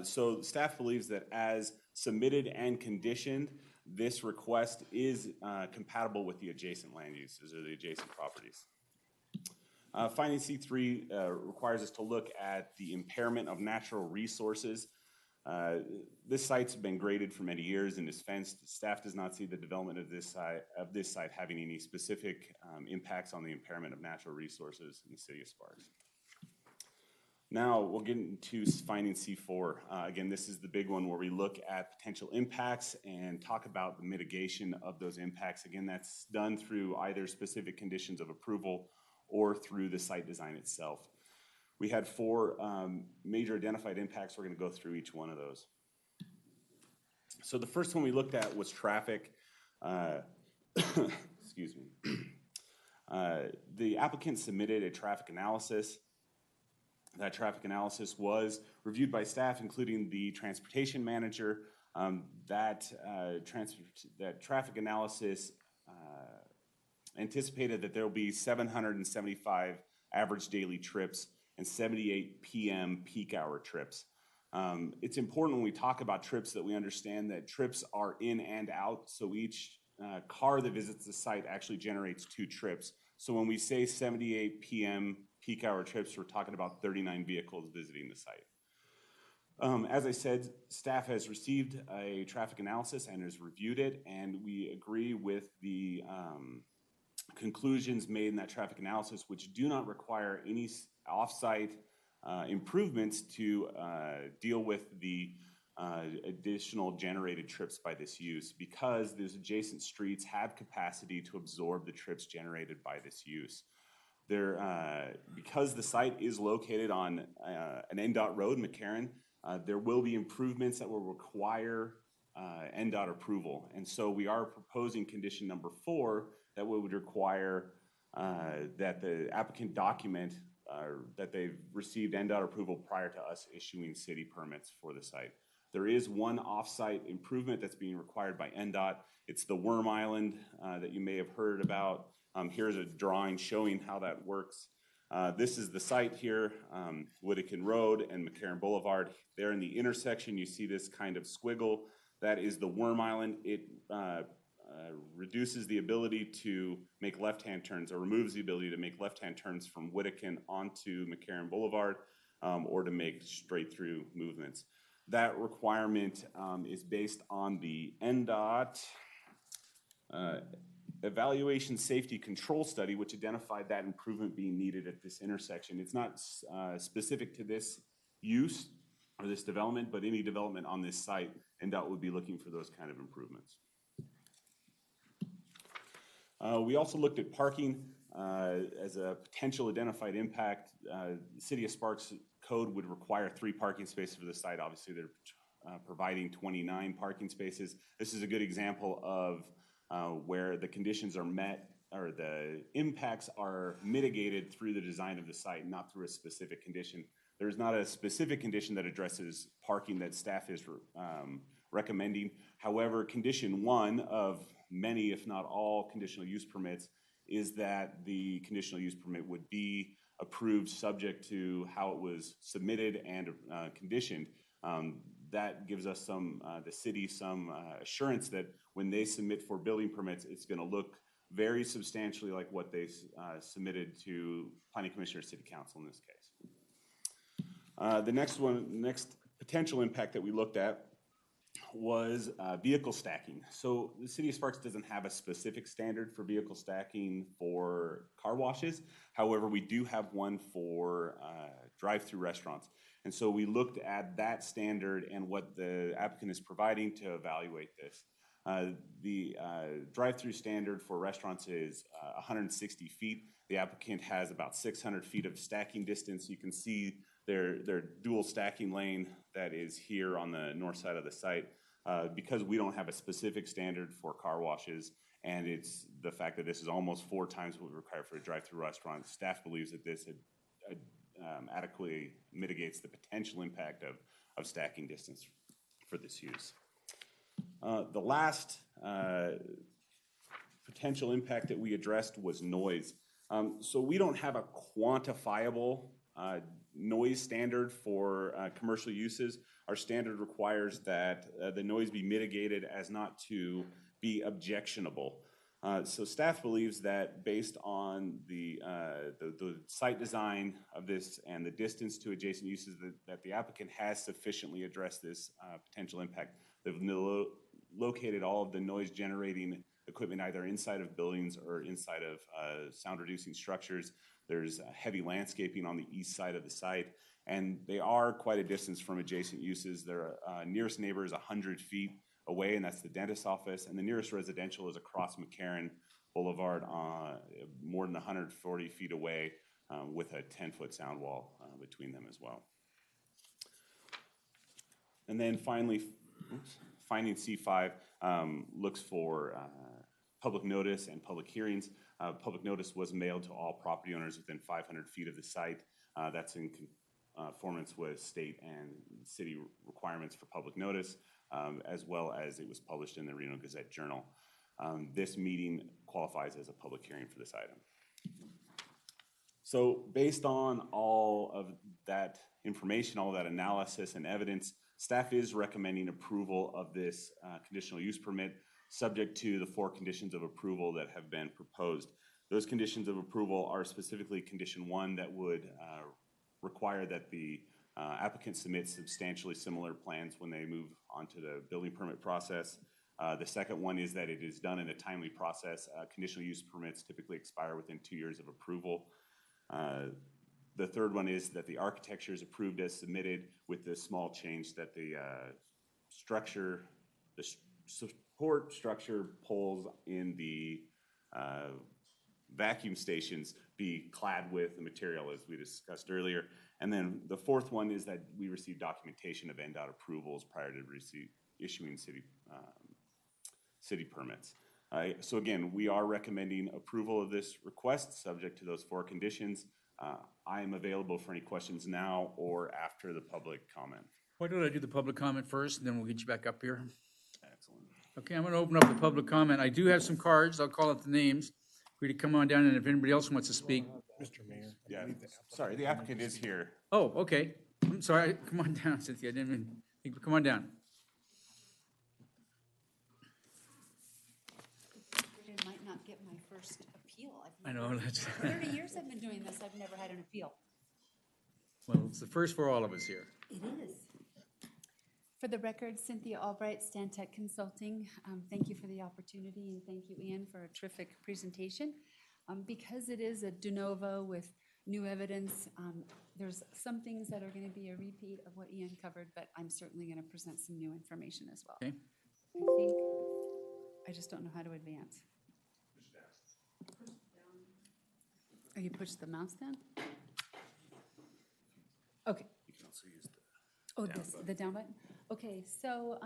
So staff believes that as submitted and conditioned, this request is compatible with the adjacent land uses or the adjacent properties. Finding C3 requires us to look at the impairment of natural resources. This site's been graded for many years and is fenced. Staff does not see the development of this site having any specific impacts on the impairment of natural resources in the city of Sparks. Now we'll get into finding C4. Again, this is the big one where we look at potential impacts and talk about the mitigation of those impacts. Again, that's done through either specific conditions of approval or through the site design itself. We had 4 major identified impacts. We're going to go through each one of those. So the first one we looked at was traffic. Excuse me. The applicant submitted a traffic analysis. That traffic analysis was reviewed by staff, including the transportation manager. That traffic analysis anticipated that there will be 775 average daily trips and 78 p.m. peak hour trips. It's important when we talk about trips that we understand that trips are in and out. So each car that visits the site actually generates 2 trips. So when we say 78 p.m. peak hour trips, we're talking about 39 vehicles visiting the site. As I said, staff has received a traffic analysis and has reviewed it, and we agree with the conclusions made in that traffic analysis, which do not require any off-site improvements to deal with the additional generated trips by this use, because those adjacent streets have capacity to absorb the trips generated by this use. Because the site is located on an NDOT road, McCarran, there will be improvements that will require NDOT approval. And so we are proposing condition number 4 that would require that the applicant document that they've received NDOT approval prior to us issuing city permits for the site. There is one off-site improvement that's being required by NDOT. It's the Worm Island that you may have heard about. Here's a drawing showing how that works. This is the site here, Whittakin Road and McCarran Boulevard. There in the intersection, you see this kind of squiggle. That is the Worm Island. It reduces the ability to make left-hand turns, or removes the ability to make left-hand turns from Whittakin onto McCarran Boulevard, or to make straight-through movements. That requirement is based on the NDOT evaluation safety control study, which identified that improvement being needed at this intersection. It's not specific to this use or this development, but any development on this site, NDOT would be looking for those kind of improvements. We also looked at parking as a potential identified impact. The City of Sparks code would require 3 parking spaces for the site. Obviously, they're providing 29 parking spaces. This is a good example of where the conditions are met, or the impacts are mitigated through the design of the site, not through a specific condition. There's not a specific condition that addresses parking that staff is recommending. However, condition 1 of many, if not all, conditional use permits is that the conditional use permit would be approved subject to how it was submitted and conditioned. That gives us the city some assurance that when they submit for building permits, it's going to look very substantially like what they submitted to Planning Commission or City Council in this case. The next potential impact that we looked at was vehicle stacking. So the City of Sparks doesn't have a specific standard for vehicle stacking for car washes. However, we do have one for drive-through restaurants. And so we looked at that standard and what the applicant is providing to evaluate this. The drive-through standard for restaurants is 160 feet. The applicant has about 600 feet of stacking distance. You can see their dual stacking lane that is here on the north side of the site. Because we don't have a specific standard for car washes, and it's the fact that this is almost 4 times what we require for a drive-through restaurant, staff believes that this adequately mitigates the potential impact of stacking distance for this use. The last potential impact that we addressed was noise. So we don't have a quantifiable noise standard for commercial uses. Our standard requires that the noise be mitigated as not to be objectionable. So staff believes that based on the site design of this and the distance to adjacent uses that the applicant has sufficiently addressed this potential impact. They've located all of the noise generating equipment either inside of buildings or inside of sound reducing structures. There's heavy landscaping on the east side of the site, and they are quite a distance from adjacent uses. Their nearest neighbor is 100 feet away, and that's the dentist's office, and the nearest residential is across McCarran Boulevard, more than 140 feet away, with a 10-foot sound wall between them as well. And then finally, finding C5 looks for public notice and public hearings. Public notice was mailed to all property owners within 500 feet of the site. That's in conformance with state and city requirements for public notice, as well as it was published in the Reno Gazette Journal. This meeting qualifies as a public hearing for this item. So based on all of that information, all of that analysis and evidence, staff is recommending approval of this conditional use permit, subject to the 4 conditions of approval that have been proposed. Those conditions of approval are specifically condition 1 that would require that the applicant submit substantially similar plans when they move onto the building permit process. The second one is that it is done in a timely process. Conditional use permits typically expire within 2 years of approval. The third one is that the architecture is approved as submitted with the small change that the structure, the support structure poles in the vacuum stations be clad with the material as we discussed earlier. And then the fourth one is that we receive documentation of NDOT approvals prior to issuing city permits. So again, we are recommending approval of this request subject to those 4 conditions. I am available for any questions now or after the public comment. Why don't I do the public comment first, and then we'll get you back up here? Excellent. Okay, I'm going to open up the public comment. I do have some cards. I'll call out the names for you to come on down, and if anybody else wants to speak. Mr. Mayor. Yeah, sorry, the applicant is here. Oh, okay. I'm sorry. Come on down, Cynthia. I didn't even think, come on down. I might not get my first appeal. I know, that's, 30 years I've been doing this, I've never had an appeal. well, it's the first for all of us here. It is. For the record, Cynthia Albright, Stantec Consulting. Thank you for the opportunity, and thank you, Ian, for a terrific presentation. Because it is a de novo with new evidence, there's some things that are going to be a repeat of what Ian covered, but I'm certainly going to present some new information as well. Okay. I just don't know how to advance. Oh, you push the mouse down? Okay. You can also use The down button? Okay, so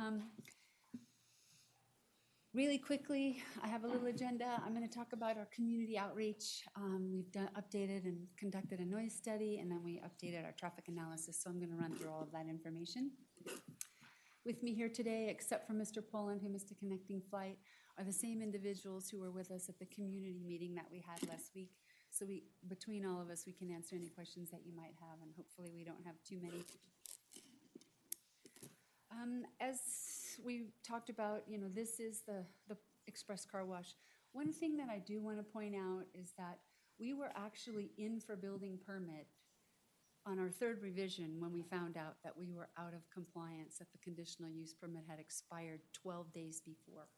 really quickly, I have a little agenda. I'm going to talk about our community outreach. We've updated and conducted a noise study, and then we updated our traffic analysis, so I'm going to run through all of that information. With me here today, except for Mr. Poland, who missed a connecting flight, are the same individuals who were with us at the community meeting that we had last week. So between all of us, we can answer any questions that you might have, and hopefully we don't have too many. As we talked about, this is the express car wash. One thing that I do want to point out is that we were actually in for building permit on our 3rd revision when we found out that we were out of compliance, that the conditional use permit had expired 12 days before.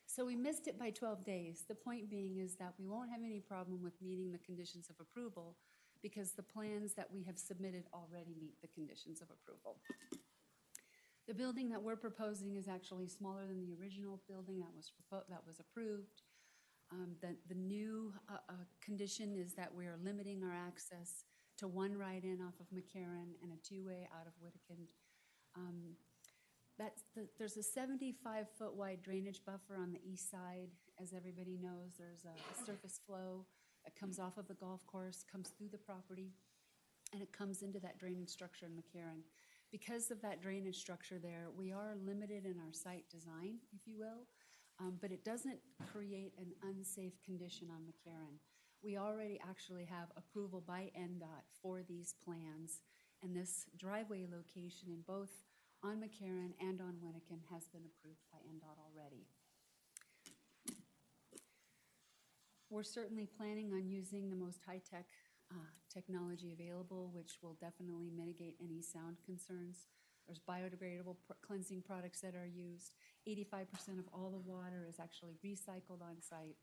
So we missed it by 12 days. The point being is that we won't have any problem with meeting the conditions of approval because the plans that we have submitted already meet the conditions of approval. The building that we're proposing is actually smaller than the original building that was approved. The new condition is that we are limiting our access to one right-in off of McCarran and a two-way out of Whittekind. There's a 75-foot wide drainage buffer on the east side. As everybody knows, there's a surface flow that comes off of the golf course, comes through the property, and it comes into that drainage structure in McCarran. Because of that drainage structure there, we are limited in our site design, if you will, but it doesn't create an unsafe condition on McCarran. We already actually have approval by NDOT for these plans, and this driveway location in both on McCarran and on Winnicott has been approved by NDOT already. We're certainly planning on using the most high-tech technology available, which will definitely mitigate any sound concerns. There's biodegradable cleansing products that are used. 85% of all the water is actually recycled on site.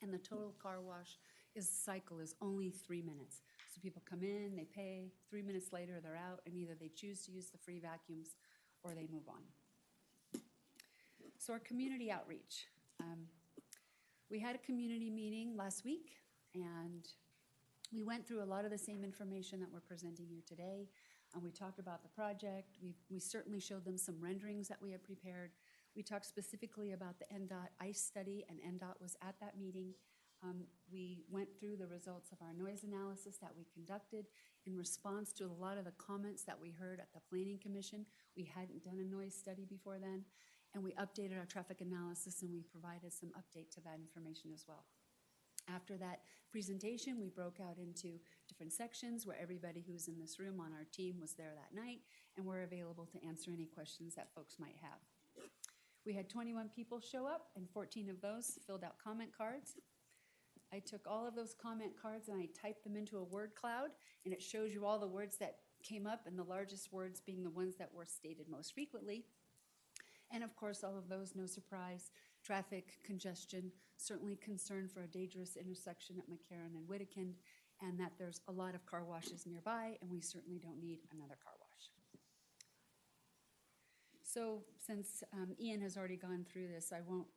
And the total car wash cycle is only 3 minutes. So people come in, they pay, 3 minutes later they're out, and either they choose to use the free vacuums or they move on. So our community outreach. We had a community meeting last week, and we went through a lot of the same information that we're presenting here today. We talked about the project. We certainly showed them some renderings that we had prepared. We talked specifically about the NDOT ICE study, and NDOT was at that meeting. We went through the results of our noise analysis that we conducted in response to a lot of the comments that we heard at the Planning Commission. We hadn't done a noise study before then, and we updated our traffic analysis, and we provided some update to that information as well. After that presentation, we broke out into different sections where everybody who's in this room on our team was there that night, and we're available to answer any questions that folks might have. We had 21 people show up, and 14 of those filled out comment cards. I took all of those comment cards and I typed them into a word cloud, and it shows you all the words that came up, and the largest words being the ones that were stated most frequently. And of course, all of those, no surprise, traffic congestion, certainly concern for a dangerous intersection at McCarran and Whittekind, and that there's a lot of car washes nearby, and we certainly don't need another car wash. So since Ian has already gone through this, I won't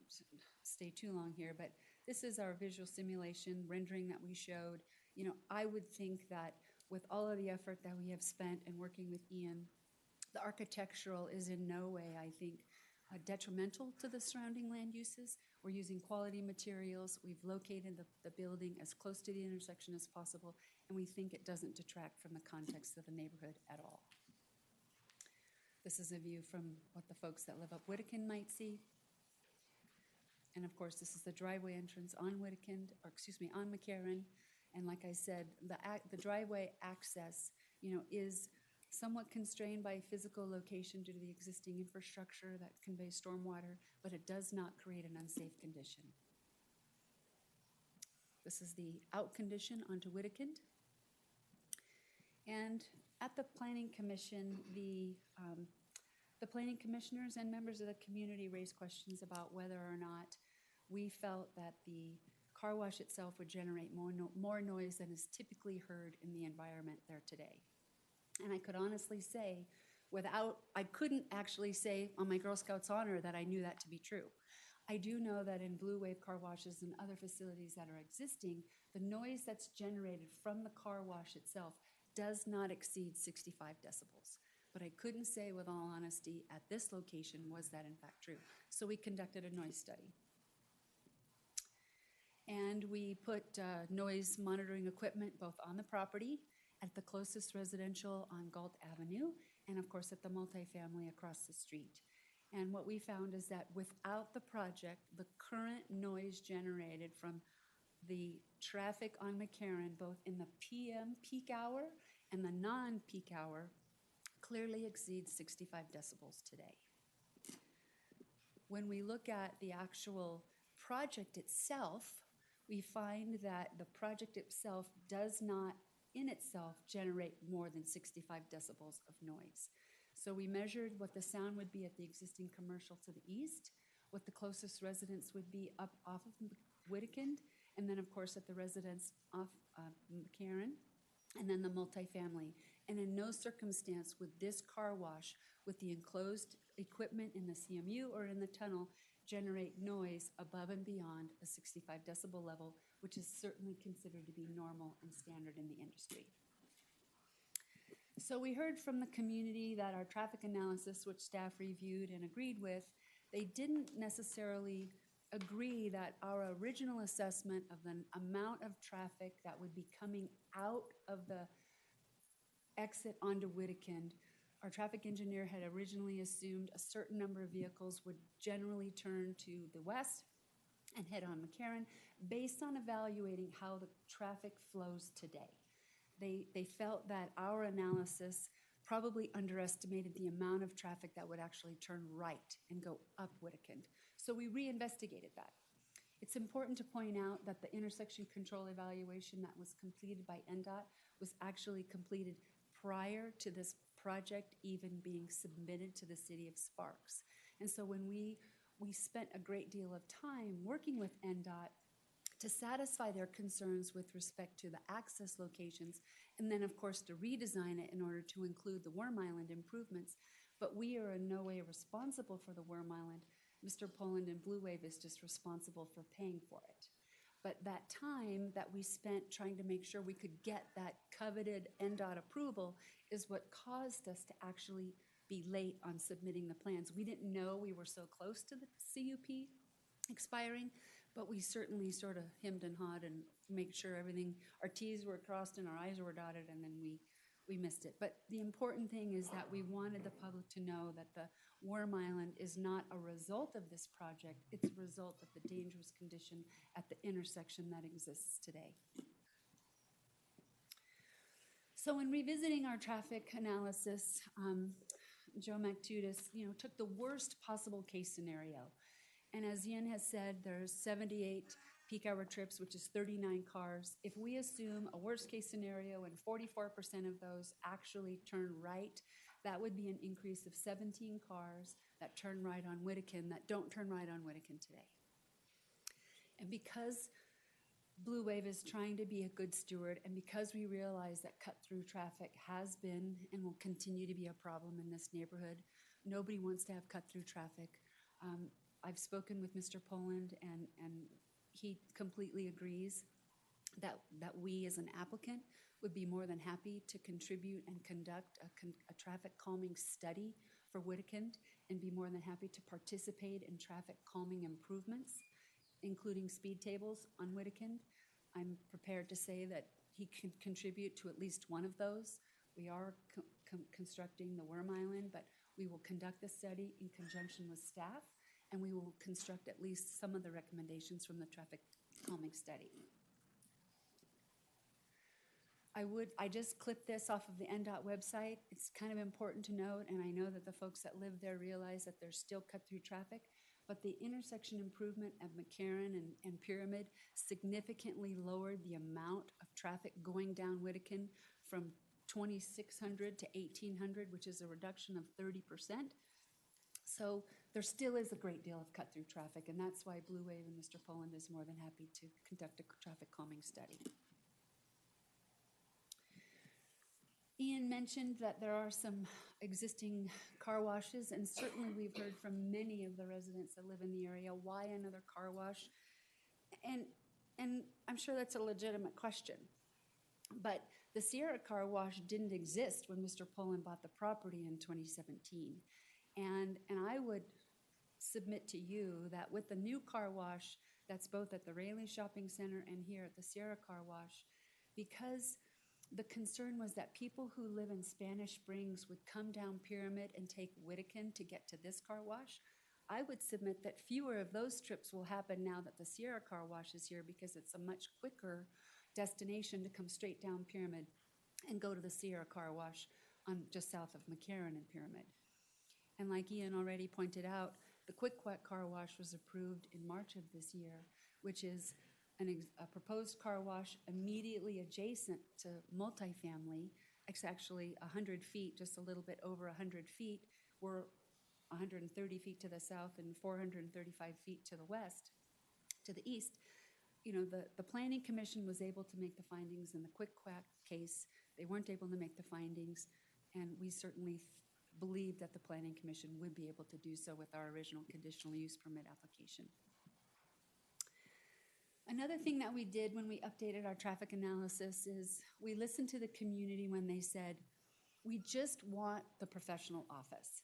stay too long here, but this is our visual simulation rendering that we showed. You know, I would think that with all of the effort that we have spent in working with Ian, the architectural is in no way, I think, detrimental to the surrounding land uses. We're using quality materials. We've located the building as close to the intersection as possible, and we think it doesn't detract from the context of the neighborhood at all. This is a view from what the folks that live up Whittekind might see. And of course, this is the driveway entrance on Whittekind, or excuse me, on McCarran. And like I said, the driveway access, you know, is somewhat constrained by physical location due to the existing infrastructure that conveys stormwater, but it does not create an unsafe condition. This is the out condition onto Whittekind. And at the Planning Commission, the planning commissioners and members of the community raised questions about whether or not we felt that the car wash itself would generate more noise than is typically heard in the environment there today. And I could honestly say, I couldn't actually say on my Girl Scouts honor that I knew that to be true. I do know that in Blue Wave car washes and other facilities that are existing, the noise that's generated from the car wash itself does not exceed 65 decibels. But I couldn't say with all honesty at this location was that in fact true. So we conducted a noise study. And we put noise monitoring equipment both on the property, at the closest residential on Galt Avenue, and of course at the multifamily across the street. And what we found is that without the project, the current noise generated from the traffic on McCarran, both in the PM peak hour and the non-peak hour, clearly exceeds 65 decibels today. When we look at the actual project itself, we find that the project itself does not in itself generate more than 65 decibels of noise. So we measured what the sound would be at the existing commercial to the east, what the closest residence would be up off of Whittekind, and then of course at the residence off McCarran, and then the multifamily. And in no circumstance would this car wash with the enclosed equipment in the CMU or in the tunnel generate noise above and beyond a 65 decibel level, which is certainly considered to be normal and standard in the industry. So we heard from the community that our traffic analysis, which staff reviewed and agreed with, they didn't necessarily agree that our original assessment of the amount of traffic that would be coming out of the exit onto Wittekind. Our traffic engineer had originally assumed a certain number of vehicles would generally turn to the west and head on McCarran based on evaluating how the traffic flows today. They felt that our analysis probably underestimated the amount of traffic that would actually turn right and go up Wittekind. So we reinvestigated that. It's important to point out that the intersection control evaluation that was completed by NDOT was actually completed prior to this project even being submitted to the city of Sparks. And so when we spent a great deal of time working with NDOT to satisfy their concerns with respect to the access locations, and then of course to redesign it in order to include the Worm Island improvements. But we are in no way responsible for the Worm Island. Mr. Poland and Blue Wave is just responsible for paying for it. But that time that we spent trying to make sure we could get that coveted NDOT approval is what caused us to actually be late on submitting the plans. We didn't know we were so close to the CUP expiring, but we certainly sort of hemmed and hawed and made sure everything, our T's were crossed and our I's were dotted, and then we missed it. But the important thing is that we wanted the public to know that the Worm Island is not a result of this project, it's a result of the dangerous condition at the intersection that exists today. So in revisiting our traffic analysis, Joe Mactudis, took the worst possible case scenario. And as Ian has said, there's 78 peak hour trips, which is 39 cars. If we assume a worst case scenario and 44% of those actually turn right, that would be an increase of 17 cars that turn right on Wittekind that don't turn right on Wittekind today. And because Blue Wave is trying to be a good steward, and because we realize that cut-through traffic has been and will continue to be a problem in this neighborhood, nobody wants to have cut-through traffic. I've spoken with Mr. Poland, and he completely agrees that we as an applicant would be more than happy to contribute and conduct a traffic calming study for Wittekind and be more than happy to participate in traffic calming improvements, including speed tables on Wittekind. I'm prepared to say that he can contribute to at least one of those. We are constructing the Worm Island, but we will conduct the study in conjunction with staff, and we will construct at least some of the recommendations from the traffic calming study. I just clipped this off of the NDOT website. It's kind of important to note, and I know that the folks that live there realize that there's still cut-through traffic, but the intersection improvement at McCarran and Pyramid significantly lowered the amount of traffic going down Wittekind from 2,600 to 1,800, which is a reduction of 30%. So there still is a great deal of cut-through traffic, and that's why Blue Wave and Mr. Poland is more than happy to conduct a traffic calming study. Ian mentioned that there are some existing car washes, and certainly we've heard from many of the residents that live in the area, why another car wash? And I'm sure that's a legitimate question. But the Sierra Car Wash didn't exist when Mr. Poland bought the property in 2017. And I would submit to you that with the new car wash that's both at the Raleigh Shopping Center and here at the Sierra Car Wash, because the concern was that people who live in Spanish Springs would come down Pyramid and take Wittekind to get to this car wash, I would submit that fewer of those trips will happen now that the Sierra Car Wash is here, because it's a much quicker destination to come straight down Pyramid and go to the Sierra Car Wash on just south of McCarran and Pyramid. And like Ian already pointed out, the Quick Quack Car Wash was approved in March of this year, which is a proposed car wash immediately adjacent to multifamily. It's actually 100 feet, just a little bit over 100 feet. We're 130 feet to the south and 435 feet to the west, to the east. The Planning Commission was able to make the findings in the Quick Quack case. They weren't able to make the findings, and we certainly believed that the Planning Commission would be able to do so with our original conditional use permit application. Another thing that we did when we updated our traffic analysis is we listened to the community when they said, we just want the professional office.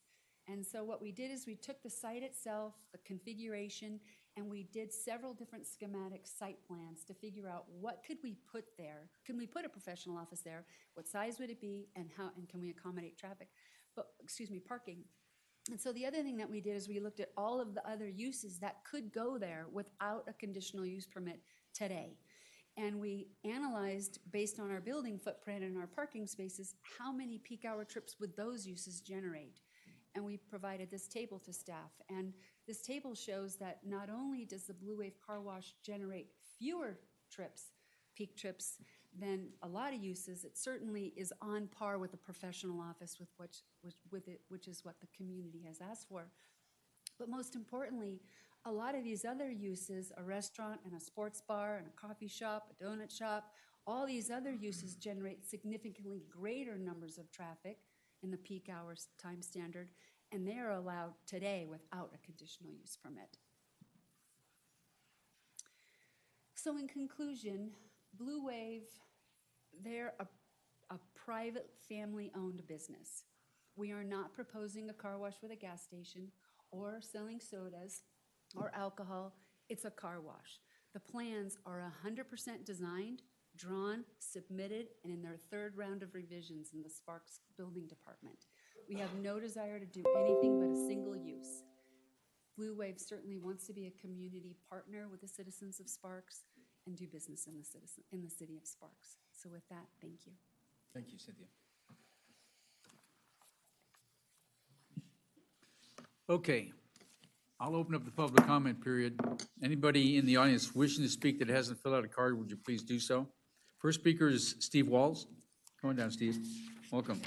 And so what we did is we took the site itself, the configuration, and we did several different schematic site plans to figure out what could we put there? Can we put a professional office there? What size would it be, and how, and can we accommodate traffic? But, excuse me, parking. And so the other thing that we did is we looked at all of the other uses that could go there without a conditional use permit today. And we analyzed, based on our building footprint and our parking spaces, how many peak hour trips would those uses generate? And we provided this table to staff. And this table shows that not only does the Blue Wave Car Wash generate fewer trips, peak trips, than a lot of uses, it certainly is on par with the professional office which is what the community has asked for. But most importantly, a lot of these other uses, a restaurant and a sports bar and a coffee shop, a donut shop, all these other uses generate significantly greater numbers of traffic in the peak hours time standard, and they are allowed today without a conditional use permit. So in conclusion, Blue Wave, they're a private family-owned business. We are not proposing a car wash with a gas station or selling sodas or alcohol. It's a car wash. The plans are 100% designed, drawn, submitted, and in their third round of revisions in the Sparks Building Department. We have no desire to do anything but a single use. Blue Wave certainly wants to be a community partner with the citizens of Sparks and do business in the city of Sparks. So with that, thank you. Thank you, Cynthia. Okay, I'll open up the public comment period. Anybody in the audience wishing to speak that hasn't filled out a card, would you please do so? First speaker is Steve Walls. Come on down, Steve. Welcome.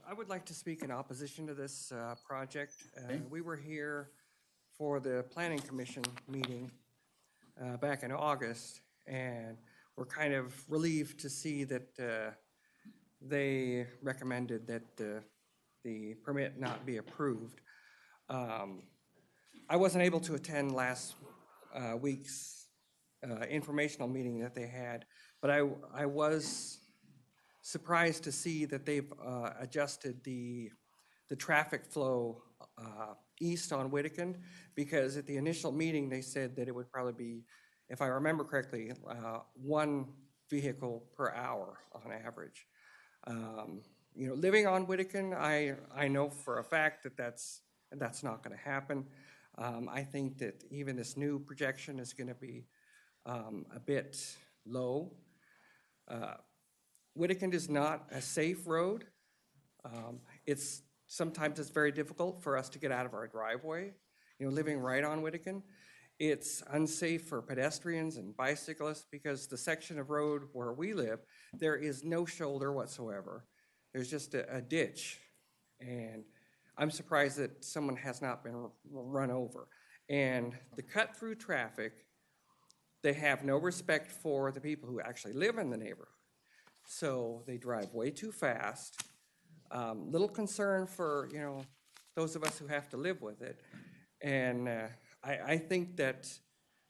I would like to speak in opposition to this project. We were here for the Planning Commission meeting back in August, and we're kind of relieved to see that they recommended that the permit not be approved. I wasn't able to attend last week's informational meeting that they had, but I was surprised to see that they've adjusted the traffic flow east on Whittican, because at the initial meeting they said that it would probably be, if I remember correctly, one vehicle per hour on average. You know, living on Whittican, I know for a fact that that's not going to happen. I think that even this new projection is going to be a bit low. Whittican is not a safe road. Sometimes it's very difficult for us to get out of our driveway. You know, living right on Whittican, it's unsafe for pedestrians and bicyclists because the section of road where we live, there is no shoulder whatsoever. There's just a ditch, and I'm surprised that someone has not been run over. And the cut-through traffic, they have no respect for the people who actually live in the neighborhood. So they drive way too fast. Little concern for, you know, those of us who have to live with it. And I think that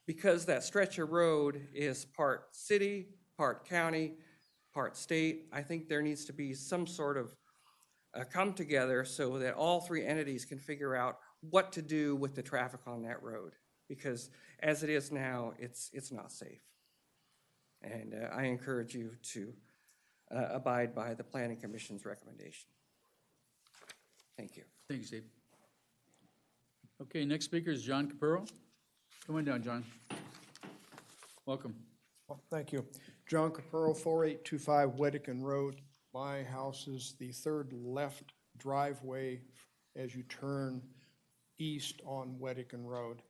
because that stretch of road is part city, part county, part state, I think there needs to be some sort of come together so that all three entities can figure out what to do with the traffic on that road. Because as it is now, it's not safe. And I encourage you to abide by the Planning Commission's recommendation. Thank you. Thank you, Steve. Okay, next speaker is John Capurro. Come on down, John. Welcome. Well, thank you. John Capurro, 4825 Whittican Road. My house is the third left driveway as you turn east on Whittican Road.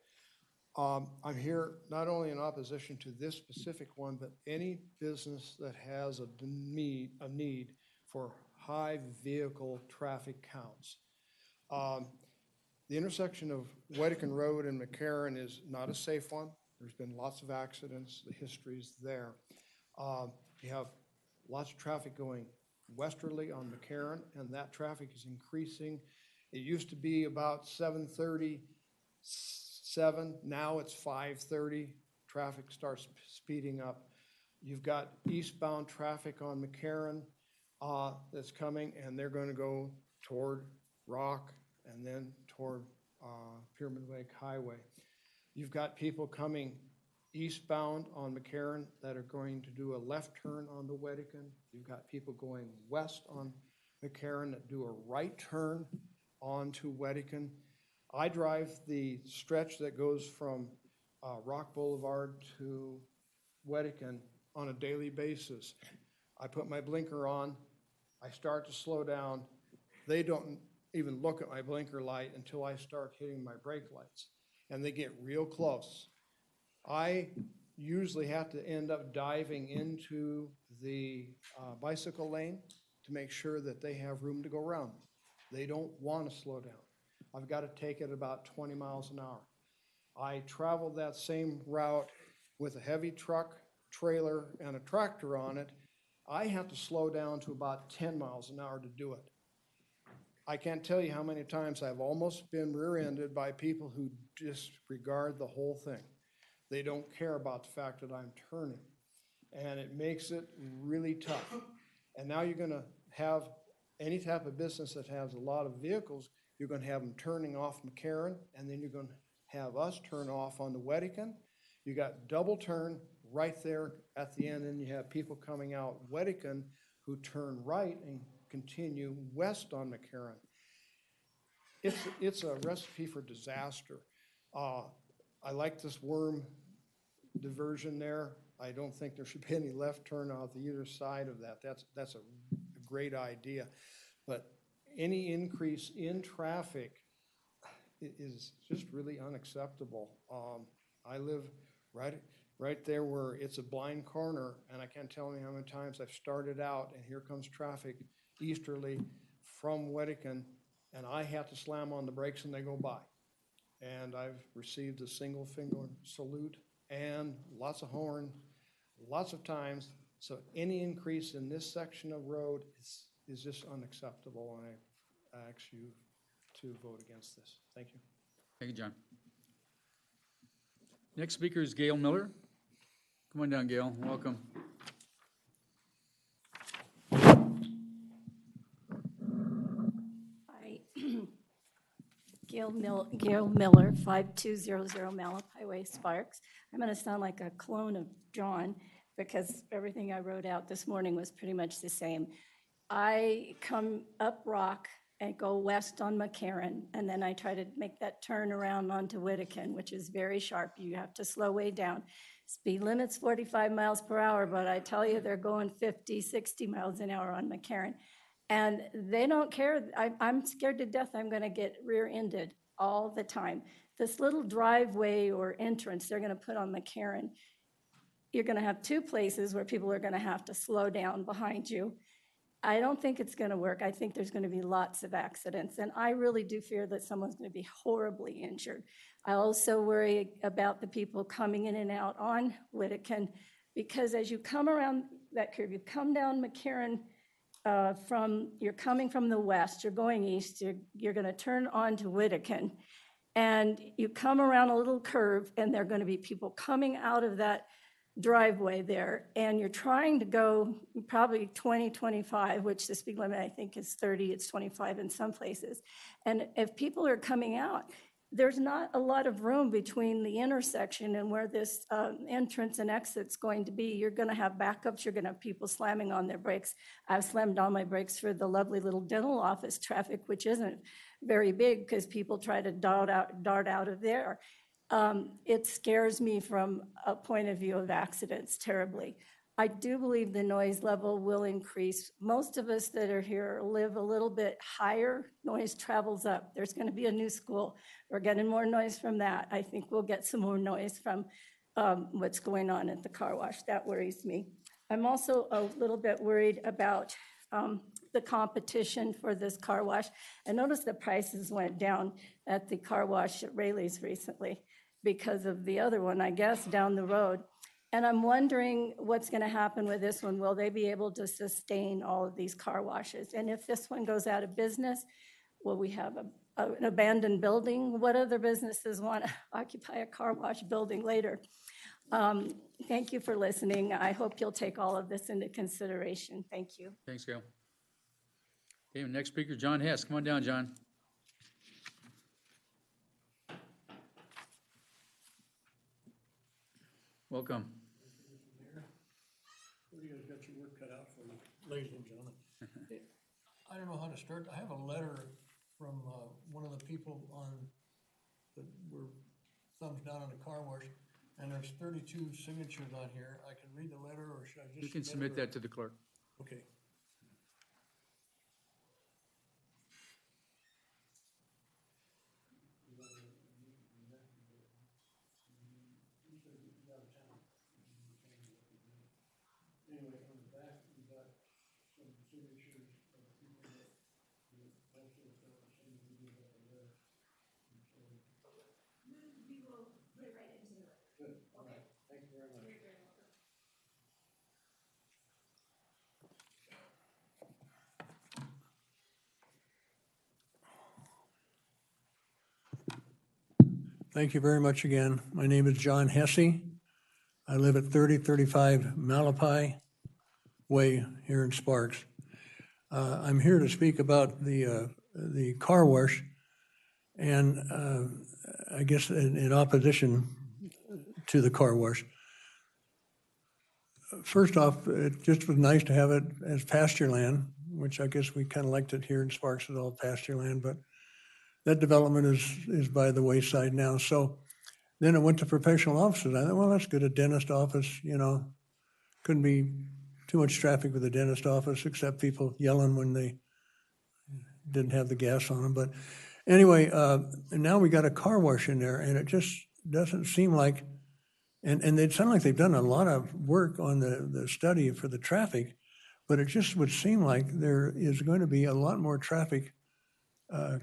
I'm here not only in opposition to this specific one, but any business that has a need for high vehicle traffic counts. The intersection of Whittican Road and McCarran is not a safe one. There's been lots of accidents. The history's there. You have lots of traffic going westerly on McCarran, and that traffic is increasing. It used to be about 7:37, now it's 5:30. Traffic starts speeding up. You've got eastbound traffic on McCarran that's coming, and they're going to go toward Rock and then toward Pyramid Lake Highway. You've got people coming eastbound on McCarran that are going to do a left turn on the Wedekind. You've got people going west on McCarran that do a right turn onto Wedekind. I drive the stretch that goes from Rock Boulevard to Wedekind on a daily basis. I put my blinker on, I start to slow down. They don't even look at my blinker light until I start hitting my brake lights, and they get real close. I usually have to end up diving into the bicycle lane to make sure that they have room to go around. They don't want to slow down. I've got to take it about 20 miles an hour. I traveled that same route with a heavy truck, trailer, and a tractor on it. I have to slow down to about 10 miles an hour to do it. I can't tell you how many times I've almost been rear-ended by people who disregard the whole thing. They don't care about the fact that I'm turning, and it makes it really tough. And now you're gonna have any type of business that has a lot of vehicles, you're gonna have them turning off McCarran, and then you're gonna have us turn off on the Wedekind. You got double turn right there at the end, and you have people coming out Wedekind who turn right and continue west on McCarran. It's a recipe for disaster. I like this worm diversion there. I don't think there should be any left turn off either side of that. That's a great idea. But any increase in traffic is just really unacceptable. I live right there where it's a blind corner, and I can't tell you how many times I've started out and here comes traffic easterly from Wedekind, and I have to slam on the brakes and they go by. And I've received a single finger salute and lots of horn, lots of times. So any increase in this section of road is just unacceptable, and I ask you to vote against this. Thank you. Thank you, John. Next speaker is Gail Miller. Come on down, Gail. Welcome. Hi. Gail Miller, 5200 Mallet Highway, Sparks. I'm going to sound like a clone of John because everything I wrote out this morning was pretty much the same. I come up Rock and go west on McCarran, and then I try to make that turn around onto Wedekind, which is very sharp. You have to slow way down. Speed limit's 45 miles per hour, but I tell you, they're going 50, 60 miles an hour on McCarran. And they don't care. I'm scared to death I'm going to get rear-ended all the time. This little driveway or entrance they're going to put on McCarran, you're going to have two places where people are going to have to slow down behind you. I don't think it's going to work. I think there's going to be lots of accidents, and I really do fear that someone's going to be horribly injured. I also worry about the people coming in and out on Wedekind, because as you come around that curve, you come down McCarran, you're coming from the west, you're going east, you're going to turn onto Wedekind, and you come around a little curve, and there are going to be people coming out of that driveway there, and you're trying to go probably 20, 25, which the speed limit I think is 30, it's 25 in some places. And if people are coming out, there's not a lot of room between the intersection and where this entrance and exit's going to be. You're going to have backups. You're going to have people slamming on their brakes. I've slammed on my brakes for the lovely little dental office traffic, which isn't very big because people try to dart out of there. It scares me from a point of view of accidents terribly. I do believe the noise level will increase. Most of us that are here live a little bit higher. Noise travels up. There's going to be a new school. We're getting more noise from that. I think we'll get some more noise from what's going on at the car wash. That worries me. I'm also a little bit worried about the competition for this car wash. I noticed the prices went down at the car wash at Rayleigh's recently because of the other one, I guess, down the road. And I'm wondering what's going to happen with this one. Will they be able to sustain all of these car washes? And if this one goes out of business, will we have an abandoned building? What other businesses want to occupy a car wash building later? Thank you for listening. I hope you'll take all of this into consideration. Thank you. Thanks, Gail. Okay, next speaker, John Hess. Come on down, John. Welcome. You guys got your work cut out for you, ladies and gentlemen. I don't know how to start. I have a letter from one of the people that were thumbs down on the car wash, and there's 32 signatures on here. I can read the letter, or should I just? You can submit that to the clerk. Okay. Anyway, on the back, we got some signatures of people that also felt the same as we did about the letter. And so. We will put it right into the record. Good, all right, thank you very much. You're very welcome. Thank you very much again. My name is John Hesse. I live at 3035 Malapai Way here in Sparks. I'm here to speak about the car wash, and I guess in opposition to the car wash. First off, it just was nice to have it as pasture land, which I guess we kind of liked it here in Sparks as all pasture land, but that development is by the wayside now. So then I went to professional offices. I thought, well, that's good, a dentist office, you know. Couldn't be too much traffic with the dentist office, except people yelling when they didn't have the gas on them. But anyway, and now we got a car wash in there, and it just doesn't seem like, and they sound like they've done a lot of work on the study for the traffic, but it just would seem like there is going to be a lot more traffic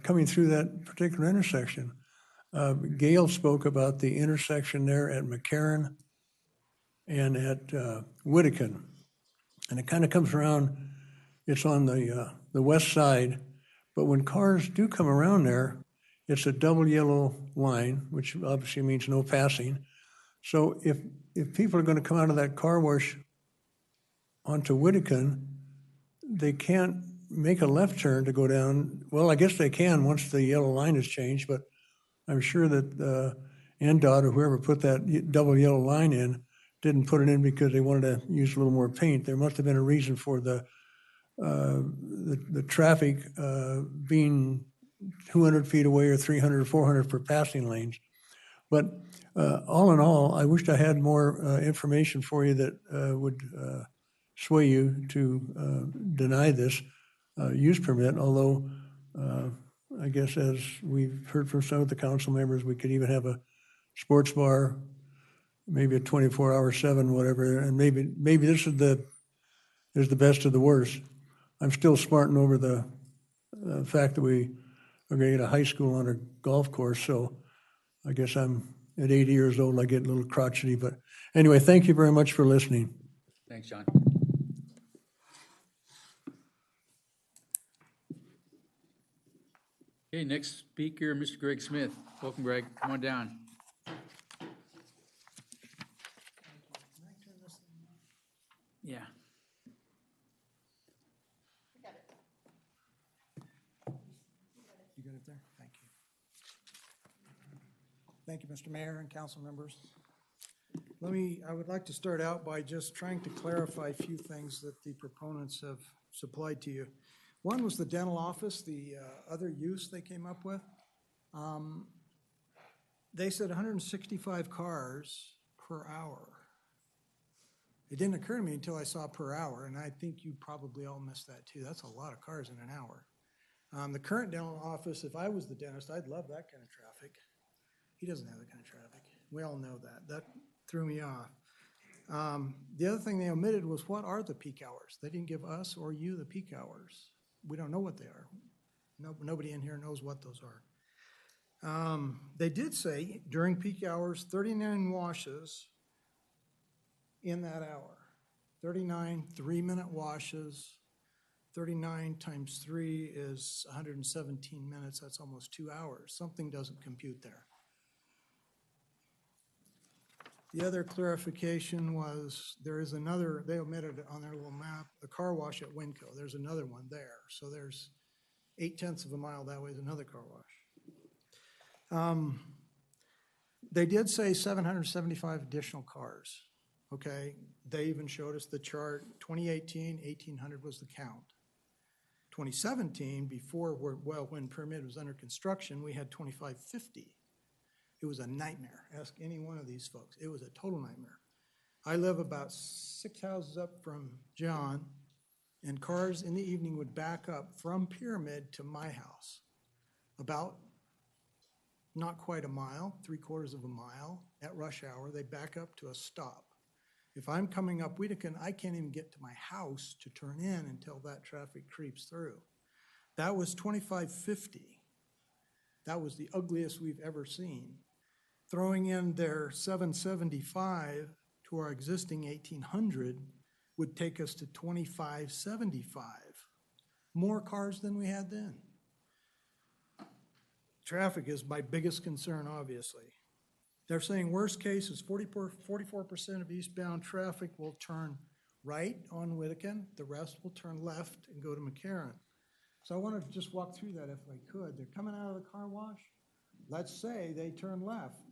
coming through that particular intersection. Gail spoke about the intersection there at McCarran and at Whittakin. And it kind of comes around, it's on the west side, but when cars do come around there, it's a double yellow line, which obviously means no passing. So if people are going to come out of that car wash onto Whittakin, they can't make a left turn to go down. Well, I guess they can once the yellow line is changed, but I'm sure that NDOT or whoever put that double yellow line in didn't put it in because they wanted to use a little more paint. There must have been a reason for the traffic being 200 feet away or 300 or 400 for passing lanes. But all in all, I wished I had more information for you that would sway you to deny this use permit, although I guess as we've heard from some of the council members, we could even have a sports bar, maybe a 24/7, whatever, and maybe this is the best of the worst. I'm still smarting over the fact that we are going to get a high school on a golf course, so I guess I'm at 80 years old, I get a little crotchety, but anyway, thank you very much for listening. Thanks, John. Okay, next speaker, Mr. Greg Smith. Welcome, Greg. Come on down. Yeah. You got it there? Thank you. Thank you, Mr. Mayor and council members. I would like to start out by just trying to clarify a few things that the proponents have supplied to you. One was the dental office, the other use they came up with. They said 165 cars per hour. It didn't occur to me until I saw per hour, and I think you probably all missed that too. That's a lot of cars in an hour. The current dental office, if I was the dentist, I'd love that kind of traffic. He doesn't have that kind of traffic. We all know that. That threw me off. The other thing they omitted was, what are the peak hours? They didn't give us or you the peak hours. We don't know what they are. Nobody in here knows what those are. They did say during peak hours, 39 washes in that hour. 39 3-minute washes. 39 times 3 is 117 minutes. That's almost 2 hours. Something doesn't compute there. The other clarification was there is another, they omitted it on their little map, the car wash at Winco. There's another one there. So there's 0.8 of a mile that way is another car wash. They did say 775 additional cars, okay? They even showed us the chart. 2018, 1,800 was the count. 2017, before, when permit was under construction, we had 2,550. It was a nightmare. Ask any one of these folks. It was a total nightmare. I live about 6 houses up from John, and cars in the evening would back up from Pyramid to my house. About not quite a mile, 3/4 of a mile at rush hour. They back up to a stop. If I'm coming up Wedekind, I can't even get to my house to turn in until that traffic creeps through. That was 2,550. That was the ugliest we've ever seen. Throwing in their 775 to our existing 1,800 would take us to 2,575. More cars than we had then. Traffic is my biggest concern, obviously. They're saying worst case is 44% of eastbound traffic will turn right on Wedekind. The rest will turn left and go to McCarran. So I wanted to just walk through that if I could. They're coming out of the car wash. Let's say they turn left.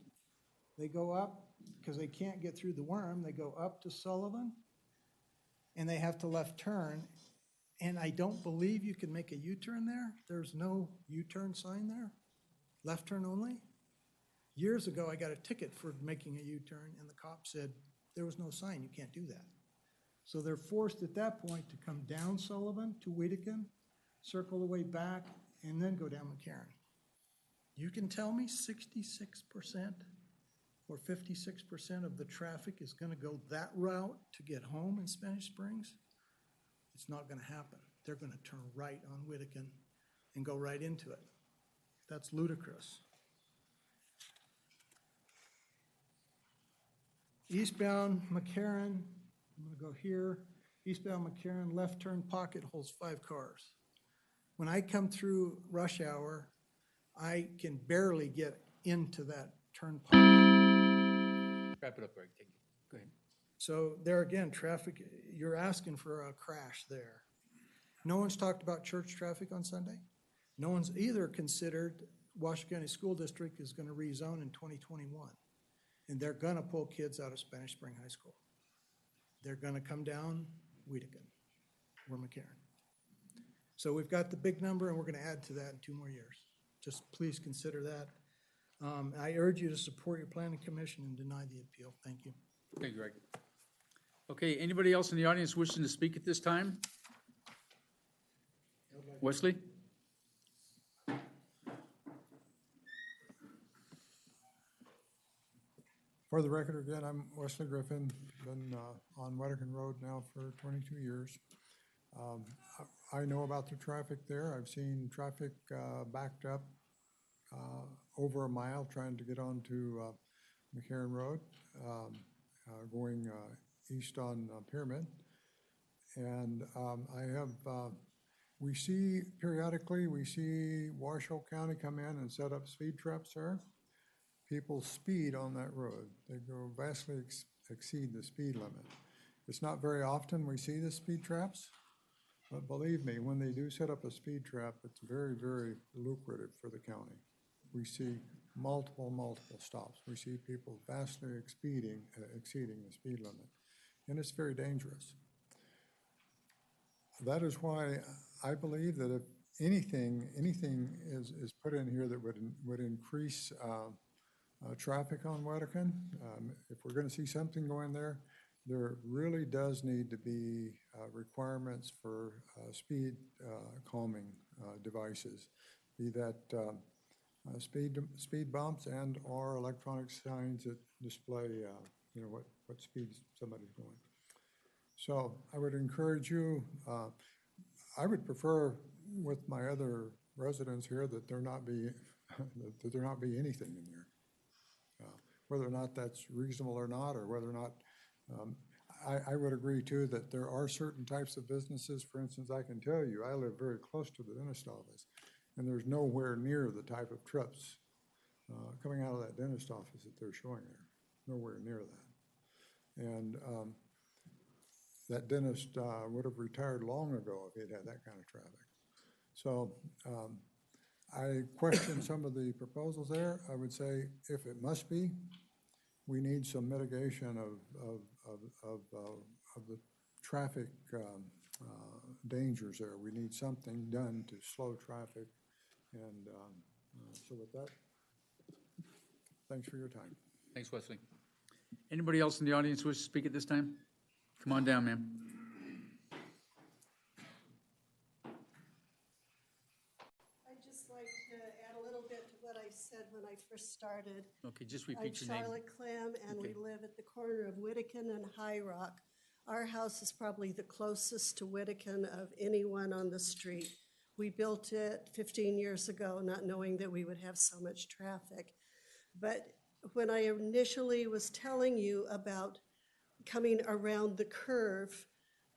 They go up, because they can't get through the worm, they go up to Sullivan, and they have to left turn. And I don't believe you can make a U-turn there. There's no U-turn sign there. Left turn only. Years ago, I got a ticket for making a U-turn, and the cop said, there was no sign, you can't do that. So they're forced at that point to come down Sullivan to Wedekind, circle the way back, and then go down McCarran. You can tell me 66% or 56% of the traffic is gonna go that route to get home in Spanish Springs? It's not gonna happen. They're gonna turn right on Wedekind and go right into it. That's ludicrous. Eastbound McCarran, I'm gonna go here. Eastbound McCarran, left turn pocket holds 5 cars. When I come through rush hour, I can barely get into that turn pocket. Wrap it up, Greg. Go ahead. So there again, traffic, you're asking for a crash there. No one's talked about church traffic on Sunday. No one's either considered Washington County School District is gonna rezone in 2021. And they're gonna pull kids out of Spanish Spring High School. They're gonna come down Wedekind or McCarran. So we've got the big number, and we're gonna add to that in 2 more years. Just please consider that. I urge you to support your planning commission and deny the appeal. Thank you. Thank you, Greg. Okay, anybody else in the audience wishing to speak at this time? Wesley? For the record, again, I'm Wesley Griffin, been on Wedekind Road now for 22 years. I know about the traffic there. I've seen traffic backed up over a mile trying to get onto McCarran Road, going east on Pyramid. And we see periodically, we see Washoe County come in and set up speed traps there. People speed on that road. They go vastly exceed the speed limit. It's not very often we see the speed traps, but believe me, when they do set up a speed trap, it's very, very lucrative for the county. We see multiple stops. We see people vastly exceeding the speed limit, and it's very dangerous. That is why I believe that if anything is put in here that would increase traffic on Wedekind, if we're going to see something going there really does need to be requirements for speed calming devices, be that speed bumps and or electronic signs that display what speed somebody's going. So I would encourage you, I would prefer with my other residents here that there not be anything in there. Whether or not that's reasonable or not, or whether or not, I would agree too that there are certain types of businesses, for instance, I can tell you, I live very close to the dentist office, and there's nowhere near the type of trips coming out of that dentist office that they're showing there, nowhere near that. And that dentist would have retired long ago if he'd had that kind of traffic. So I question some of the proposals there. I would say if it must be, we need some mitigation of the traffic dangers there. We need something done to slow traffic. And so with that, thanks for your time. Thanks, Wesley. Anybody else in the audience wish to speak at this time? Come on down, ma'am. I'd just like to add a little bit to what I said when I first started. Okay, just I'm repeat your name. Charlotte Clem, and we Okay. live at the corner of Whittakin and High Rock. Our house is probably the closest to Whittakin of anyone on the street. We built it 15 years ago, not knowing that we would have so much traffic. But when I initially was telling you about coming around the curve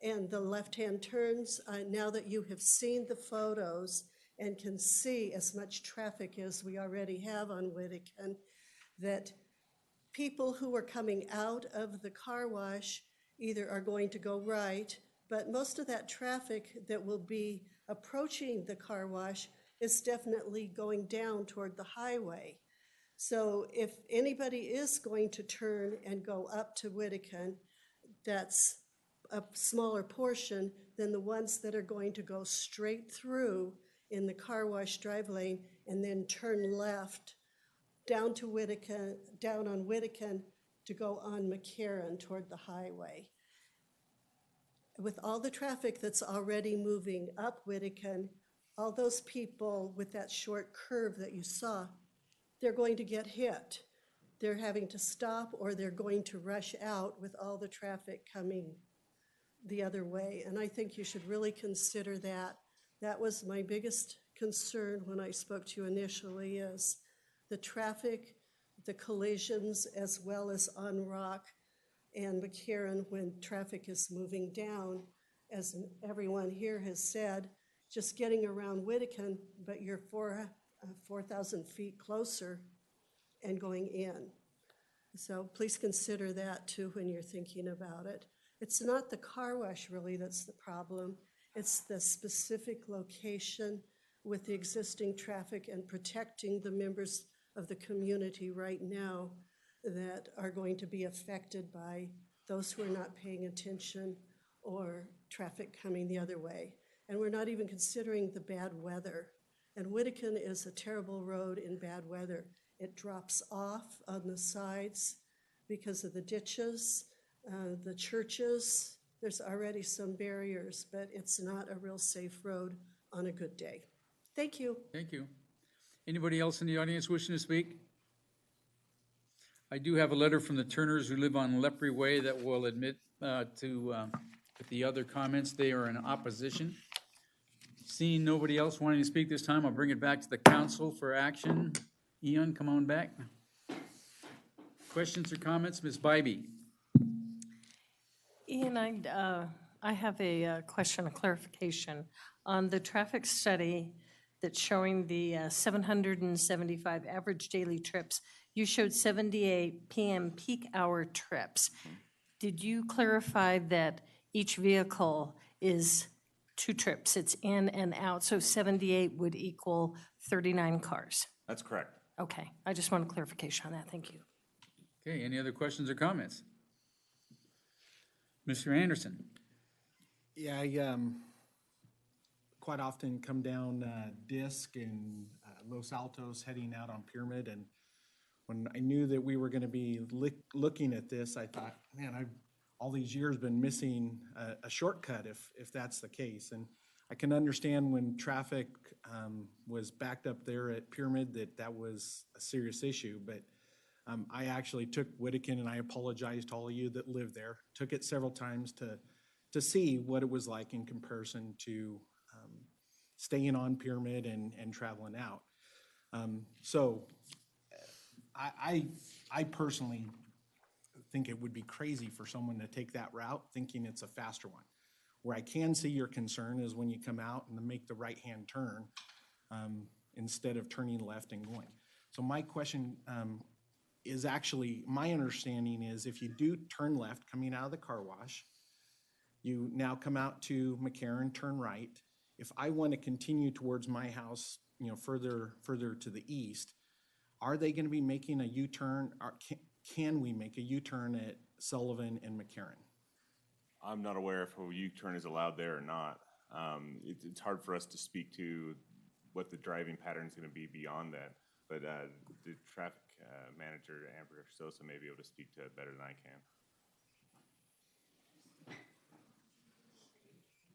and the left-hand turns, now that you have seen the photos and can see as much traffic as we already have on Whittakin, that people who are coming out of the car wash either are going to go right, but most of that traffic that will be approaching the car wash is definitely going down toward the highway. So if anybody is going to turn and go up to Whittakin, that's a smaller portion than the ones that are going to go straight through in the car wash drive lane and then turn left down to Whittakin, down on Whittakin to go on McCarran toward the highway. With all the traffic that's already moving up Whittakin, all those people with that short curve that you saw, they're going to get hit. They're having to stop or they're going to rush out with all the traffic coming the other way. And I think you should really consider that. That was my biggest concern when I spoke to you initially, is the traffic, the collisions, as well as on Rock and McCarran when traffic is moving down. As everyone here has said, just getting around Whittakin, but you're 4,000 feet closer and going in. So please consider that too when you're thinking about it. It's not the car wash really that's the problem. It's the specific location with the existing traffic and protecting the members of the community right now that are going to be affected by those who are not paying attention or traffic coming the other way. And we're not even considering the bad weather. And Whittakin is a terrible road in bad weather. It drops off on the sides because of the ditches, the churches. There's already some barriers, but it's not a real safe road on a good day. Thank you. Thank you. Anybody else in the audience wishing to speak? I do have a letter from the Turners who live on Lepre Way that will admit to the other comments. They are in opposition. Seeing nobody else wanting to speak this time, I'll bring it back to the council for action. Ian, come on back. Questions or comments? Ms. Bybee? Ian, I have a question, a clarification. On the traffic study that's showing the 775 average daily trips, you showed 78 PM peak hour trips. Did you clarify that each vehicle is 2 trips? It's in and out, so 78 would equal 39 cars? That's correct. Okay, I just want a clarification on that. Thank you. Okay, any other questions or comments? Mr. Anderson? Yeah, I quite often come down Disc and Los Altos heading out on Pyramid, and when I knew that we were going to be looking at this, I thought, man, I've all these years been missing a shortcut if that's the case. And I can understand when traffic was backed up there at Pyramid that was a serious issue, but I actually took Whittakin, and I apologize to all of you that live there, took it several times to see what it was like in comparison to staying on Pyramid and traveling out. So I personally think it would be crazy for someone to take that route thinking it's a faster one. Where I can see your concern is when you come out and make the right-hand turn instead of turning left and going. So my question is actually, my understanding is if you do turn left coming out of the car wash, you now come out to McCarran, turn right. If I want to continue towards my house, you know, further to the east, are they going to be making a U-turn? Can we make a U-turn at Sullivan and McCarran? I'm not aware if a U-turn is allowed there or not. It's hard for us to speak to what the driving pattern is going to be beyond that. But the traffic manager, Amber Sosa, may be able to speak to it better than I can.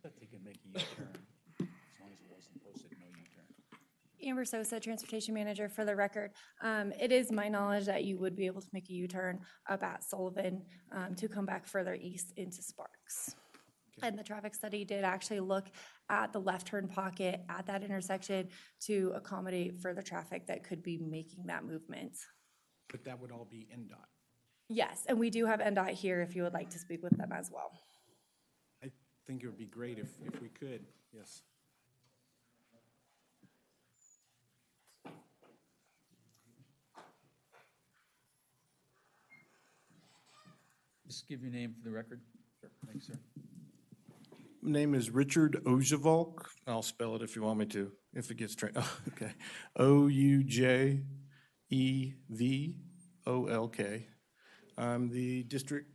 But they can make a U-turn as long as it wasn't posted no U-turn. Amber Sosa, Transportation Manager. For the record, it is my knowledge that you would be able to make a U-turn up at Sullivan to come back further east into Sparks. And the traffic study did actually look at the left turn pocket at that intersection to accommodate further traffic that could be making that movement. But that would all be NDOT. Yes, and we do have NDOT here if you would like to speak with them as well. I think it would be great if we could, yes. Just give your name for the record. Sure. Thanks, sir. Name is Richard Ojevolk. I'll spell it if you want me to, if it gets straight. Oh, okay. Oujevok. I'm the District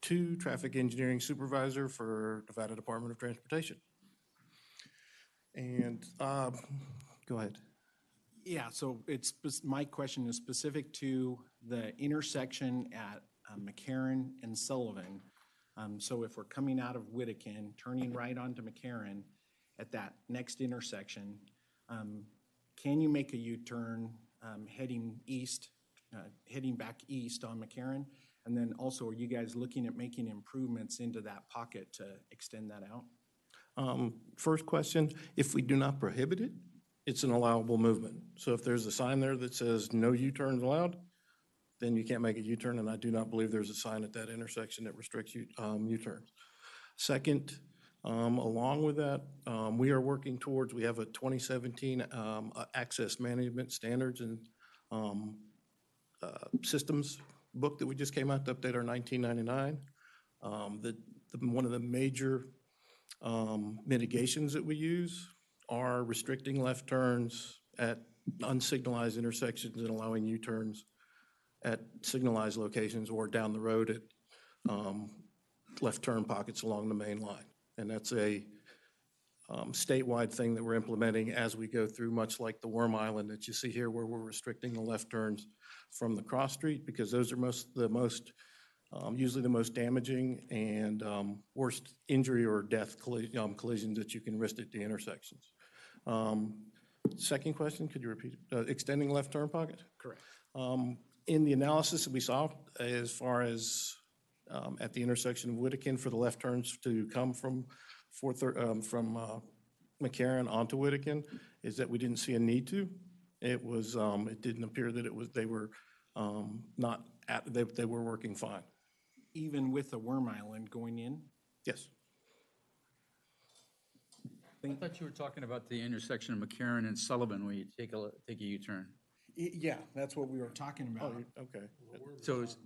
2 Traffic Engineering Supervisor for Nevada Department of Transportation. And go ahead. Yeah, so my question is specific to the intersection at McCarran and Sullivan. So if we're coming out of Whittakin, turning right onto McCarran at that next intersection, can you make a U-turn heading east, heading back east on McCarran? And then also, are you guys looking at making improvements into that pocket to extend that out? First question, if we do not prohibit it, it's an allowable movement. So if there's a sign there that says no U-turns allowed, then you can't make a U-turn, and I do not believe there's a sign at that intersection that restricts U-turns. Second, along with that, we are working towards, we have a 2017 access management standards and systems book that we just came out to update our 1999. One of the major mitigations that we use are restricting left turns at unsignalized intersections and allowing U-turns at signalized locations or down the road at left turn pockets along the main line. And that's a statewide thing that we're implementing as we go through, much like the Worm Island that you see here, where we're restricting the left turns from the cross street, because those are usually the most damaging and worst injury or death collisions that you can risk at the intersections. Second question, could you repeat it? Extending left turn pocket? Correct. In the analysis that we saw, as far as at the intersection of Whittakin for the left turns to come from McCarran onto Whittakin, is that we didn't see a need to. It was, it didn't appear that it was, they were they were working fine. Even with the Worm Island going in? Yes. I thought you were talking about the intersection of McCarran and Sullivan where you take a U-turn. Yeah, that's what we were talking about. Oh, okay. So it's,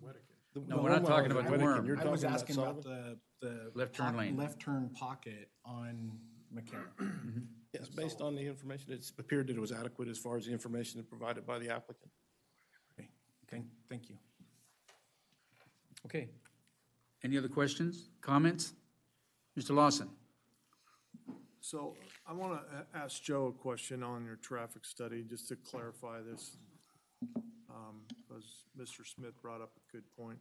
no, we're not talking about the Worm. I was asking about the left turn lane. Left turn pocket on McCarran. Yes, based on the information, it's appeared that it was adequate as far as the information provided by the applicant. Okay, thank you. Okay. Any other questions, comments? Mr. Lawson? So I want to ask Joe a question on your traffic study, just to clarify this, because Mr. Smith brought up a good point.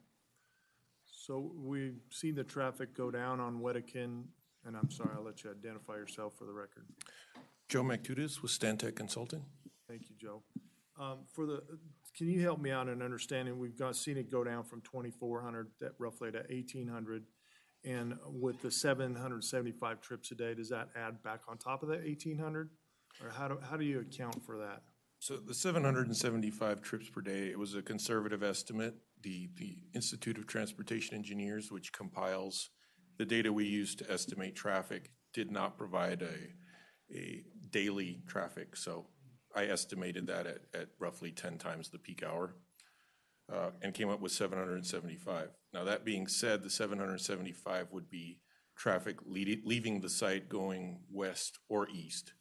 So we've seen the traffic go down on Whittakin, and I'm sorry, I'll let you identify yourself for the record. Joe McTudis with Stantec Consulting. Thank you, Joe. Can you help me out in understanding, we've seen it go down from 2,400 roughly to 1,800, and with the 775 trips a day, does that add back on top of that 1,800? Or how do you account for that? So the 775 trips per day, it was a conservative estimate. The Institute of Transportation Engineers, which compiles the data we use to estimate traffic, did not provide a daily traffic. So I estimated that at roughly 10 times the peak hour and came up with 775. Now, that being said, the 775 would be traffic leaving the site going west or east.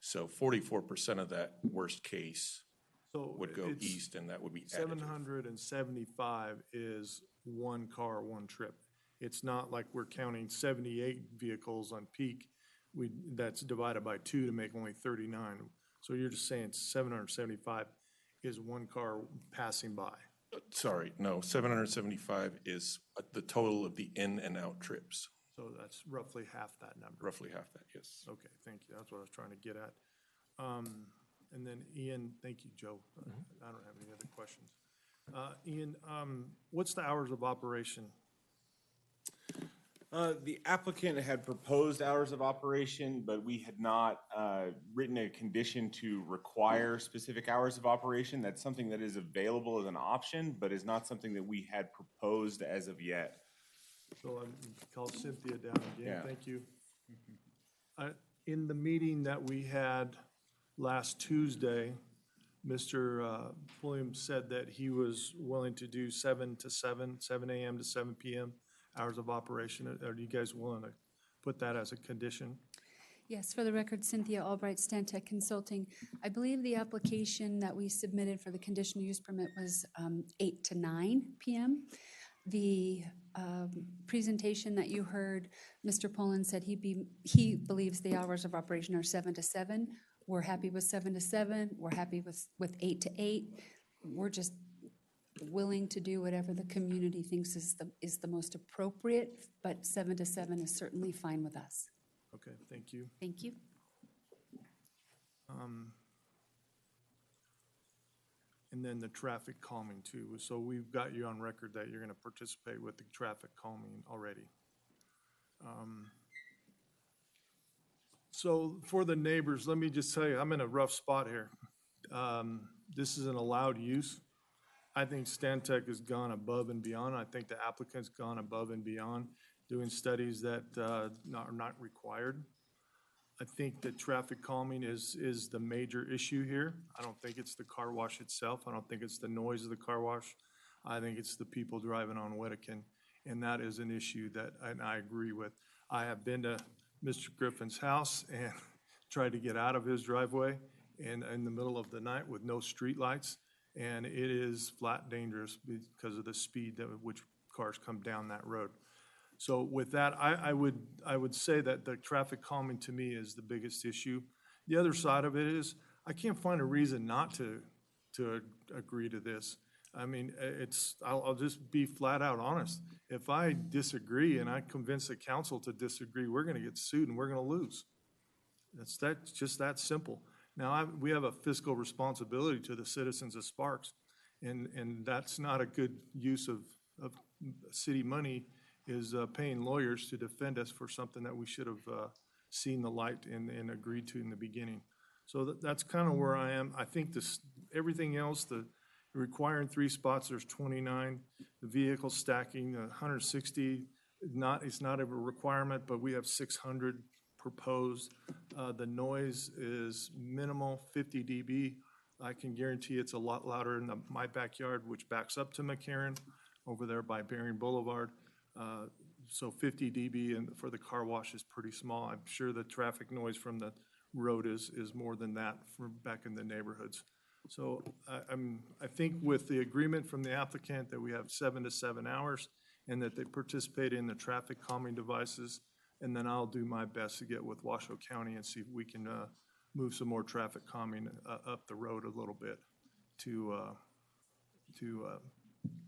So 44% of that worst case So would go it's east, and that would be additive. 775 is one car, one trip. It's not like we're counting 78 vehicles on peak. That's divided by 2 to make only 39. So you're just saying 775 is one car passing by. Sorry, no, 775 is the total of the in and out trips. So that's roughly half that number. Roughly half that, yes. Okay, thank you. That's what I was trying to get at. And then Ian, thank you, Joe. I don't have any other questions. Ian, what's the hours of operation? The applicant had proposed hours of operation, but we had not written a condition to require specific hours of operation. That's something that is available as an option, but is not something that we had proposed as of yet. So I'm call Cynthia down again. Yeah. Thank you. In the meeting that we had last Tuesday, Mr. Williams said that he was willing to do 7 to 7, 7 a.m. to 7 p.m. hours of operation. Are you guys willing to put that as a condition? Yes, for the record, Cynthia Albright, Stantec Consulting. I believe the application that we submitted for the conditional use permit was 8 to 9 p.m. The presentation that you heard, Mr. Poland said he believes the hours of operation are 7 to 7. We're happy with 7 to 7. We're happy with 8 to 8. We're just willing to do whatever the community thinks is the most appropriate, but 7 to 7 is certainly fine with us. Okay, thank you. Thank you. And then the traffic calming too. So we've got you on record that you're going to participate with the traffic calming already. So for the neighbors, let me just tell you, I'm in a rough spot here. This is an allowed use. I think Stantec has gone above and beyond. I think the applicant's gone above and beyond doing studies that are not required. I think that traffic calming is the major issue here. I don't think it's the car wash itself. I don't think it's the noise of the car wash. I think it's the people driving on Wedekind, and that is an issue that I agree with. I have been to Mr. Griffin's house and tried to get out of his driveway in the middle of the night with no street lights, and it is flat dangerous because of the speed at which cars come down that road. So with that, I would say that the traffic calming to me is the biggest issue. The other side of it is I can't find a reason not to agree to this. I mean, I'll just be flat out honest. If I disagree and I convince the council to disagree, we're going to get sued and we're going to lose. That's just that simple. Now, we have a fiscal responsibility to the citizens of Sparks, and that's not a good use of city money, is paying lawyers to defend us for something that we should have seen the light and agreed to in the beginning. So that's kind of where I am. I think everything else, the requiring 3 spots, there's 29. The vehicle stacking, 160, it's not a requirement, but we have 600 proposed. The noise is minimal, 50 dB. I can guarantee it's a lot louder in my backyard, which backs up to McCarran over there by Bering Boulevard. So 50 dB and for the car wash is pretty small. I'm sure the traffic noise from the road is more than that from back in the neighborhoods. So I think with the agreement from the applicant that we have 7 to 7 hours and that they participate in the traffic calming devices, and then I'll do my best to get with Washoe County and see if we can move some more traffic calming up the road a little bit to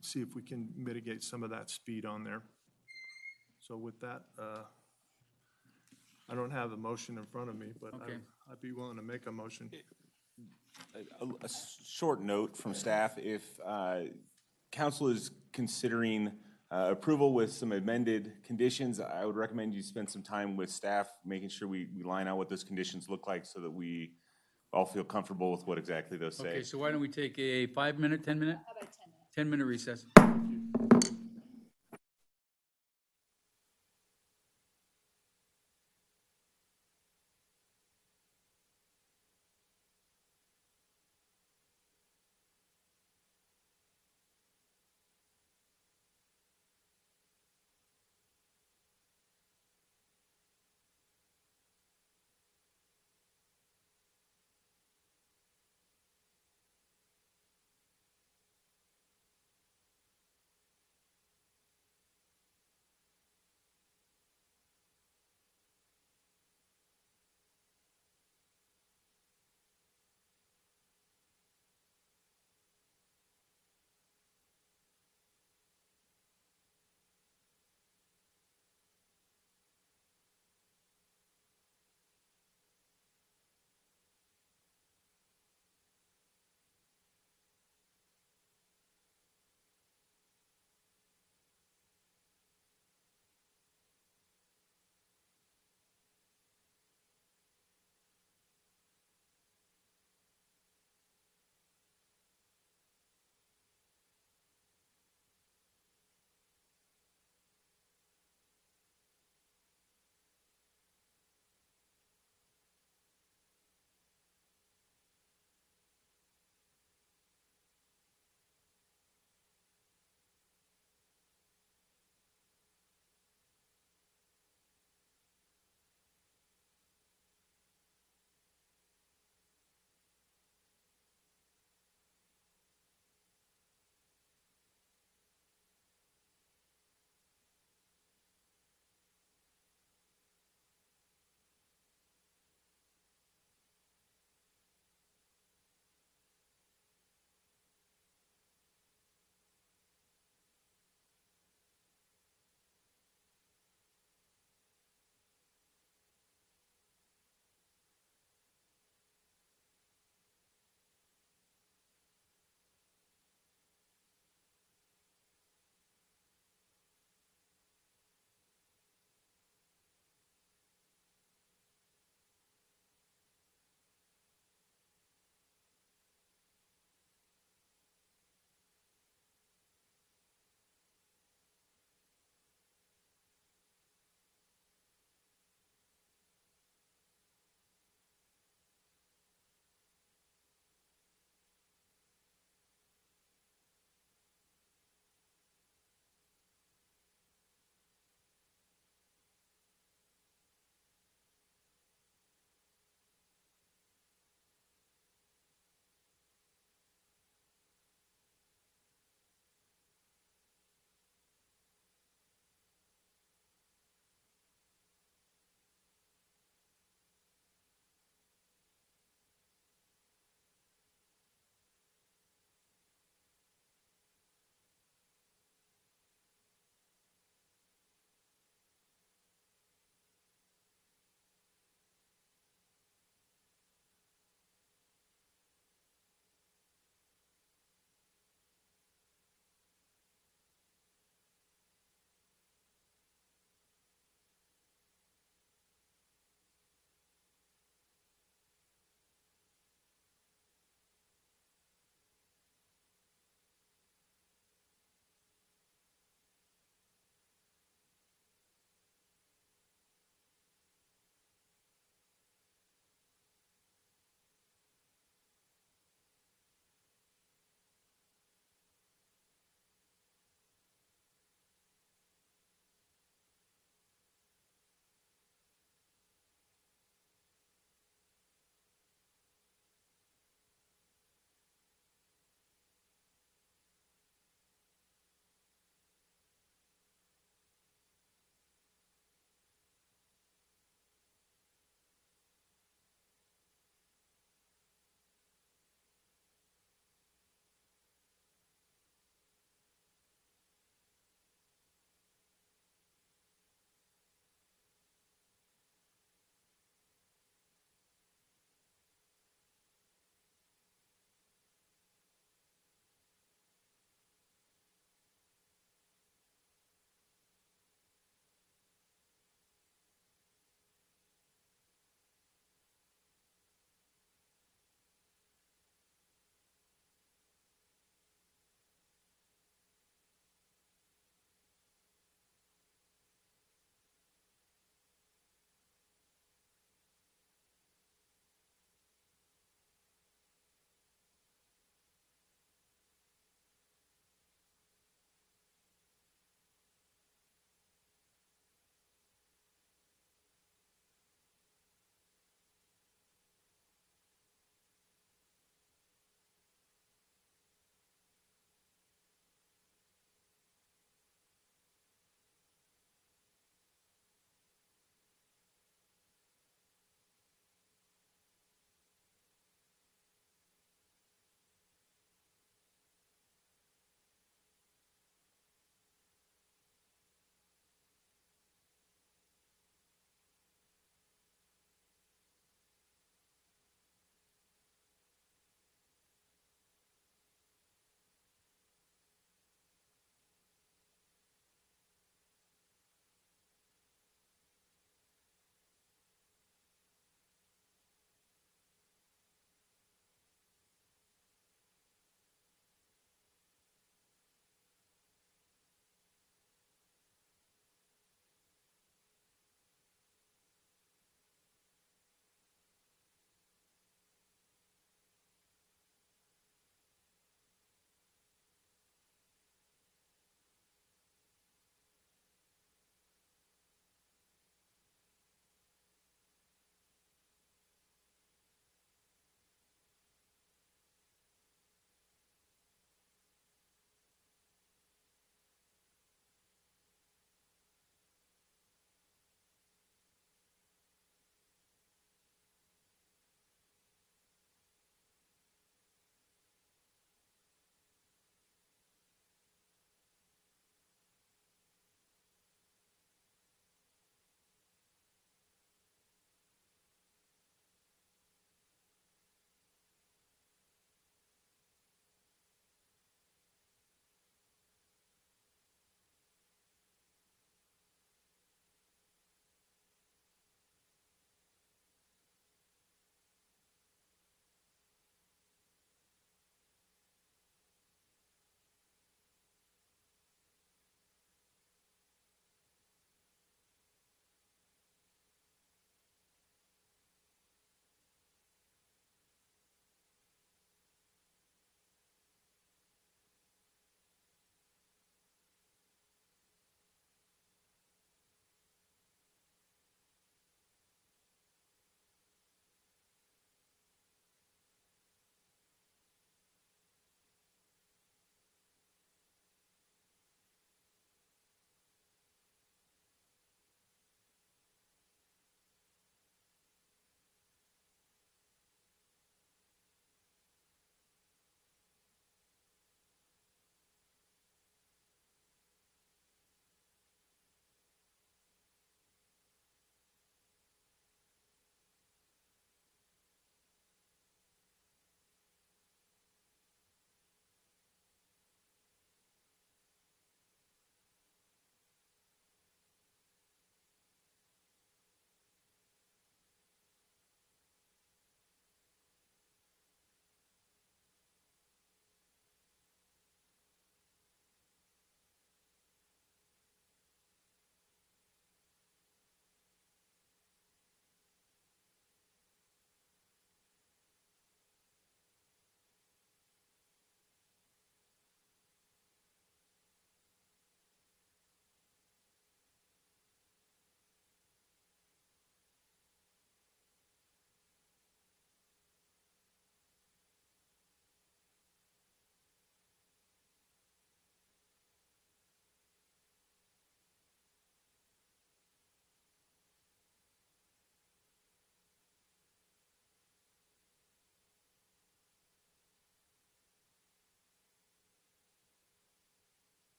see if we can mitigate some of that speed on there. So with that, I don't have the motion in front of me, but Okay. I'd be willing to make a motion. A short note from staff, if council is considering approval with some amended conditions, I would recommend you spend some time with staff, making sure we line out what those conditions look like so that we all feel comfortable with what exactly those say. Okay, so why don't we take a 5-minute, 10-minute? How about 10 minutes? 10-minute recess.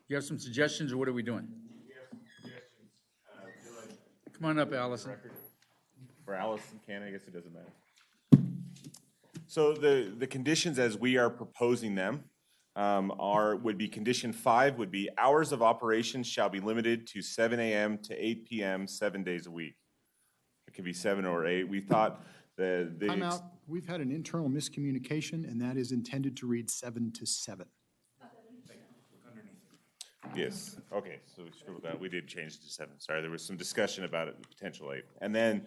You have some suggestions, or what are we doing? Come on up, Allison. For Allison, I guess it doesn't matter. So the conditions as we are proposing them would be condition 5 would be hours of operation shall be limited to 7 a.m. to 8 p.m. 7 days a week. It could be 7 or 8. We thought Time out. We've had an internal miscommunication, and that is intended to read 7 to 7. Yes, okay, so we scribbled that, we did change it to 7, sorry, there was some discussion about it, potential 8. And then,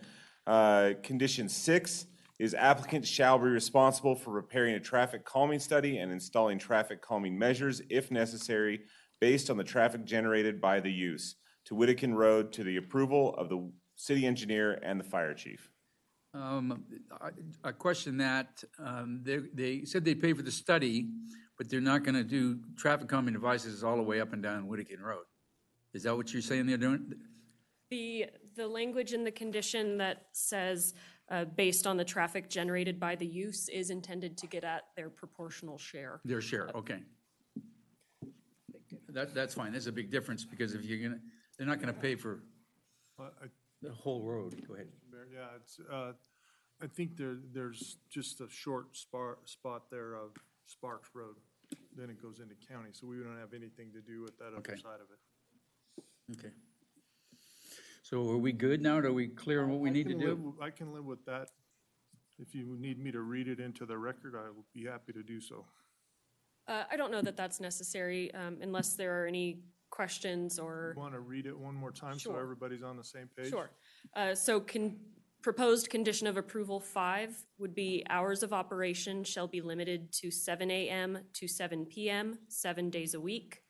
condition 6 is applicant shall be responsible for preparing a traffic calming study and installing traffic calming measures if necessary, based on the traffic generated by the use, to Whittakin Road to the approval of the city engineer and the fire chief. I question that. They said they pay for the study, but they're not gonna do traffic calming devices all the way up and down Whittakin Road. Is that what you're saying they're doing? The language in the condition that says, based on the traffic generated by the use, is intended to get at their proportional share. Their share, okay. That's fine, there's a big difference, because if you're gonna, they're not gonna pay for the whole road. Go ahead. Yeah, it's, I think there's just a short spot there of Sparks Road. Then it goes into county, so we don't have anything to do with that other Okay. side of it. Okay. So are we good now? Are we clear on what we need to do? I can live with that. If you need me to read it into the record, I will be happy to do so. I don't know that that's necessary unless there are any questions or. Want to read it one more time so Sure. everybody's on the same page? Sure. So proposed condition of approval 5 would be hours of operation shall be limited to 7 a.m. to 7 p.m., 7 days a week.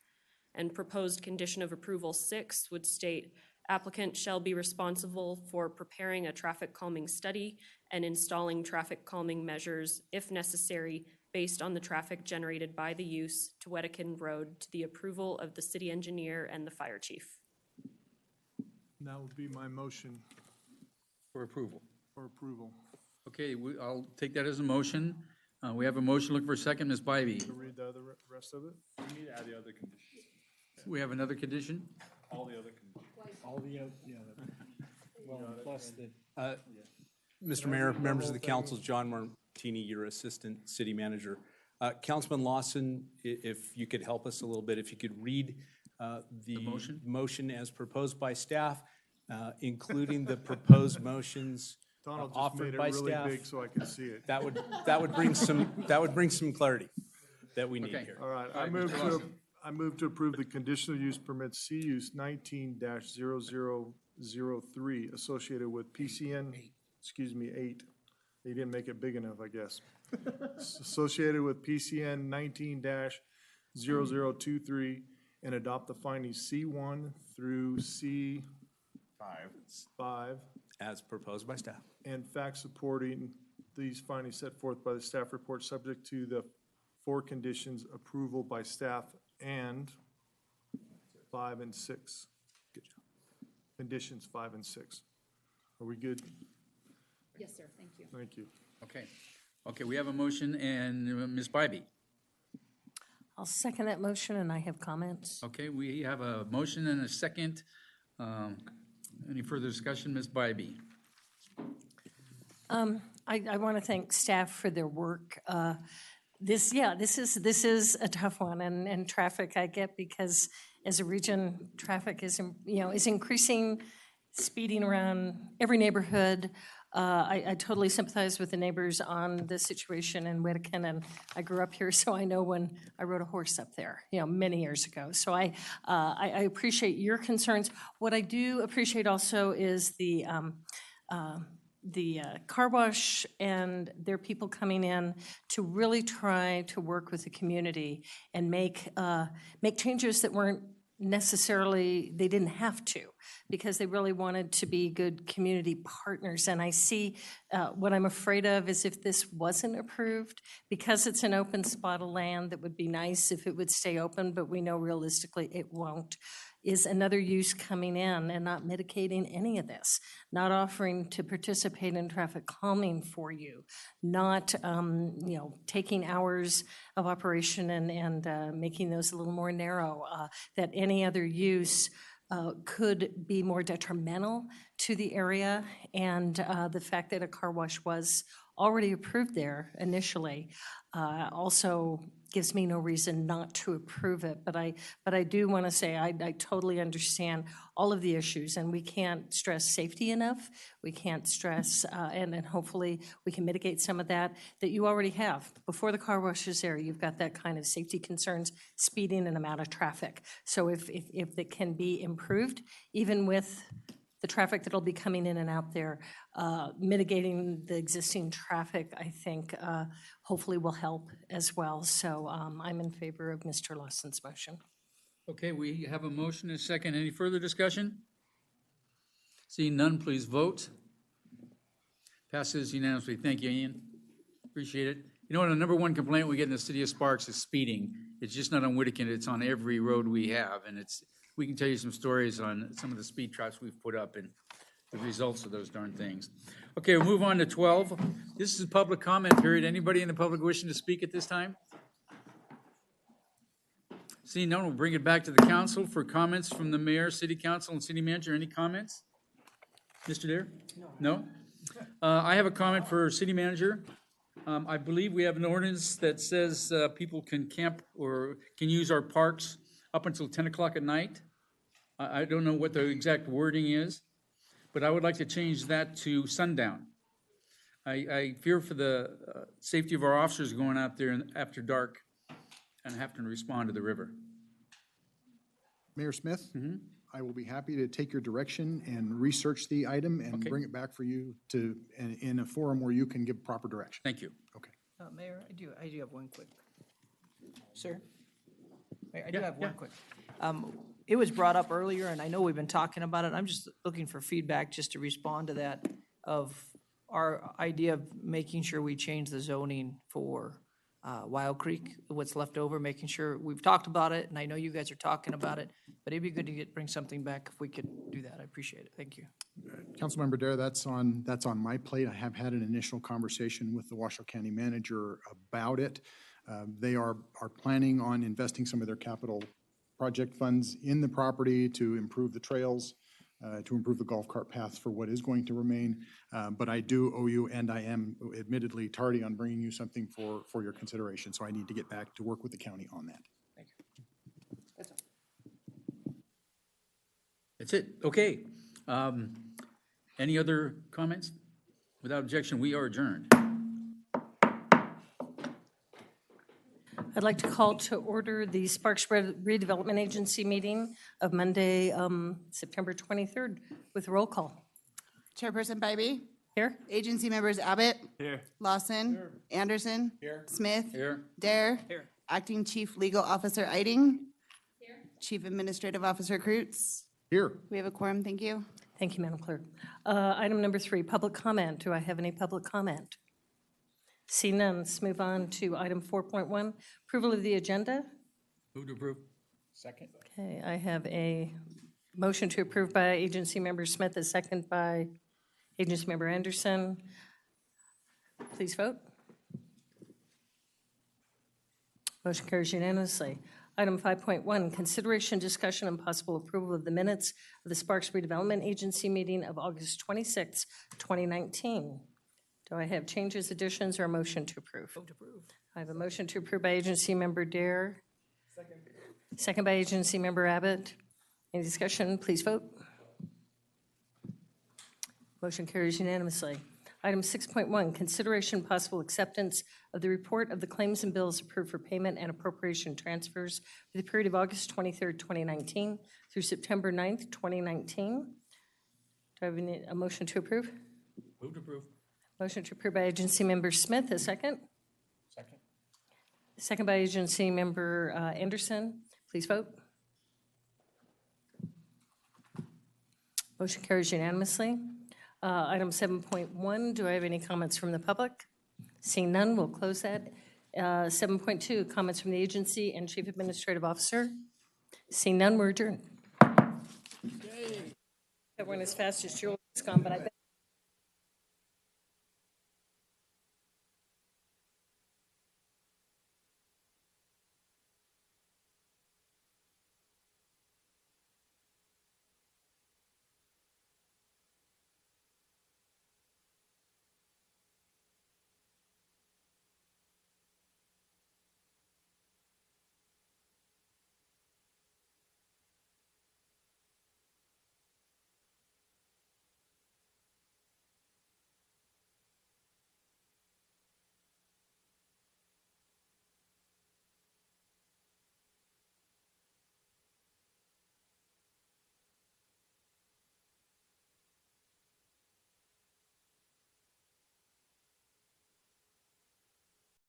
And proposed condition of approval 6 would state applicant shall be responsible for preparing a traffic calming study and installing traffic calming measures if necessary based on the traffic generated by the use to Whittakin Road to the approval of the city engineer and the fire chief. That would be my motion For approval. for approval. Okay, I'll take that as a motion. We have a motion, look for a second, Ms. Bybee. To read the other rest of it? We need to add the other conditions. We have another condition? All the other conditions. All the, yeah. Well, plus the. Mr. Mayor, members of the council, John Martini, your assistant city manager. Councilman Lawson, if you could help us a little bit, if you could read the motion as proposed by staff, including the proposed motions Donald just offered made it by really staff. big so I could see it. That would bring some clarity that we need Okay. here. All right, All right, Mr. Lawson. I move to approve the conditional use permit C-Use 19-0003 associated with PCN, 8. They didn't make it big enough, I guess. Associated with PCN 19-0023 and adopt the findings C1 through C5 As proposed by staff. and facts supporting these findings set forth by the staff report, subject to the 4 conditions approval by staff and 5 and 6. Conditions 5 and 6. Are we good? Yes, sir, thank you. Thank you. Okay. Okay, we have a motion, and Ms. Bybee. I'll second that motion, and I have comments. Okay, we have a motion and a second. Any further discussion, Ms. Bybee? I want to thank staff for their work. This is a tough one, and traffic I get because as a region, traffic is increasing, speeding around every neighborhood. I totally sympathize with the neighbors on the situation in Whittakin, and I grew up here, so I know when I rode a horse up there, many years ago. So I appreciate your concerns. What I do appreciate also is the car wash and their people coming in to really try to work with the community and make changes that weren't necessarily, they didn't have to, because they really wanted to be good community partners. And I see what I'm afraid of is if this wasn't approved, because it's an open spot of land that would be nice if it would stay open, but we know realistically it won't. is another use coming in and not mitigating any of this, not offering to participate in traffic calming for you, not, taking hours of operation and making those a little more narrow, that any other use could be more detrimental to the area. And the fact that a car wash was already approved there initially also gives me no reason not to approve it. But I do want to say I totally understand all of the issues, and we can't stress safety enough. We can't stress, and then hopefully we can mitigate some of that you already have. Before the car wash is there, you've got that kind of safety concerns, speeding and amount of traffic. So if it can be improved, even with the traffic that'll be coming in and out there, mitigating the existing traffic, I think hopefully will help as well. So I'm in favor of Mr. Lawson's motion. Okay, we have a motion and a second. Any further discussion? Seeing none, please vote. Passes unanimously. Thank you, Ian. Appreciate it. You know what, the number one complaint we get in the city of Sparks is speeding. It's just not on Whittakin, it's on every road we have. And we can tell you some stories on some of the speed traps we've put up and the results of those darn things. Okay, we'll move on to 12. This is a public comment period. Anybody in the public wishing to speak at this time? Seeing none, we'll bring it back to the council for comments from the mayor, city council, and city manager. Any comments? Mr. Dare? No? I have a comment for city manager. I believe we have an ordinance that says people can camp or can use our parks up until 10 o'clock at night. I don't know what the exact wording is, but I would like to change that to sundown. I fear for the safety of our officers going out there after dark and having to respond to the river. Mayor Smith, I will be happy to take your direction and research the item and bring it back for you in a forum where you can give proper direction. Thank you. Okay. Mayor, I do have one quick. Sir? Mayor, I do have one quick. It was brought up earlier, and I know we've been talking about it. I'm just looking for feedback just to respond to that of our idea of making sure we change the zoning for Wild Creek, what's left over, making sure, we've talked about it, and I know you guys are talking about it, but it'd be good to bring something back if we could do that. I appreciate it. Thank you. Councilmember Dare, that's on my plate. I have had an initial conversation with the Washoe County manager about it. They are planning on investing some of their capital project funds in the property to improve the trails, to improve the golf cart paths for what is going to remain. But I do owe you, and I am admittedly tardy on bringing you something for your consideration. So I need to get back to work with the county on that. Thank you. That's all. That's it. Okay. Any other comments? Without objection, we are adjourned. I'd like to call to order the Sparks Redevelopment Agency meeting of Monday, September 23rd with roll call. Chairperson Bybee? Here. Agency members Abbott? Here. Lawson? Here. Anderson? Here. Smith? Here. Dare? Here. Acting Chief Legal Officer Eiding? Here. Chief Administrative Officer Kreutz? Here. We have a quorum, thank you. Thank you, Madam Clerk. Item number 3, public comment. Do I have any public comment? See none, let's move on to item 4.1, approval of the agenda. Move to approve. Second. Okay, I have a motion to approve by Agency Member Smith, a second by Agency Member Anderson. Please vote. Motion carries unanimously. Item 5.1, consideration, discussion, and possible approval of the minutes of the Sparks Redevelopment Agency meeting of August 26, 2019. Do I have changes, additions, or a motion to approve? Vote to approve. I have a motion to approve by Agency Member Dare. Second by Agency Member Abbott. Any discussion? Please vote. Motion carries unanimously. Item 6.1, consideration possible acceptance of the report of the claims and bills approved for payment and appropriation transfers for the period of August 23rd, 2019 through September 9th, 2019. Do I have a motion to approve? Move to approve. Motion to approve by Agency Member Smith, a second. Second. Second by Agency Member Anderson. Please vote. Motion carries unanimously. Item 7.1, do I have any comments from the public? Seeing none, we'll close that. 7.2, comments from the agency and Chief Administrative Officer. Seeing none, we're adjourned. That went as fast as Julie's gone, but I bet